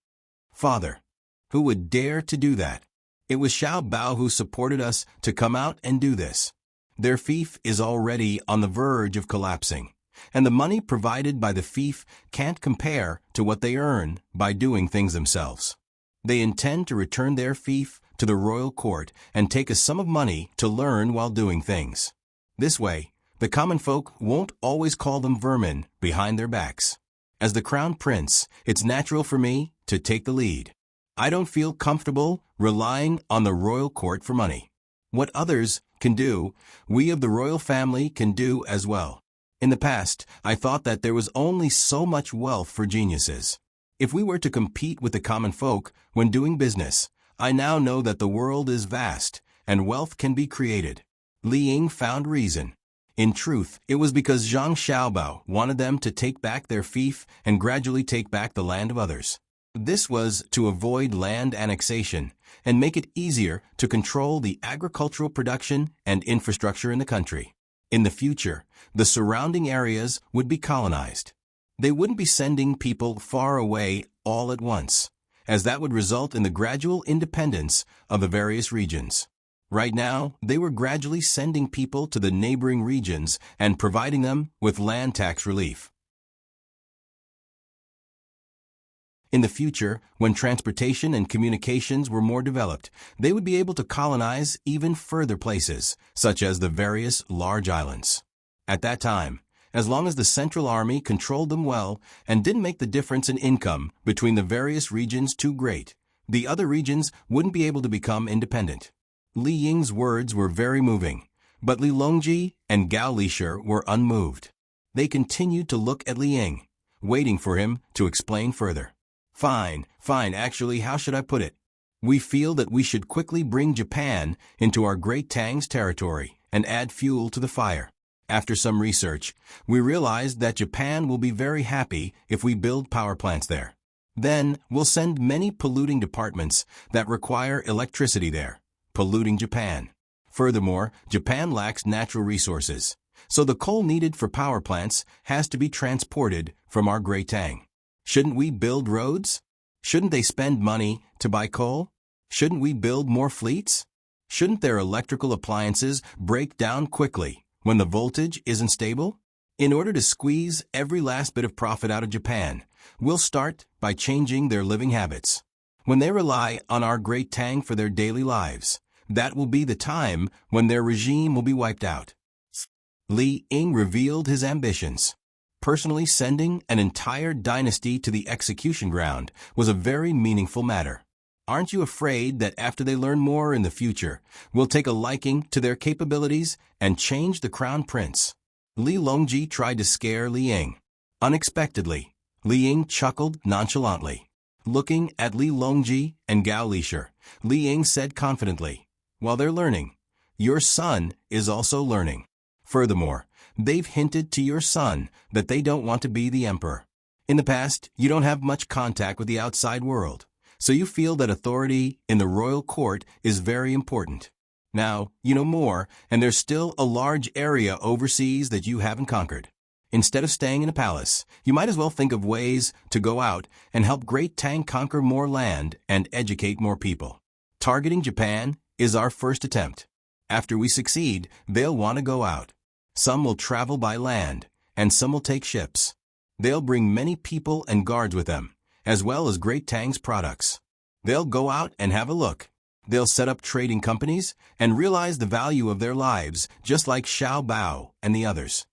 Father, who would dare to do that? It was Xiao Bao who supported us to come out and do this. Their fief is already on the verge of collapsing, and the money provided by the fief can't compare to what they earn by doing things themselves. They intend to return their fief to the royal court and take a sum of money to learn while doing things. This way, the common folk won't always call them vermin behind their backs. As the crown prince, it's natural for me to take the lead. I don't feel comfortable relying on the royal court for money. What others can do, we of the royal family can do as well. In the past, I thought that there was only so much wealth for geniuses. If we were to compete with the common folk when doing business, I now know that the world is vast and wealth can be created. Li Ying found reason. In truth, it was because Zhang Xiaobao wanted them to take back their fief and gradually take back the land of others. This was to avoid land annexation and make it easier to control the agricultural production and infrastructure in the country. In the future, the surrounding areas would be colonized. They wouldn't be sending people far away all at once, as that would result in the gradual independence of the various regions. Right now, they were gradually sending people to the neighboring regions and providing them with land tax relief. In the future, when transportation and communications were more developed, they would be able to colonize even further places, such as the various large islands. At that time, as long as the Central Army controlled them well and didn't make the difference in income between the various regions too great, the other regions wouldn't be able to become independent. Li Ying's words were very moving, but Li Longji and Gao Lishur were unmoved. They continued to look at Li Ying, waiting for him to explain further. Fine, actually, how should I put it? We feel that we should quickly bring Japan into our Great Tang's territory and add fuel to the fire. After some research, we realized that Japan will be very happy if we build power plants there. Then we'll send many polluting departments that require electricity there, polluting Japan. Furthermore, Japan lacks natural resources, so the coal needed for power plants has to be transported from our Great Tang. Shouldn't we build roads? Shouldn't they spend money to buy coal? Shouldn't we build more fleets? Shouldn't their electrical appliances break down quickly when the voltage isn't stable? In order to squeeze every last bit of profit out of Japan, we'll start by changing their living habits. When they rely on our Great Tang for their daily lives, that will be the time when their regime will be wiped out. Li Ying revealed his ambitions. Personally sending an entire dynasty to the execution ground was a very meaningful matter. Aren't you afraid that after they learn more in the future, we'll take a liking to their capabilities and change the crown prince? Li Longji tried to scare Li Ying. Unexpectedly, Li Ying chuckled nonchalantly. Looking at Li Longji and Gao Lishur, Li Ying said confidently, "While they're learning, your son is also learning. Furthermore, they've hinted to your son that they don't want to be the emperor. In the past, you don't have much contact with the outside world, so you feel that authority in the royal court is very important. Now, you know more, and there's still a large area overseas that you haven't conquered. Instead of staying in a palace, you might as well think of ways to go out and help Great Tang conquer more land and educate more people. Targeting Japan is our first attempt. After we succeed, they'll want to go out. Some will travel by land, and some will take ships. They'll bring many people and guards with them, as well as Great Tang's products. They'll go out and have a look. They'll set up trading companies and realize the value of their lives, just like Xiao Bao and the others.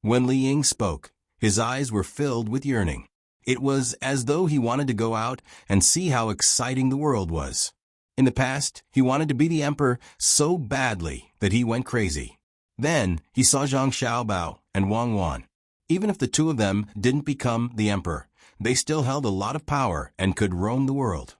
When Li Ying spoke, his eyes were filled with yearning. It was as though he wanted to go out and see how exciting the world was. In the past, he wanted to be the emperor so badly that he went crazy. Then, he saw Zhang Xiaobao and Wang Wan. Even if the two of them didn't become the emperor, they still held a lot of power and could roam the world.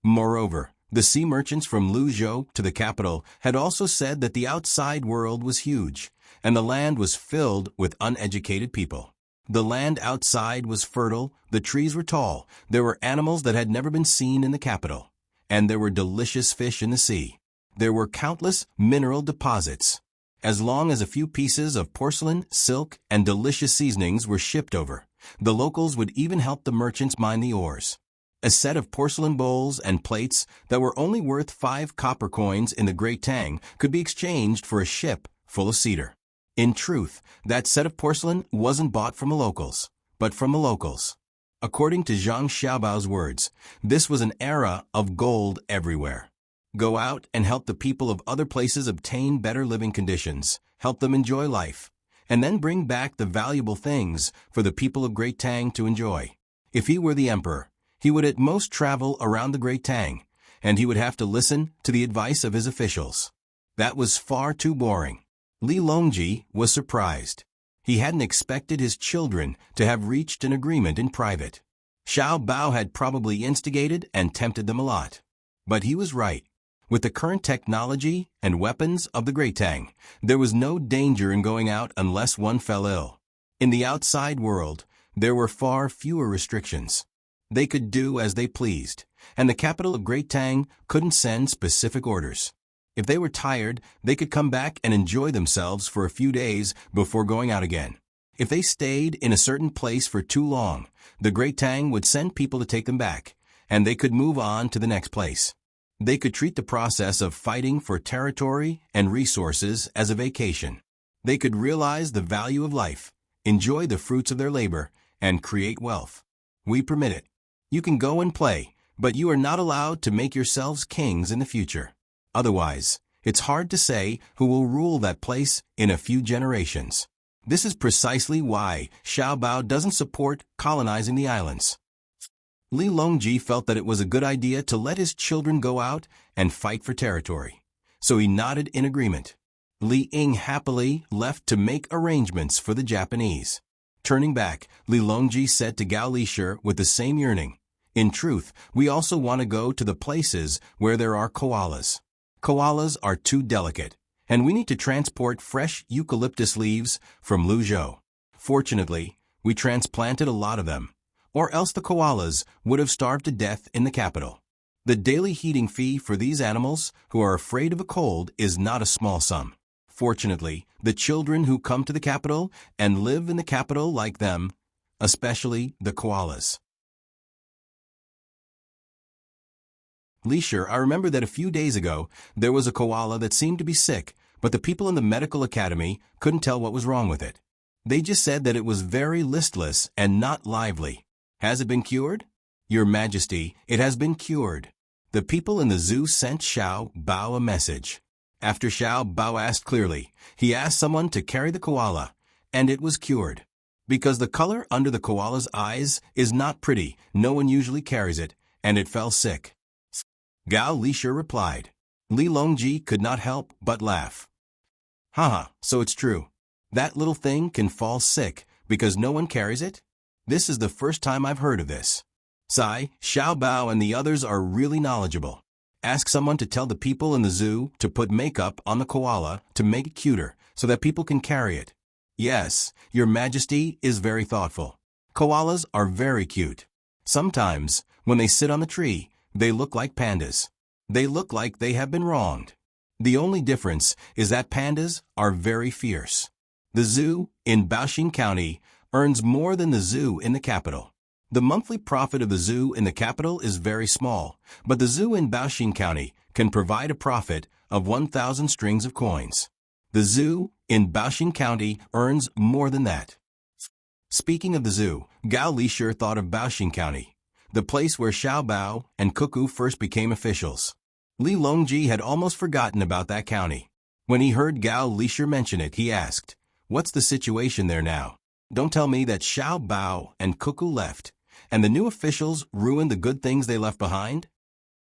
Moreover, the sea merchants from Luzhou to the capital had also said that the outside world was huge, and the land was filled with uneducated people. The land outside was fertile, the trees were tall, there were animals that had never been seen in the capital, and there were delicious fish in the sea. There were countless mineral deposits. As long as a few pieces of porcelain, silk, and delicious seasonings were shipped over, the locals would even help the merchants mine the ores. A set of porcelain bowls and plates that were only worth 5 copper coins in the Great Tang could be exchanged for a ship full of cedar. In truth, that set of porcelain wasn't bought from the locals, but from the locals. According to Zhang Xiaobao's words, this was an era of gold everywhere. Go out and help the people of other places obtain better living conditions, help them enjoy life, and then bring back the valuable things for the people of Great Tang to enjoy. If he were the emperor, he would at most travel around the Great Tang, and he would have to listen to the advice of his officials. That was far too boring. Li Longji was surprised. He hadn't expected his children to have reached an agreement in private. Xiao Bao had probably instigated and tempted them a lot. But he was right. With the current technology and weapons of the Great Tang, there was no danger in going out unless one fell ill. In the outside world, there were far fewer restrictions. They could do as they pleased, and the capital of Great Tang couldn't send specific orders. If they were tired, they could come back and enjoy themselves for a few days before going out again. If they stayed in a certain place for too long, the Great Tang would send people to take them back, and they could move on to the next place. They could treat the process of fighting for territory and resources as a vacation. They could realize the value of life, enjoy the fruits of their labor, and create wealth. We permit it. You can go and play, but you are not allowed to make yourselves kings in the future. Otherwise, it's hard to say who will rule that place in a few generations. This is precisely why Xiao Bao doesn't support colonizing the islands. Li Longji felt that it was a good idea to let his children go out and fight for territory, so he nodded in agreement. Li Ying happily left to make arrangements for the Japanese. Turning back, Li Longji said to Gao Lishir with the same yearning, "In truth, we also want to go to the places where there are koalas. Koalas are too delicate, and we need to transport fresh eucalyptus leaves from Luzhou. Fortunately, we transplanted a lot of them, or else the koalas would have starved to death in the capital. The daily heating fee for these animals who are afraid of a cold is not a small sum. Fortunately, the children who come to the capital and live in the capital like them, especially the koalas." Lishir, I remember that a few days ago, there was a koala that seemed to be sick, but the people in the medical academy couldn't tell what was wrong with it. They just said that it was very listless and not lively. Has it been cured? Your Majesty, it has been cured. The people in the zoo sent Xiao Bao a message. After Xiao Bao asked clearly, he asked someone to carry the koala, and it was cured. Because the color under the koala's eyes is not pretty, no one usually carries it, and it fell sick. Gao Lishir replied. Li Longji could not help but laugh. Haha, so it's true. That little thing can fall sick because no one carries it? This is the first time I've heard of this. Sai, Xiao Bao and the others are really knowledgeable. Ask someone to tell the people in the zoo to put makeup on the koala to make it cuter so that people can carry it. Yes, Your Majesty is very thoughtful. Koalas are very cute. Sometimes, when they sit on the tree, they look like pandas. They look like they have been wronged. The only difference is that pandas are very fierce. The zoo in Baoxing County earns more than the zoo in the capital. The monthly profit of the zoo in the capital is very small, but the zoo in Baoxing County can provide a profit of 1,000 strings of coins. The zoo in Baoxing County earns more than that. Speaking of the zoo, Gao Lisher thought of Baoxing County, the place where Xiao Bao and Cuckoo first became officials. Li Longji had almost forgotten about that county. When he heard Gao Lisher mention it, he asked, "What's the situation there now? Don't tell me that Xiao Bao and Cuckoo left, and the new officials ruined the good things they left behind?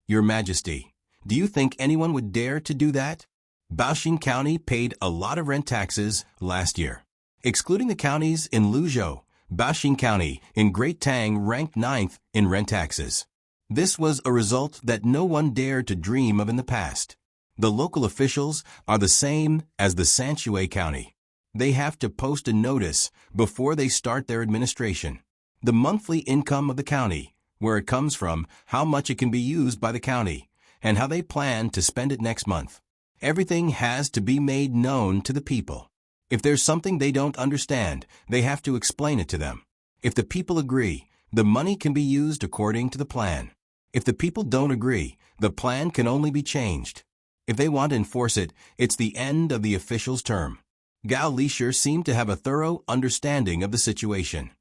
Your Majesty, do you think anyone would dare to do that?" Baoxing County paid a lot of rent taxes last year. Excluding the counties in Luzhou, Baoxing County in Great Tang ranked 9th in rent taxes. This was a result that no one dared to dream of in the past. The local officials are the same as the Sanshui County. They have to post a notice before they start their administration. The monthly income of the county, where it comes from, how much it can be used by the county, and how they plan to spend it next month. Everything has to be made known to the people. If there's something they don't understand, they have to explain it to them. If the people agree, the money can be used according to the plan. If the people don't agree, the plan can only be changed. If they want to enforce it, it's the end of the official's term. Gao Lisher seemed to have a thorough understanding of the situation.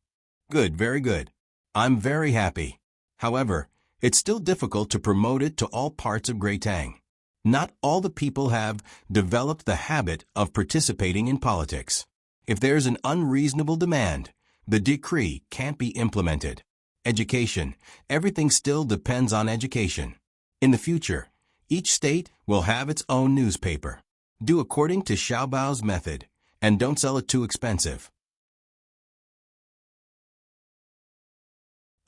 Good, very good. I'm very happy. However, it's still difficult to promote it to all parts of Great Tang. Not all the people have developed the habit of participating in politics. If there's an unreasonable demand, the decree can't be implemented. Education. Everything still depends on education. In the future, each state will have its own newspaper. Do according to Xiao Bao's method, and don't sell it too expensive.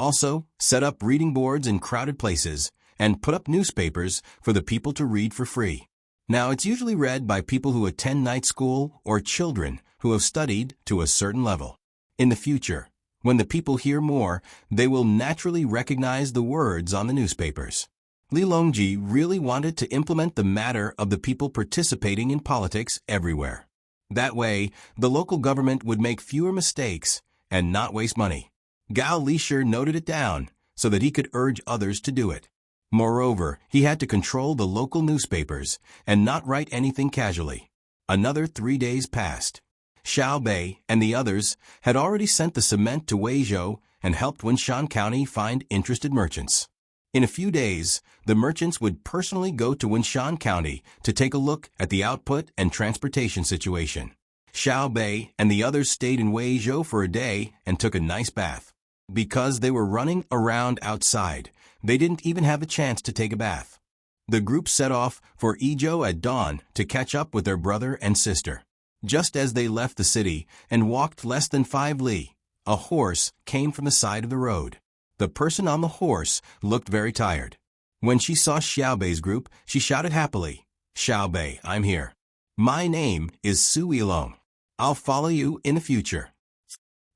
Also, set up reading boards in crowded places, and put up newspapers for the people to read for free. Now, it's usually read by people who attend night school or children who have studied to a certain level. In the future, when the people hear more, they will naturally recognize the words on the newspapers. Li Longji really wanted to implement the matter of the people participating in politics everywhere. That way, the local government would make fewer mistakes and not waste money. Gao Lisher noted it down so that he could urge others to do it. Moreover, he had to control the local newspapers and not write anything casually. Another 3 days passed. Xiao Bei and the others had already sent the cement to Weizhou and helped Winshan County find interested merchants. In a few days, the merchants would personally go to Winshan County to take a look at the output and transportation situation. Xiao Bei and the others stayed in Weizhou for a day and took a nice bath. Because they were running around outside, they didn't even have a chance to take a bath. The group set off for Yizhou at dawn to catch up with their brother and sister. Just as they left the city and walked less than 5 li, a horse came from the side of the road. The person on the horse looked very tired. When she saw Xiao Bei's group, she shouted happily, "Xiao Bei, I'm here. My name is Su Yilong. I'll follow you in the future."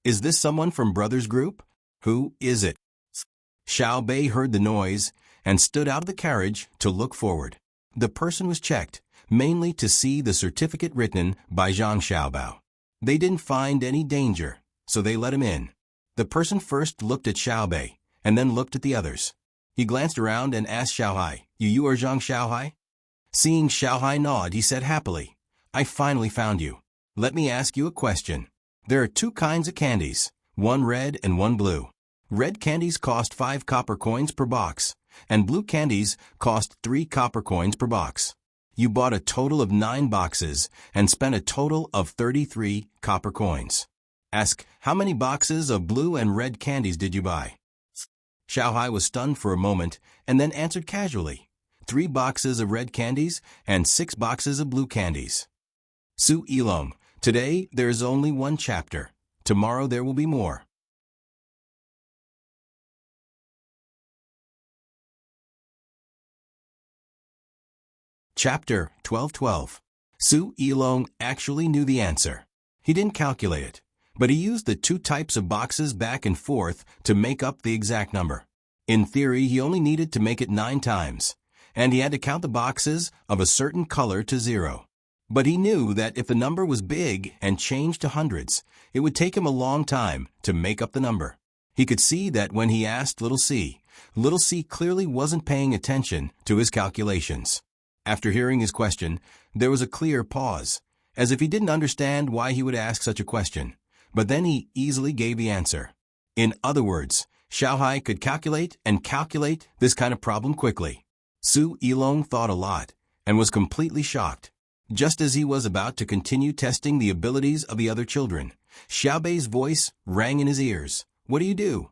"Is this someone from Brothers Group? Who is it?" Xiao Bei heard the noise and stood out of the carriage to look forward. The person was checked, mainly to see the certificate written by Zhang Xiaobao. They didn't find any danger, so they let him in. The person first looked at Xiao Bei, and then looked at the others. He glanced around and asked Xiaohai, You are Zhang Xiaohai?" Seeing Xiaohai nod, he said happily, "I finally found you. Let me ask you a question. There are 2 kinds of candies, one red and one blue. Red candies cost 5 copper coins per box, and blue candies cost 3 copper coins per box. You bought a total of 9 boxes and spent a total of 33 copper coins. Ask, how many boxes of blue and red candies did you buy?" Xiaohai was stunned for a moment and then answered casually, 3 boxes of red candies and 6 boxes of blue candies. "Su Yilong, today there is only 1 chapter. Tomorrow there will be more." Chapter 12:12. Su Yilong actually knew the answer. He didn't calculate it, but he used the two types of boxes back and forth to make up the exact number. In theory, he only needed to make it 9 times, and he had to count the boxes of a certain color to 0. But he knew that if the number was big and changed to hundreds, it would take him a long time to make up the number. He could see that when he asked Little C clearly wasn't paying attention to his calculations. After hearing his question, there was a clear pause, as if he didn't understand why he would ask such a question. But then he easily gave the answer. In other words, Xiaohai could calculate this kind of problem quickly. Su Yilong thought a lot and was completely shocked. Just as he was about to continue testing the abilities of the other children, Xiaobei's voice rang in his ears. "What do you do?"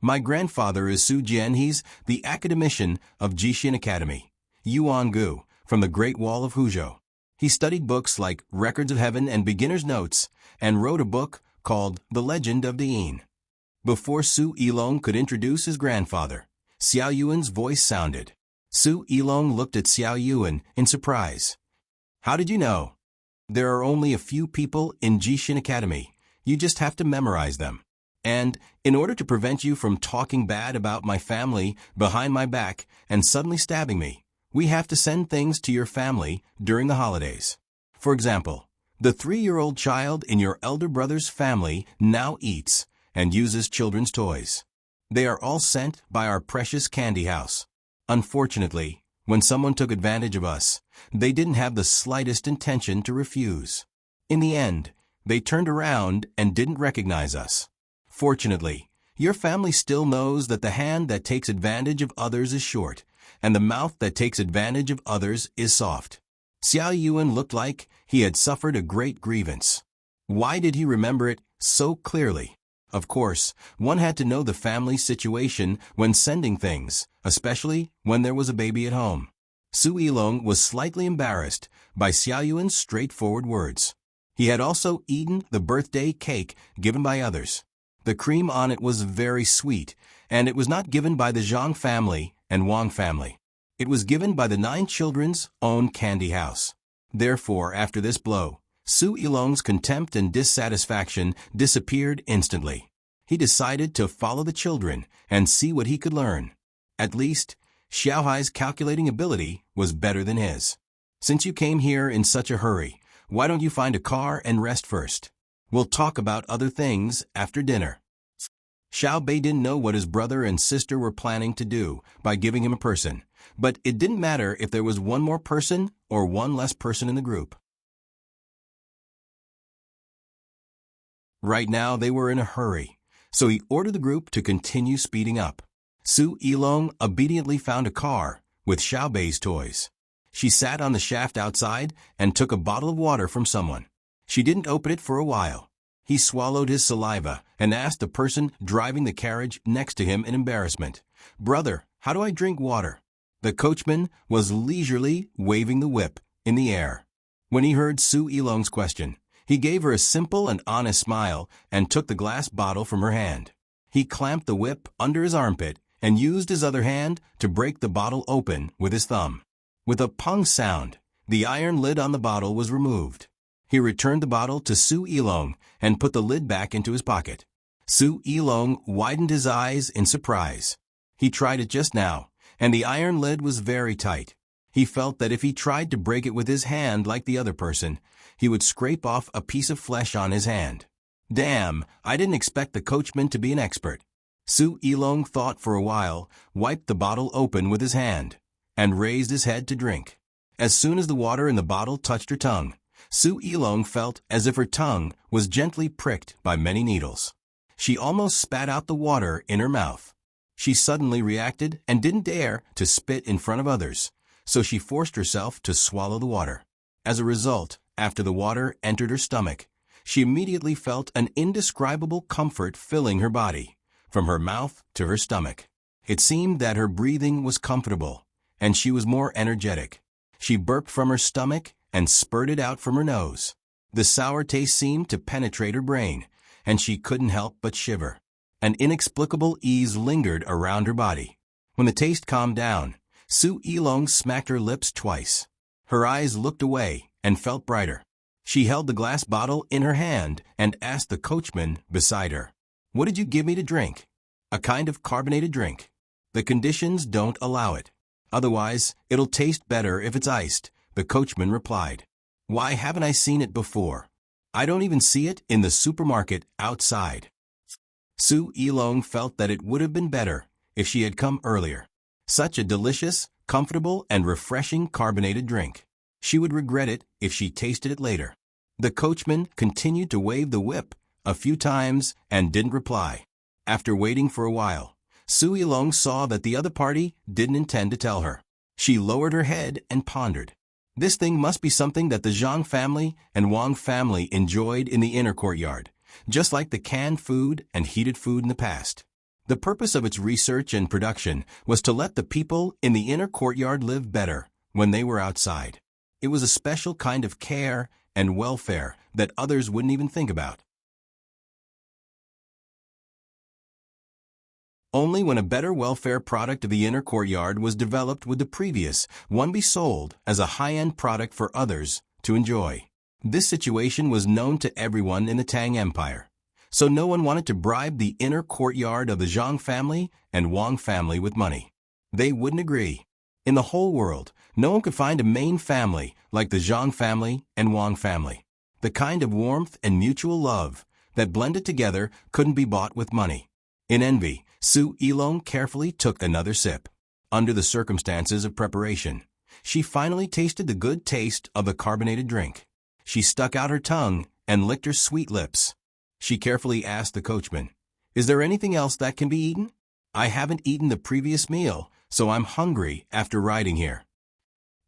"My grandfather is Su Jian. He's the academician of Jixin Academy, Yuan Gu, from the Great Wall of Huzhou. He studied books like Records of Heaven and Beginner's Notes and wrote a book called The Legend of Dean." Before Su Yilong could introduce his grandfather, Xiao Yuan's voice sounded. Su Yilong looked at Xiao Yuan in surprise. "How did you know?" "There are only a few people in Jixin Academy. You just have to memorize them. And in order to prevent you from talking bad about my family behind my back and suddenly stabbing me, we have to send things to your family during the holidays. For example, the 3-year-old child in your elder brother's family now eats and uses children's toys. They are all sent by our precious candy house. Unfortunately, when someone took advantage of us, they didn't have the slightest intention to refuse. In the end, they turned around and didn't recognize us. Fortunately, your family still knows that the hand that takes advantage of others is short, and the mouth that takes advantage of others is soft." Xiao Yuan looked like he had suffered a great grievance. Why did he remember it so clearly? Of course, one had to know the family situation when sending things, especially when there was a baby at home. Su Yilong was slightly embarrassed by Xiao Yuan's straightforward words. He had also eaten the birthday cake given by others. The cream on it was very sweet, and it was not given by the Zhang family and Wang family. It was given by the 9 children's own candy house. Therefore, after this blow, Su Yilong's contempt and dissatisfaction disappeared instantly. He decided to follow the children and see what he could learn. At least, Xiaohai's calculating ability was better than his. "Since you came here in such a hurry, why don't you find a car and rest first? We'll talk about other things after dinner." Xiaobei didn't know what his brother and sister were planning to do by giving him a person, but it didn't matter if there was one more person or one less person in the group. Right now they were in a hurry, so he ordered the group to continue speeding up. Su Yilong obediently found a car with Xiaobei's toys. She sat on the shaft outside and took a bottle of water from someone. She didn't open it for a while. He swallowed his saliva and asked the person driving the carriage next to him in embarrassment, "Brother, how do I drink water?" The coachman was leisurely waving the whip in the air. When he heard Su Yilong's question, he gave her a simple and honest smile and took the glass bottle from her hand. He clamped the whip under his armpit and used his other hand to break the bottle open with his thumb. With a pung sound, the iron lid on the bottle was removed. He returned the bottle to Su Yilong and put the lid back into his pocket. Su Yilong widened his eyes in surprise. He tried it just now, and the iron lid was very tight. He felt that if he tried to break it with his hand like the other person, he would scrape off a piece of flesh on his hand. Damn, I didn't expect the coachman to be an expert. Su Yilong thought for a while, wiped the bottle open with his hand, and raised his head to drink. As soon as the water in the bottle touched her tongue, Su Yilong felt as if her tongue was gently pricked by many needles. She almost spat out the water in her mouth. She suddenly reacted and didn't dare to spit in front of others, so she forced herself to swallow the water. As a result, after the water entered her stomach, she immediately felt an indescribable comfort filling her body, from her mouth to her stomach. It seemed that her breathing was comfortable, and she was more energetic. She burped from her stomach and spurted out from her nose. The sour taste seemed to penetrate her brain, and she couldn't help but shiver. An inexplicable ease lingered around her body. When the taste calmed down, Su Yilong smacked her lips twice. Her eyes looked away and felt brighter. She held the glass bottle in her hand and asked the coachman beside her, "What did you give me to drink?" "A kind of carbonated drink. The conditions don't allow it. Otherwise, it'll taste better if it's iced," the coachman replied. "Why haven't I seen it before? I don't even see it in the supermarket outside." Su Ilong felt that it would have been better if she had come earlier. Such a delicious, comfortable, and refreshing carbonated drink. She would regret it if she tasted it later. The coachman continued to wave the whip a few times and didn't reply. After waiting for a while, Su Ilong saw that the other party didn't intend to tell her. She lowered her head and pondered. This thing must be something that the Zhang family and Wang family enjoyed in the inner courtyard, just like the canned food and heated food in the past. The purpose of its research and production was to let the people in the inner courtyard live better when they were outside. It was a special kind of care and welfare that others wouldn't even think about. Only when a better welfare product of the inner courtyard was developed would the previous one be sold as a high-end product for others to enjoy. This situation was known to everyone in the Tang Empire, so no one wanted to bribe the inner courtyard of the Zhang family and Wang family with money. They wouldn't agree. In the whole world, no one could find a main family like the Zhang family and Wang family. The kind of warmth and mutual love that blended together couldn't be bought with money. In envy, Su Ilong carefully took another sip. Under the circumstances of preparation, she finally tasted the good taste of the carbonated drink. She stuck out her tongue and licked her sweet lips. She carefully asked the coachman, "Is there anything else that can be eaten? I haven't eaten the previous meal, so I'm hungry after riding here."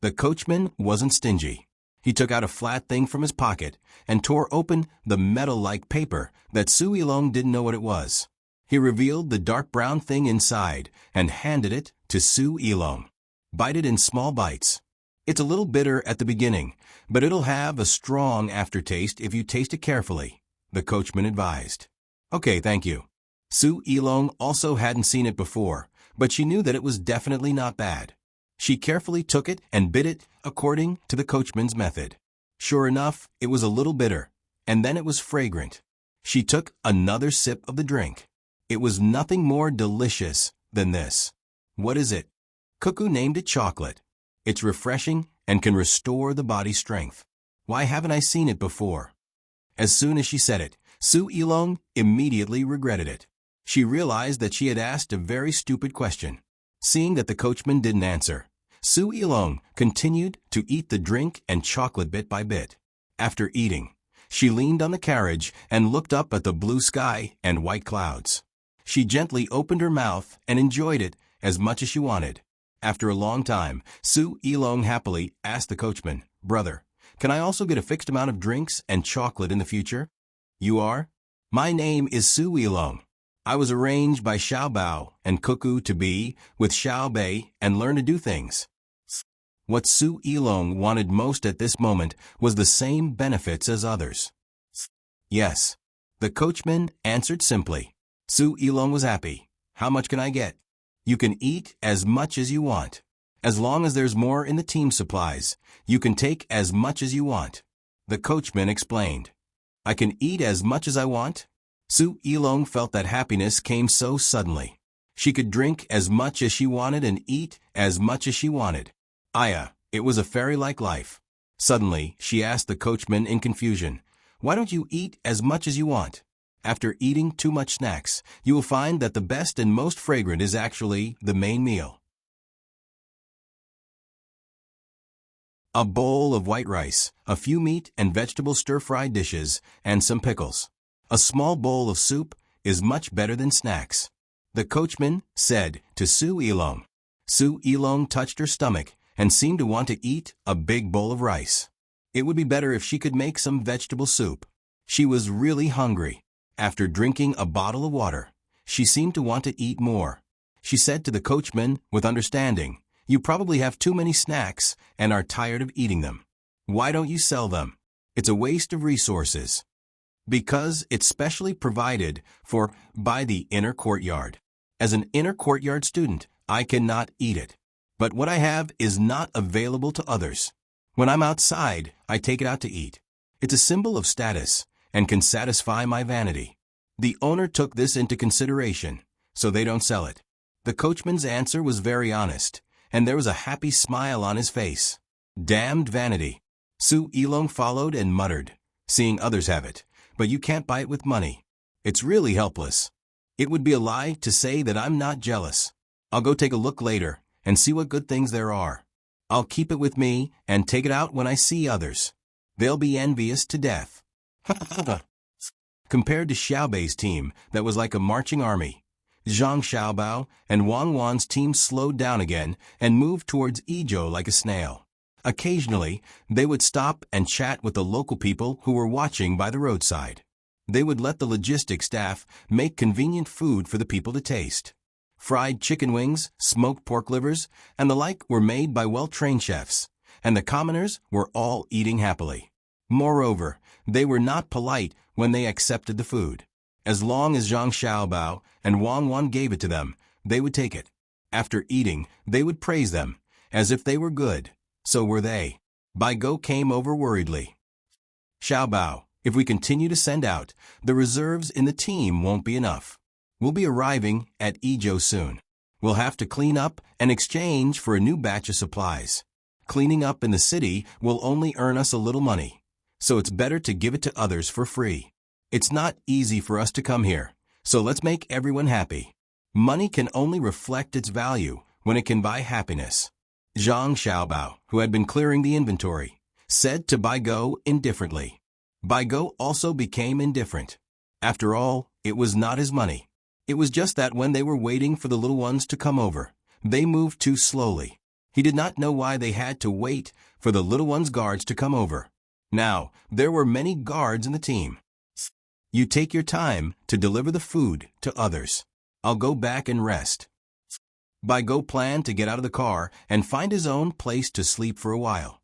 The coachman wasn't stingy. He took out a flat thing from his pocket and tore open the metal-like paper that Su Ilong didn't know what it was. He revealed the dark brown thing inside and handed it to Su Ilong. "Bite it in small bites. It's a little bitter at the beginning, but it'll have a strong aftertaste if you taste it carefully," the coachman advised. "Okay, thank you." Su Ilong also hadn't seen it before, but she knew that it was definitely not bad. She carefully took it and bit it according to the coachman's method. Sure enough, it was a little bitter, and then it was fragrant. She took another sip of the drink. It was nothing more delicious than this. "What is it?" Cuckoo named it chocolate. "It's refreshing and can restore the body's strength. Why haven't I seen it before?" As soon as she said it, Su Ilong immediately regretted it. She realized that she had asked a very stupid question. Seeing that the coachman didn't answer, Su Ilong continued to eat the drink and chocolate bit by bit. After eating, she leaned on the carriage and looked up at the blue sky and white clouds. She gently opened her mouth and enjoyed it as much as she wanted. After a long time, Su Ilong happily asked the coachman, "Brother, can I also get a fixed amount of drinks and chocolate in the future?" "You are?" "My name is Su Ilong. I was arranged by Xiao Bao and Cuckoo to be with Xiao Bei and learn to do things." What Su Ilong wanted most at this moment was the same benefits as others. "Yes," the coachman answered simply. Su Ilong was happy. "How much can I get?" "You can eat as much as you want. As long as there's more in the team supplies, you can take as much as you want," the coachman explained. "I can eat as much as I want?" Su Ilong felt that happiness came so suddenly. She could drink as much as she wanted and eat as much as she wanted. It was a fairy-like life. Suddenly, she asked the coachman in confusion, "Why don't you eat as much as you want? After eating too much snacks, you will find that the best and most fragrant is actually the main meal." A bowl of white rice, a few meat and vegetable stir-fried dishes, and some pickles. A small bowl of soup is much better than snacks, the coachman said to Su Ilong. Su Ilong touched her stomach and seemed to want to eat a big bowl of rice. It would be better if she could make some vegetable soup. She was really hungry. After drinking a bottle of water, she seemed to want to eat more. She said to the coachman with understanding, "You probably have too many snacks and are tired of eating them. Why don't you sell them? It's a waste of resources." "Because it's specially provided for by the inner courtyard. As an inner courtyard student, I cannot eat it. But what I have is not available to others. When I'm outside, I take it out to eat. It's a symbol of status and can satisfy my vanity. The owner took this into consideration, so they don't sell it. The coachman's answer was very honest, and there was a happy smile on his face. Damned vanity. Su Ilong followed and muttered, seeing others have it, but you can't buy it with money. It's really helpless. It would be a lie to say that I'm not jealous. I'll go take a look later and see what good things there are. I'll keep it with me and take it out when I see others. They'll be envious to death. Compared to Xiaobei's team that was like a marching army, Zhang Xiaobao and Wang Wan's team slowed down again and moved towards Izhou like a snail. Occasionally, they would stop and chat with the local people who were watching by the roadside. They would let the logistics staff make convenient food for the people to taste. Fried chicken wings, smoked pork livers, and the like were made by well-trained chefs, and the commoners were all eating happily. Moreover, they were not polite when they accepted the food. As long as Zhang Xiaobao and Wang Wan gave it to them, they would take it. After eating, they would praise them, as if they were good. So were they. Bai Go came over worriedly. Xiaobao, if we continue to send out, the reserves in the team won't be enough. We'll be arriving at Izhou soon. We'll have to clean up and exchange for a new batch of supplies. Cleaning up in the city will only earn us a little money, so it's better to give it to others for free. It's not easy for us to come here, so let's make everyone happy. Money can only reflect its value when it can buy happiness. Zhang Xiaobao, who had been clearing the inventory, said to Bai Go indifferently. Bai Go also became indifferent. After all, it was not his money. It was just that when they were waiting for the little ones to come over, they moved too slowly. He did not know why they had to wait for the little ones' guards to come over. Now, there were many guards in the team. You take your time to deliver the food to others. I'll go back and rest. Bai Go planned to get out of the car and find his own place to sleep for a while.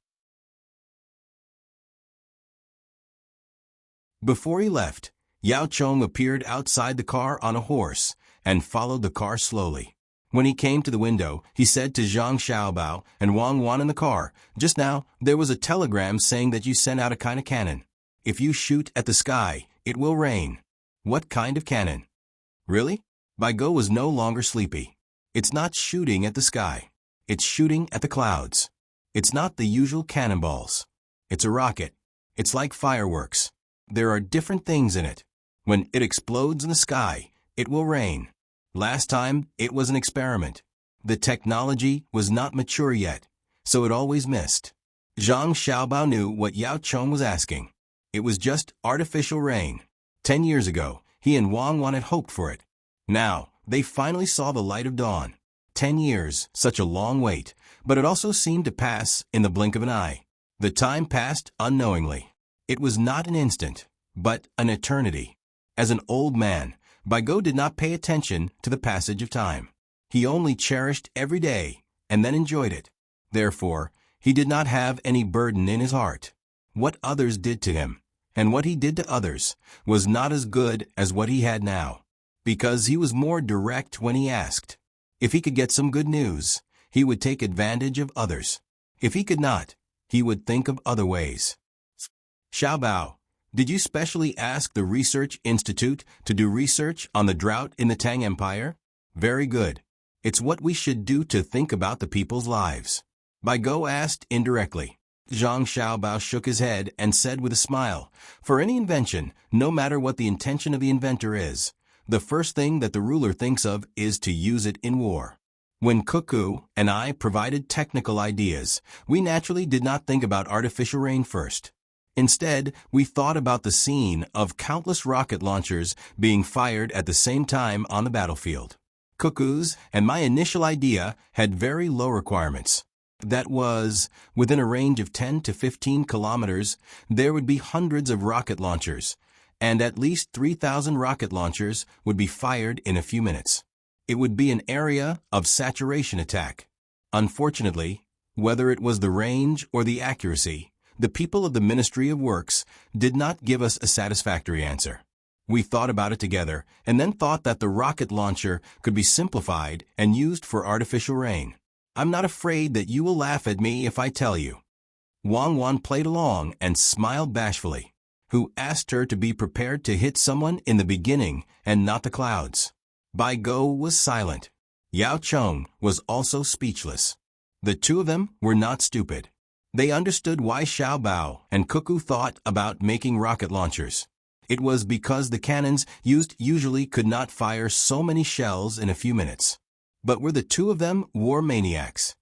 Before he left, Yao Chong appeared outside the car on a horse and followed the car slowly. When he came to the window, he said to Zhang Xiaobao and Wang Wan in the car, "Just now, there was a telegram saying that you sent out a kind of cannon. If you shoot at the sky, it will rain." "What kind of cannon?" "Really?" Bai Go was no longer sleepy. "It's not shooting at the sky. It's shooting at the clouds. It's not the usual cannonballs. It's a rocket. It's like fireworks. There are different things in it. When it explodes in the sky, it will rain. Last time, it was an experiment. The technology was not mature yet, so it always missed." Zhang Xiaobao knew what Yao Chong was asking. It was just artificial rain. 10 years ago, he and Wang Wan had hoped for it. Now, they finally saw the light of dawn. 10 years, such a long wait, but it also seemed to pass in the blink of an eye. The time passed unknowingly. It was not an instant, but an eternity. As an old man, Bai Go did not pay attention to the passage of time. He only cherished every day and then enjoyed it. Therefore, he did not have any burden in his heart. What others did to him, and what he did to others, was not as good as what he had now, because he was more direct when he asked. If he could get some good news, he would take advantage of others. If he could not, he would think of other ways. Xiaobao, did you specially ask the Research Institute to do research on the drought in the Tang Empire? Very good. It's what we should do to think about the people's lives. Bai Go asked indirectly. Zhang Xiaobao shook his head and said with a smile, "For any invention, no matter what the intention of the inventor is, the first thing that the ruler thinks of is to use it in war." When Cuckoo and I provided technical ideas, we naturally did not think about artificial rain first. Instead, we thought about the scene of countless rocket launchers being fired at the same time on the battlefield. Cuckoo's and my initial idea had very low requirements. That was, within a range of 10 to 15 kilometers, there would be hundreds of rocket launchers, and at least 3,000 rocket launchers would be fired in a few minutes. It would be an area of saturation attack. Unfortunately, whether it was the range or the accuracy, the people of the Ministry of Works did not give us a satisfactory answer. We thought about it together and then thought that the rocket launcher could be simplified and used for artificial rain. I'm not afraid that you will laugh at me if I tell you. Wang Wan played along and smiled bashfully. Who asked her to be prepared to hit someone in the beginning and not the clouds? Bai Go was silent. Yao Cheng was also speechless. The two of them were not stupid. They understood why Xiao Bao and Cuckoo thought about making rocket launchers. It was because the cannons used usually could not fire so many shells in a few minutes. But were the two of them war maniacs?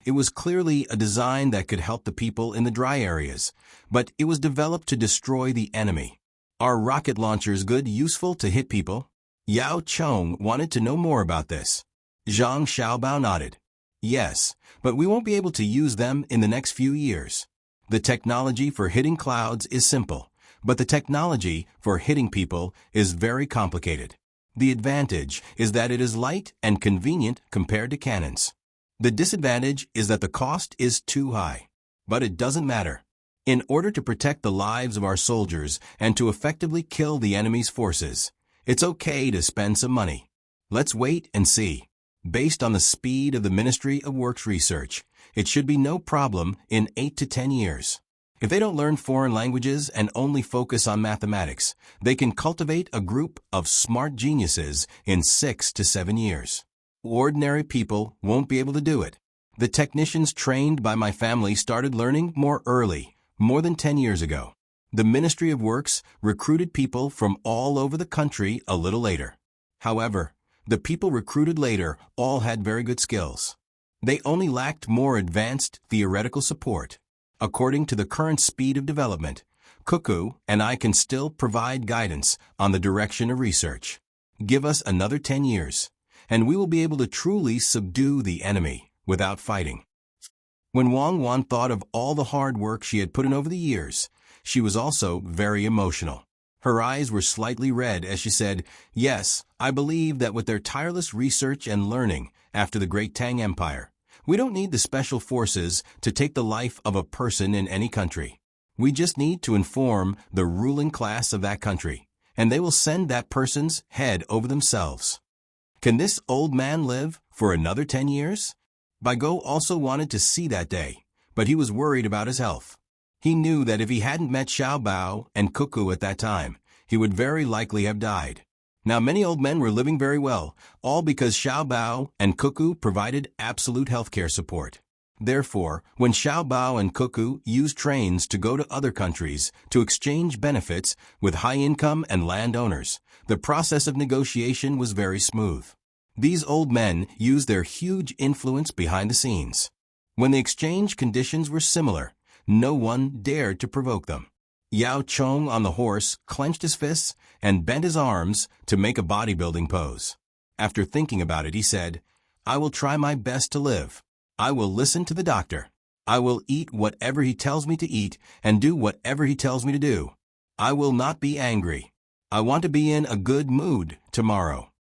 It was clearly a design that could help the people in the dry areas, but it was developed to destroy the enemy. Are rocket launchers good, useful to hit people? Yao Cheng wanted to know more about this. Zhang Xiaobao nodded. Yes, but we won't be able to use them in the next few years. The technology for hitting clouds is simple, but the technology for hitting people is very complicated. The advantage is that it is light and convenient compared to cannons. The disadvantage is that the cost is too high. But it doesn't matter. In order to protect the lives of our soldiers and to effectively kill the enemy's forces, it's okay to spend some money. Let's wait and see. Based on the speed of the Ministry of Works research, it should be no problem in 8 to 10 years. If they don't learn foreign languages and only focus on mathematics, they can cultivate a group of smart geniuses in 6 to 7 years. Ordinary people won't be able to do it. The technicians trained by my family started learning more early, more than 10 years ago. The Ministry of Works recruited people from all over the country a little later. However, the people recruited later all had very good skills. They only lacked more advanced theoretical support. According to the current speed of development, Cuckoo and I can still provide guidance on the direction of research. Give us another 10 years, and we will be able to truly subdue the enemy without fighting. When Wang Wan thought of all the hard work she had put in over the years, she was also very emotional. Her eyes were slightly red as she said, "Yes, I believe that with their tireless research and learning after the great Tang Empire, we don't need the special forces to take the life of a person in any country. We just need to inform the ruling class of that country, and they will send that person's head over themselves." Can this old man live for another 10 years? Baigo also wanted to see that day, but he was worried about his health. He knew that if he hadn't met Xiao Bao and Cuckoo at that time, he would very likely have died. Now many old men were living very well, all because Xiao Bao and Cuckoo provided absolute healthcare support. Therefore, when Xiao Bao and Cuckoo used trains to go to other countries to exchange benefits with high income and landowners, the process of negotiation was very smooth. These old men used their huge influence behind the scenes. When the exchange conditions were similar, no one dared to provoke them. Yao Cheng on the horse clenched his fists and bent his arms to make a bodybuilding pose. After thinking about it, he said, "I will try my best to live. I will listen to the doctor. I will eat whatever he tells me to eat and do whatever he tells me to do. I will not be angry. I want to be in a good mood tomorrow."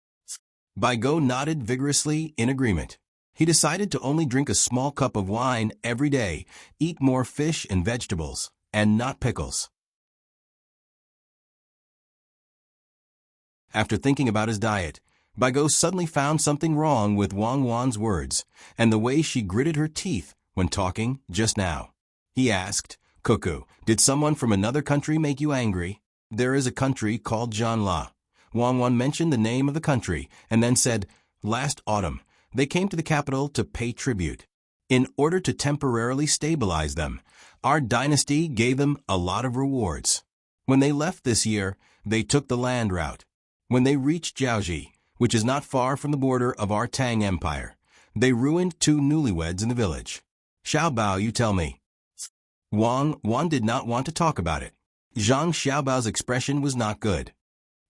Baigo nodded vigorously in agreement. He decided to only drink a small cup of wine every day, eat more fish and vegetables, and not pickles. After thinking about his diet, Baigo suddenly found something wrong with Wang Wan's words and the way she gritted her teeth when talking just now. He asked, "Cuckoo, did someone from another country make you angry?" "There is a country called Janla." Wang Wan mentioned the name of the country and then said, "Last autumn, they came to the capital to pay tribute. In order to temporarily stabilize them, our dynasty gave them a lot of rewards. When they left this year, they took the land route. When they reached Jiaoji, which is not far from the border of our Tang Empire, they ruined 2 newlyweds in the village. Xiao Bao, you tell me." Wang Wan did not want to talk about it. Zhang Xiaobao's expression was not good.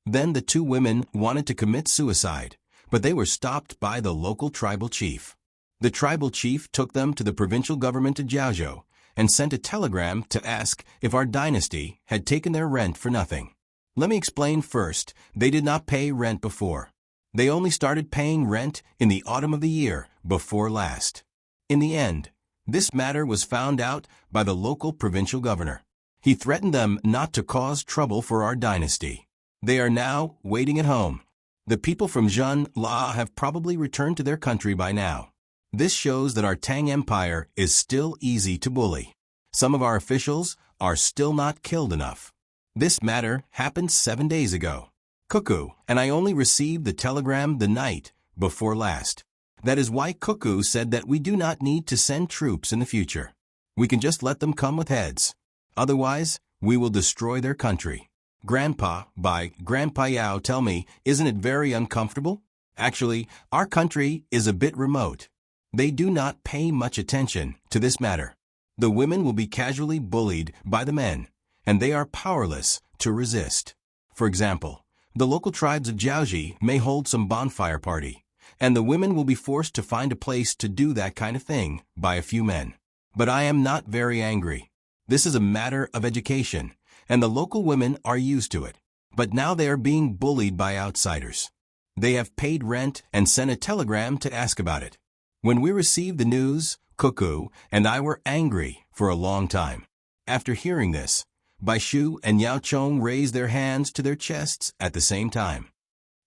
Then the 2 women wanted to commit suicide, but they were stopped by the local tribal chief. The tribal chief took them to the provincial government of Jiaozhou and sent a telegram to ask if our dynasty had taken their rent for nothing. Let me explain first, they did not pay rent before. They only started paying rent in the autumn of the year before last. In the end, this matter was found out by the local provincial governor. He threatened them not to cause trouble for our dynasty. They are now waiting at home. The people from Janla have probably returned to their country by now. This shows that our Tang Empire is still easy to bully. Some of our officials are still not killed enough. This matter happened 7 days ago. Cuckoo, and I only received the telegram the night before last. That is why Cuckoo said that we do not need to send troops in the future. We can just let them come with heads. Otherwise, we will destroy their country. Grandpa, by Grandpa Yao, tell me, isn't it very uncomfortable? Actually, our country is a bit remote. They do not pay much attention to this matter. The women will be casually bullied by the men, and they are powerless to resist. For example, the local tribes of Jiaoji may hold some bonfire party, and the women will be forced to find a place to do that kind of thing by a few men. But I am not very angry. This is a matter of education, and the local women are used to it. But now they are being bullied by outsiders. They have paid rent and sent a telegram to ask about it. When we received the news, Cuckoo and I were angry for a long time. After hearing this, Bai Shu and Yao Chong raised their hands to their chests at the same time.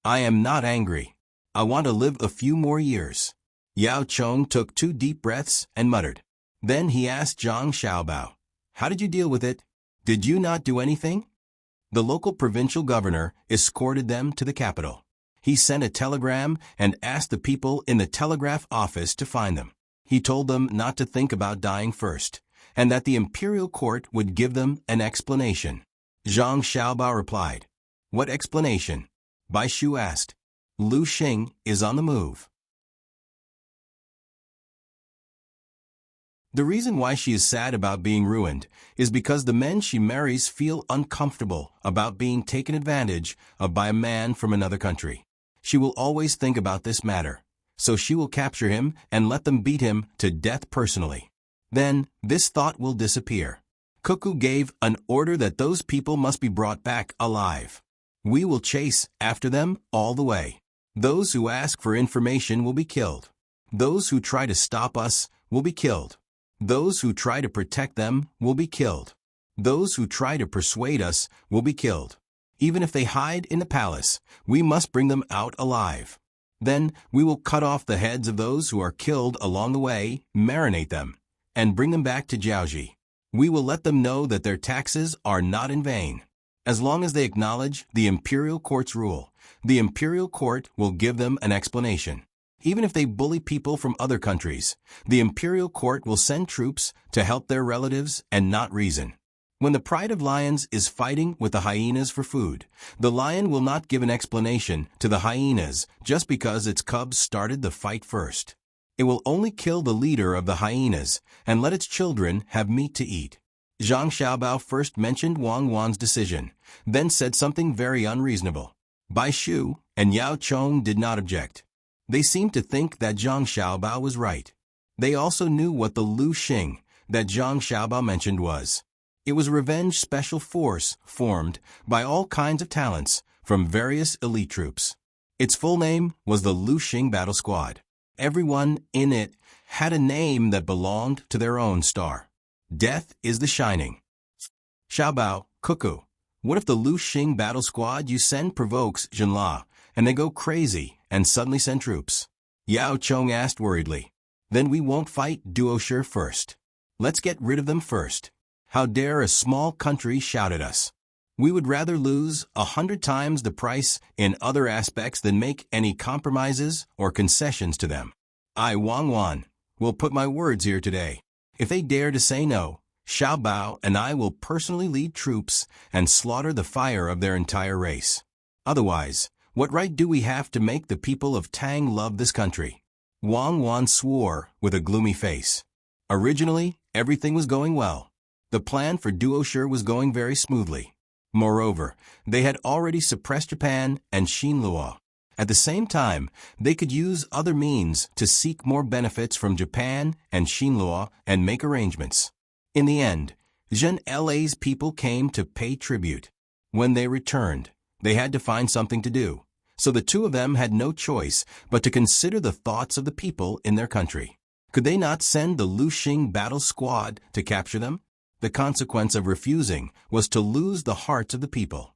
I am not angry. I want to live a few more years. Yao Chong took 2 deep breaths and muttered. Then he asked Zhang Xiaobao, how did you deal with it? Did you not do anything? The local provincial governor escorted them to the capital. He sent a telegram and asked the people in the telegraph office to find them. He told them not to think about dying first, and that the imperial court would give them an explanation. Zhang Xiaobao replied, what explanation? Bai Shu asked. Lu Xing is on the move. The reason why she is sad about being ruined is because the men she marries feel uncomfortable about being taken advantage of by a man from another country. She will always think about this matter, so she will capture him and let them beat him to death personally. Then, this thought will disappear. Cuckoo gave an order that those people must be brought back alive. We will chase after them all the way. Those who ask for information will be killed. Those who try to stop us will be killed. Those who try to protect them will be killed. Those who try to persuade us will be killed. Even if they hide in the palace, we must bring them out alive. Then we will cut off the heads of those who are killed along the way, marinate them, and bring them back to Jiaoji. We will let them know that their taxes are not in vain. As long as they acknowledge the imperial court's rule, the imperial court will give them an explanation. Even if they bully people from other countries, the imperial court will send troops to help their relatives and not reason. When the pride of lions is fighting with the hyenas for food, the lion will not give an explanation to the hyenas just because its cubs started the fight first. It will only kill the leader of the hyenas and let its children have meat to eat. Zhang Xiaobao first mentioned Wang Wan's decision, then said something very unreasonable. Bai Shu and Yao Chong did not object. They seemed to think that Zhang Xiaobao was right. They also knew what the Lu Xing that Zhang Xiaobao mentioned was. It was a revenge special force formed by all kinds of talents from various elite troops. Its full name was the Lu Xing Battle Squad. Everyone in it had a name that belonged to their own star. Death is the Shining. Xiaobao, Cuckoo, what if the Lu Xing Battle Squad you send provokes Jinla, and they go crazy and suddenly send troops? Yao Chong asked worriedly. Then we won't fight Duoshi first. Let's get rid of them first. How dare a small country shout at us? We would rather lose 100 times the price in other aspects than make any compromises or concessions to them. I, Wang Wan, will put my words here today. If they dare to say no, Xiaobao and I will personally lead troops and slaughter the fire of their entire race. Otherwise, what right do we have to make the people of Tang love this country? Wang Wan swore with a gloomy face. Originally, everything was going well. The plan for Duoshi was going very smoothly. Moreover, they had already suppressed Japan and Xinluo. At the same time, they could use other means to seek more benefits from Japan and Xinluo and make arrangements. In the end, Zhen La's people came to pay tribute. When they returned, they had to find something to do, so the two of them had no choice but to consider the thoughts of the people in their country. Could they not send the Lu Xing Battle Squad to capture them? The consequence of refusing was to lose the hearts of the people.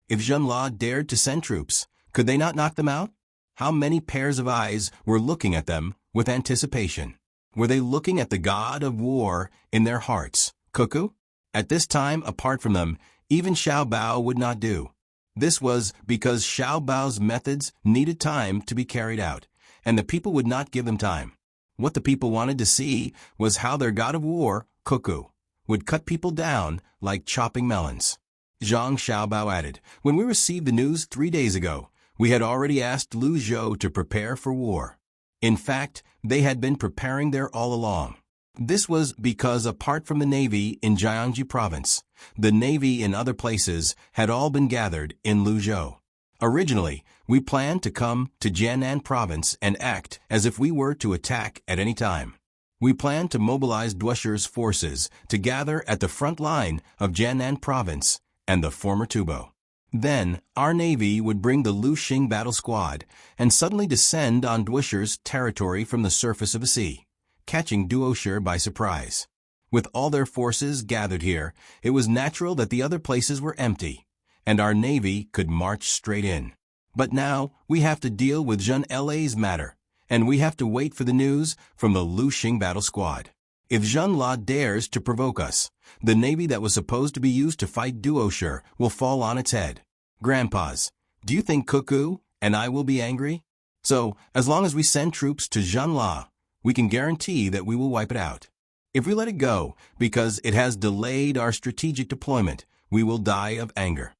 If Jinla dared to send troops, could they not knock them out? How many pairs of eyes were looking at them with anticipation? Were they looking at the god of war in their hearts, Cuckoo? At this time, apart from them, even Xiao Bao would not do. This was because Xiao Bao's methods needed time to be carried out, and the people would not give them time. What the people wanted to see was how their god of war, Cuckoo, would cut people down like chopping melons. Zhang Xiaobao added, "When we received the news 3 days ago, we had already asked Lu Zhou to prepare for war. In fact, they had been preparing there all along. This was because apart from the navy in Jiangji province, the navy in other places had all been gathered in Luzhou. Originally, we planned to come to Jiannan province and act as if we were to attack at any time. We planned to mobilize Duosher's forces to gather at the front line of Jiannan province and the former Tubo. Then, our navy would bring the Luxing battle squad and suddenly descend on Duosher's territory from the surface of the sea, catching Duosher by surprise. With all their forces gathered here, it was natural that the other places were empty, and our navy could march straight in. But now, we have to deal with Zhen La's matter, and we have to wait for the news from the Luxing battle squad. If Zhen La dares to provoke us, the navy that was supposed to be used to fight Duosher will fall on its head. Grandpas, do you think Cuckoo and I will be angry? So, as long as we send troops to Zhen La, we can guarantee that we will wipe it out. If we let it go because it has delayed our strategic deployment, we will die of anger."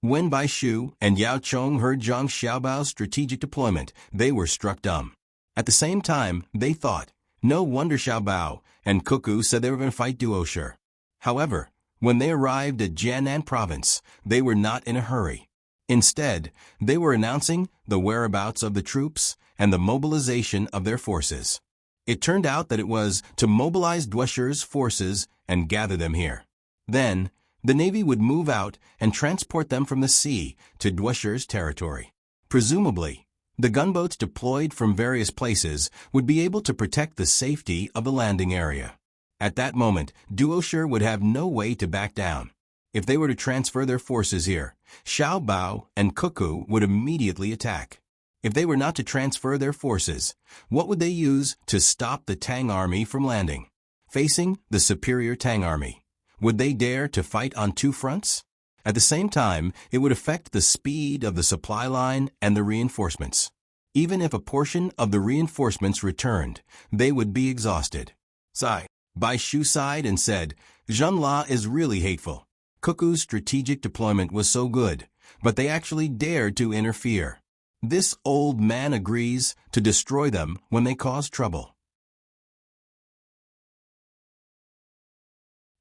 When Bai Shu and Yao Chong heard Zhang Xiaobao's strategic deployment, they were struck dumb. At the same time, they thought, no wonder Xiaobao and Cuckoo said they were going to fight Duosher. However, when they arrived at Jiannan province, they were not in a hurry. Instead, they were announcing the whereabouts of the troops and the mobilization of their forces. It turned out that it was to mobilize Duosher's forces and gather them here. Then, the navy would move out and transport them from the sea to Duosher's territory. Presumably, the gunboats deployed from various places would be able to protect the safety of the landing area. At that moment, Duosher would have no way to back down. If they were to transfer their forces here, Xiao Bao and Cuckoo would immediately attack. If they were not to transfer their forces, what would they use to stop the Tang army from landing? Facing the superior Tang army, would they dare to fight on two fronts? At the same time, it would affect the speed of the supply line and the reinforcements. Even if a portion of the reinforcements returned, they would be exhausted. Bai Shu sighed and said, "Zhen La is really hateful. Cuckoo's strategic deployment was so good, but they actually dared to interfere. This old man agrees to destroy them when they cause trouble.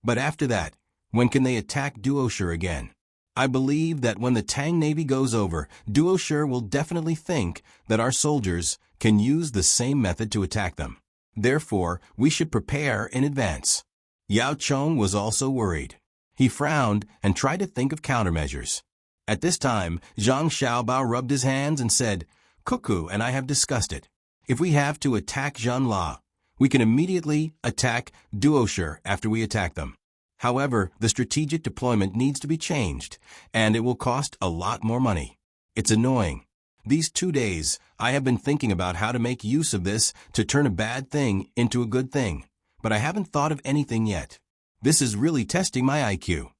But after that, when can they attack Duosher again? I believe that when the Tang Navy goes over, Duosher will definitely think that our soldiers can use the same method to attack them. Therefore, we should prepare in advance." Yao Chong was also worried. He frowned and tried to think of countermeasures. At this time, Zhang Xiaobao rubbed his hands and said, "Cuckoo and I have discussed it. If we have to attack Zhen La, we can immediately attack Duosher after we attack them. However, the strategic deployment needs to be changed, and it will cost a lot more money. It's annoying. These 2 days, I have been thinking about how to make use of this to turn a bad thing into a good thing, but I haven't thought of anything yet. This is really testing my IQ."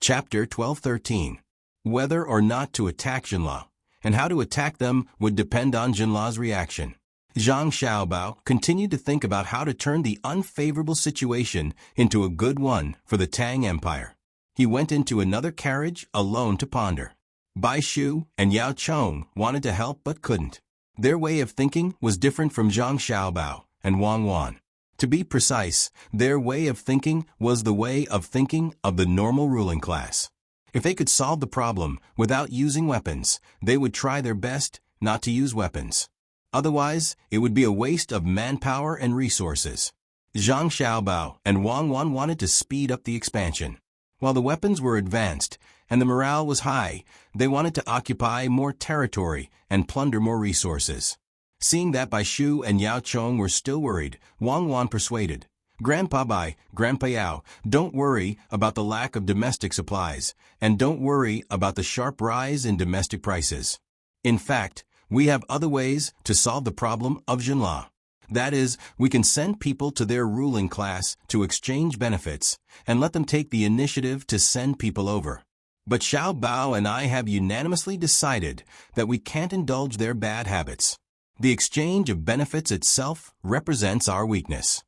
Chapter 12-13. Whether or not to attack Jinla, and how to attack them would depend on Jinla's reaction. Zhang Xiaobao continued to think about how to turn the unfavorable situation into a good one for the Tang Empire. He went into another carriage alone to ponder. Bai Shu and Yao Chong wanted to help but couldn't. Their way of thinking was different from Zhang Xiaobao and Wang Wan. To be precise, their way of thinking was the way of thinking of the normal ruling class. If they could solve the problem without using weapons, they would try their best not to use weapons. Otherwise, it would be a waste of manpower and resources. Zhang Xiaobao and Wang Wan wanted to speed up the expansion. While the weapons were advanced and the morale was high, they wanted to occupy more territory and plunder more resources. Seeing that Bai Shu and Yao Chong were still worried, Wang Wan persuaded, Grandpa Bai, Grandpa Yao, don't worry about the lack of domestic supplies, and don't worry about the sharp rise in domestic prices. In fact, we have other ways to solve the problem of Jinla. That is, we can send people to their ruling class to exchange benefits and let them take the initiative to send people over. But Xiao Bao and I have unanimously decided that we can't indulge their bad habits. The exchange of benefits itself represents our weakness.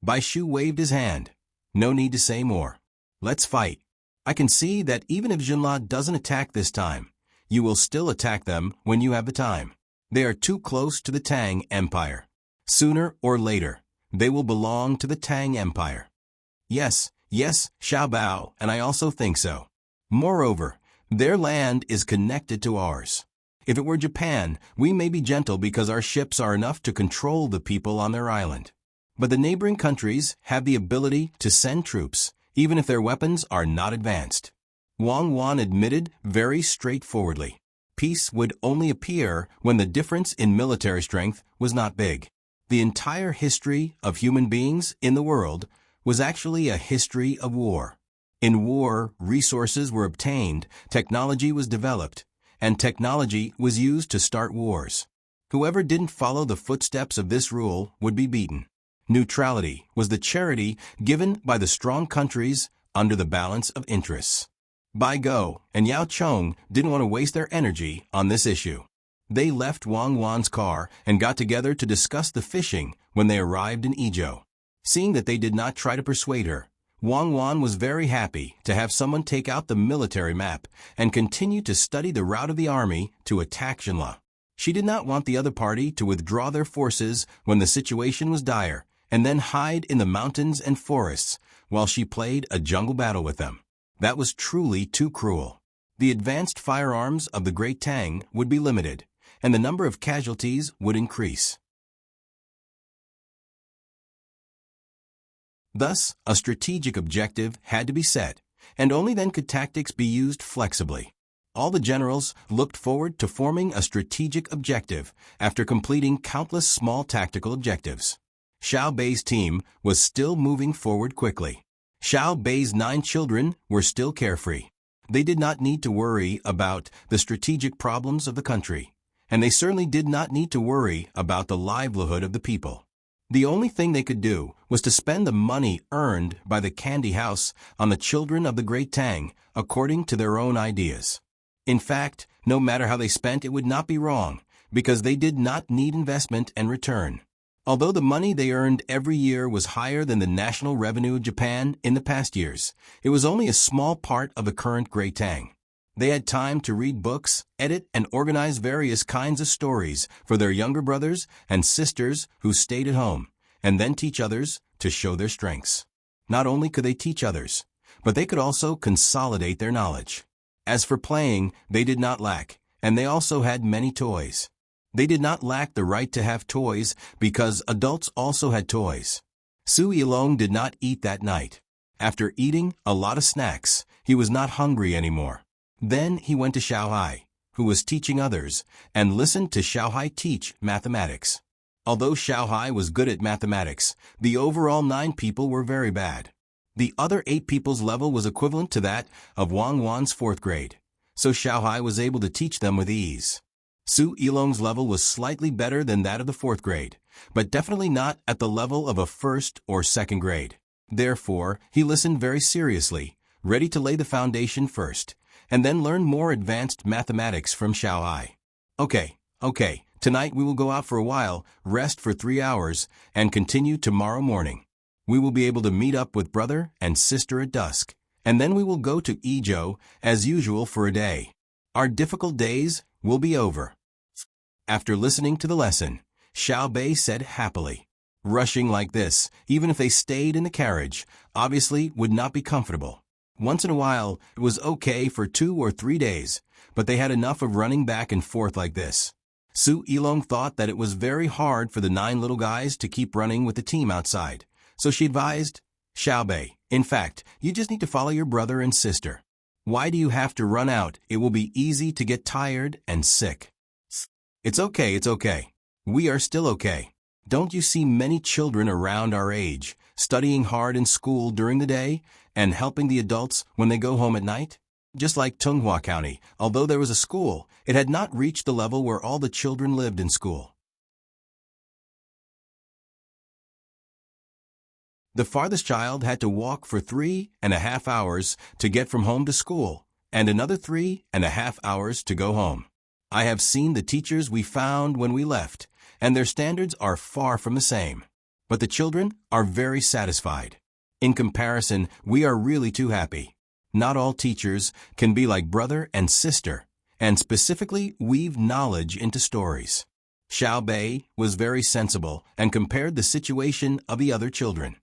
Bai Shu waved his hand. No need to say more. Let's fight. I can see that even if Jinla doesn't attack this time, you will still attack them when you have the time. They are too close to the Tang Empire. Sooner or later, they will belong to the Tang Empire. Yes, Xiao Bao, and I also think so. Moreover, their land is connected to ours. If it were Japan, we may be gentle because our ships are enough to control the people on their island. But the neighboring countries have the ability to send troops, even if their weapons are not advanced. Wang Wan admitted very straightforwardly. Peace would only appear when the difference in military strength was not big. The entire history of human beings in the world was actually a history of war. In war, resources were obtained, technology was developed, and technology was used to start wars. Whoever didn't follow the footsteps of this rule would be beaten. Neutrality was the charity given by the strong countries under the balance of interests. Bai Go and Yao Chong didn't want to waste their energy on this issue. They left Wang Wan's car and got together to discuss the fishing when they arrived in Izhou. Seeing that they did not try to persuade her, Wang Wan was very happy to have someone take out the military map and continue to study the route of the army to attack Jinla. She did not want the other party to withdraw their forces when the situation was dire and then hide in the mountains and forests while she played a jungle battle with them. That was truly too cruel. The advanced firearms of the Great Tang would be limited, and the number of casualties would increase. Thus, a strategic objective had to be set, and only then could tactics be used flexibly. All the generals looked forward to forming a strategic objective after completing countless small tactical objectives. Xiao Bei's team was still moving forward quickly. Xiao Bei's 9 children were still carefree. They did not need to worry about the strategic problems of the country, and they certainly did not need to worry about the livelihood of the people. The only thing they could do was to spend the money earned by the candy house on the children of the Great Tang according to their own ideas. In fact, no matter how they spent, it would not be wrong, because they did not need investment and return. Although the money they earned every year was higher than the national revenue of Japan in the past years, it was only a small part of the current Great Tang. They had time to read books, edit, and organize various kinds of stories for their younger brothers and sisters who stayed at home, and then teach others to show their strengths. Not only could they teach others, but they could also consolidate their knowledge. As for playing, they did not lack, and they also had many toys. They did not lack the right to have toys because adults also had toys. Su Yilong did not eat that night. After eating a lot of snacks, he was not hungry anymore. Then he went to Xiaohai, who was teaching others, and listened to Xiaohai teach mathematics. Although Xiaohai was good at mathematics, the overall 9 people were very bad. The other 8 people's level was equivalent to that of Wang Wan's 4th grade, so Xiaohai was able to teach them with ease. Su Yilong's level was slightly better than that of the 4th grade, but definitely not at the level of a 1st or 2nd grade. Therefore, he listened very seriously, ready to lay the foundation first, and then learn more advanced mathematics from Xiaohai. Okay, tonight we will go out for a while, rest for 3 hours, and continue tomorrow morning. We will be able to meet up with brother and sister at dusk, and then we will go to Izhou as usual for a day. Our difficult days will be over. After listening to the lesson, Xiao Bei said happily, rushing like this, even if they stayed in the carriage, obviously would not be comfortable. Once in a while, it was okay for 2 or 3 days, but they had enough of running back and forth like this. Su Yilong thought that it was very hard for the 9 little guys to keep running with the team outside, so she advised, Xiao Bei, in fact, you just need to follow your brother and sister. Why do you have to run out? It will be easy to get tired and sick. It's okay. We are still okay. Don't you see many children around our age, studying hard in school during the day and helping the adults when they go home at night? Just like Tunghua County, although there was a school, it had not reached the level where all the children lived in school. The farthest child had to walk for 3.5 hours to get from home to school, and another 3.5 hours to go home. I have seen the teachers we found when we left, and their standards are far from the same. But the children are very satisfied. In comparison, we are really too happy. Not all teachers can be like brother and sister, and specifically weave knowledge into stories. Xiao Bei was very sensible and compared the situation of the other children.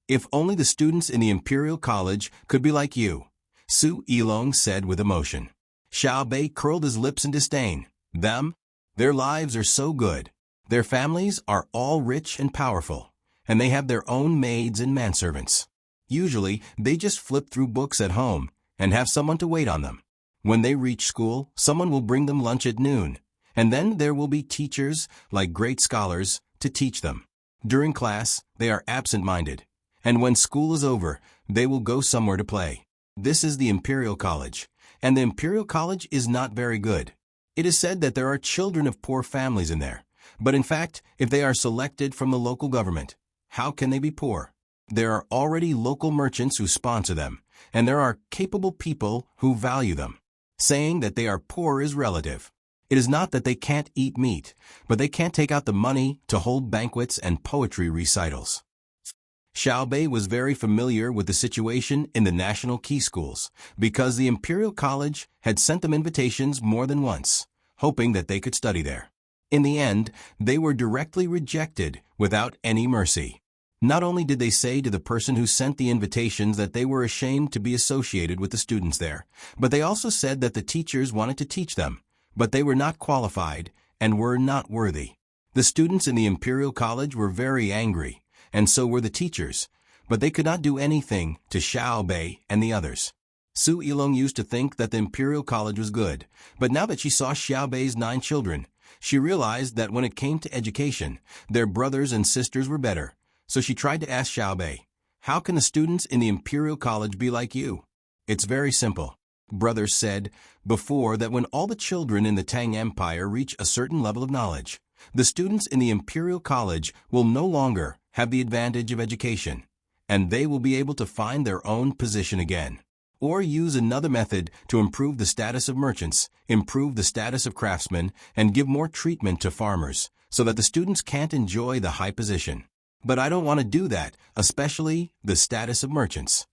If only the students in the Imperial College could be like you, Su Yilong said with emotion. Xiao Bei curled his lips in disdain. Their lives are so good. Their families are all rich and powerful, and they have their own maids and manservants. Usually, they just flip through books at home and have someone to wait on them. When they reach school, someone will bring them lunch at noon, and then there will be teachers, like great scholars, to teach them. During class, they are absent-minded, and when school is over, they will go somewhere to play. This is the Imperial College, and the Imperial College is not very good. It is said that there are children of poor families in there, but in fact, if they are selected from the local government, how can they be poor? There are already local merchants who sponsor them, and there are capable people who value them. Saying that they are poor is relative. It is not that they can't eat meat, but they can't take out the money to hold banquets and poetry recitals. Xiao Bei was very familiar with the situation in the national key schools because the Imperial College had sent them invitations more than once, hoping that they could study there. In the end, they were directly rejected without any mercy. Not only did they say to the person who sent the invitations that they were ashamed to be associated with the students there, but they also said that the teachers wanted to teach them, but they were not qualified and were not worthy. The students in the Imperial College were very angry, and so were the teachers, but they could not do anything to Xiao Bei and the others. Su Yilong used to think that the Imperial College was good, but now that she saw Xiao Bei's 9 children, she realized that when it came to education, their brothers and sisters were better. So she tried to ask Xiao Bei, how can the students in the Imperial College be like you? It's very simple. Brothers said before that when all the children in the Tang Empire reach a certain level of knowledge, the students in the Imperial College will no longer have the advantage of education, and they will be able to find their own position again, or use another method to improve the status of merchants, improve the status of craftsmen, and give more treatment to farmers, so that the students can't enjoy the high position. But I don't want to do that, especially the status of merchants.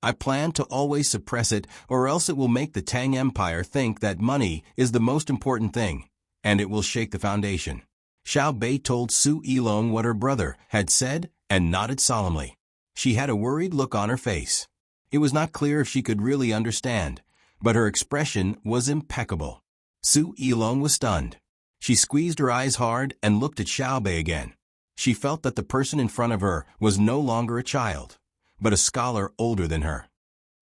I plan to always suppress it, or else it will make the Tang Empire think that money is the most important thing, and it will shake the foundation. Xiao Bei told Su Yilong what her brother had said and nodded solemnly. She had a worried look on her face. It was not clear if she could really understand, but her expression was impeccable. Su Yilong was stunned. She squeezed her eyes hard and looked at Xiao Bei again. She felt that the person in front of her was no longer a child, but a scholar older than her.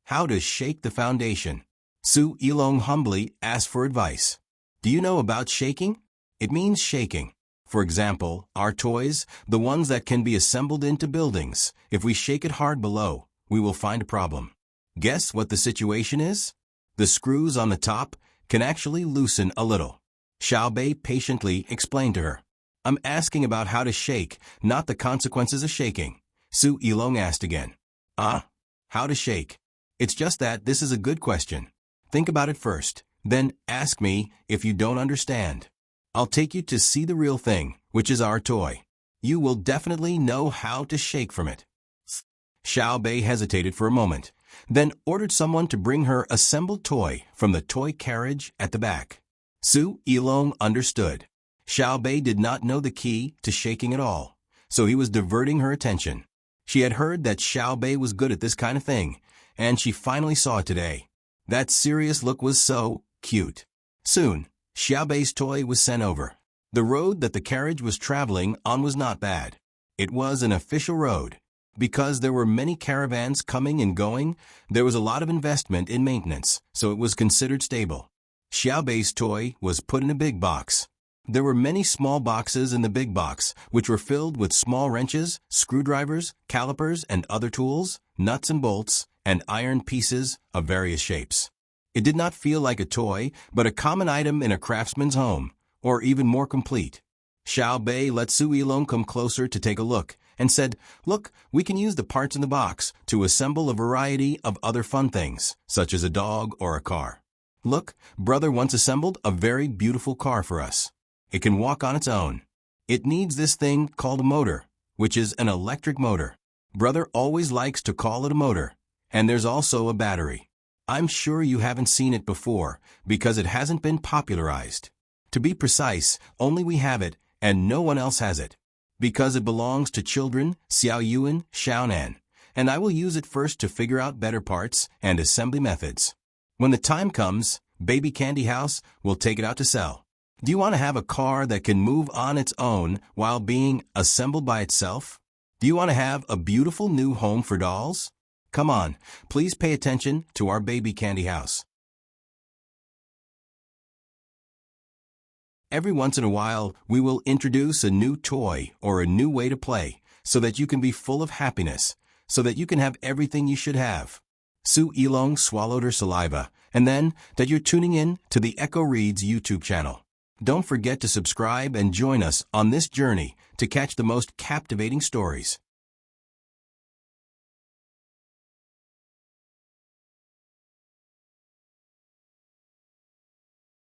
How to shake the foundation? Su Yilong humbly asked for advice. Do you know about shaking? It means shaking. For example, our toys, the ones that can be assembled into buildings, if we shake it hard below, we will find a problem. Guess what the situation is? The screws on the top can actually loosen a little. Xiao Bei patiently explained to her. I'm asking about how to shake, not the consequences of shaking. Su Yilong asked again. How to shake? It's just that this is a good question. Think about it first, then ask me if you don't understand. I'll take you to see the real thing, which is our toy. You will definitely know how to shake from it. Xiao Bei hesitated for a moment, then ordered someone to bring her assembled toy from the toy carriage at the back. Su Yilong understood. Xiao Bei did not know the key to shaking at all, so he was diverting her attention. She had heard that Xiao Bei was good at this kind of thing, and she finally saw it today. That serious look was so cute. Soon, Xiao Bei's toy was sent over. The road that the carriage was traveling on was not bad. It was an official road. Because there were many caravans coming and going, there was a lot of investment in maintenance, so it was considered stable. Xiao Bei's toy was put in a big box. There were many small boxes in the big box, which were filled with small wrenches, screwdrivers, calipers, and other tools, nuts and bolts, and iron pieces of various shapes. It did not feel like a toy, but a common item in a craftsman's home, or even more complete. Xiao Bei let Su Yilong come closer to take a look, and said, "Look, we can use the parts in the box to assemble a variety of other fun things, such as a dog or a car. Look, brother once assembled a very beautiful car for us. It can walk on its own. It needs this thing called a motor, which is an electric motor. Brother always likes to call it a motor. And there's also a battery. I'm sure you haven't seen it before, because it hasn't been popularized. To be precise, only we have it, and no one else has it. Because it belongs to children, Xiao Yuan, Xiaonan, and I will use it first to figure out better parts and assembly methods. When the time comes, Baby Candy House will take it out to sell. Do you want to have a car that can move on its own while being assembled by itself? Do you want to have a beautiful new home for dolls? Come on, please pay attention to our Baby Candy House. Every once in a while, we will introduce a new toy or a new way to play so that you can be full of happiness, so that you can have everything you should have. Su Yilong swallowed her saliva, and then that you're tuning in to the Echo Reads YouTube channel. Don't forget to subscribe and join us on this journey to catch the most captivating stories.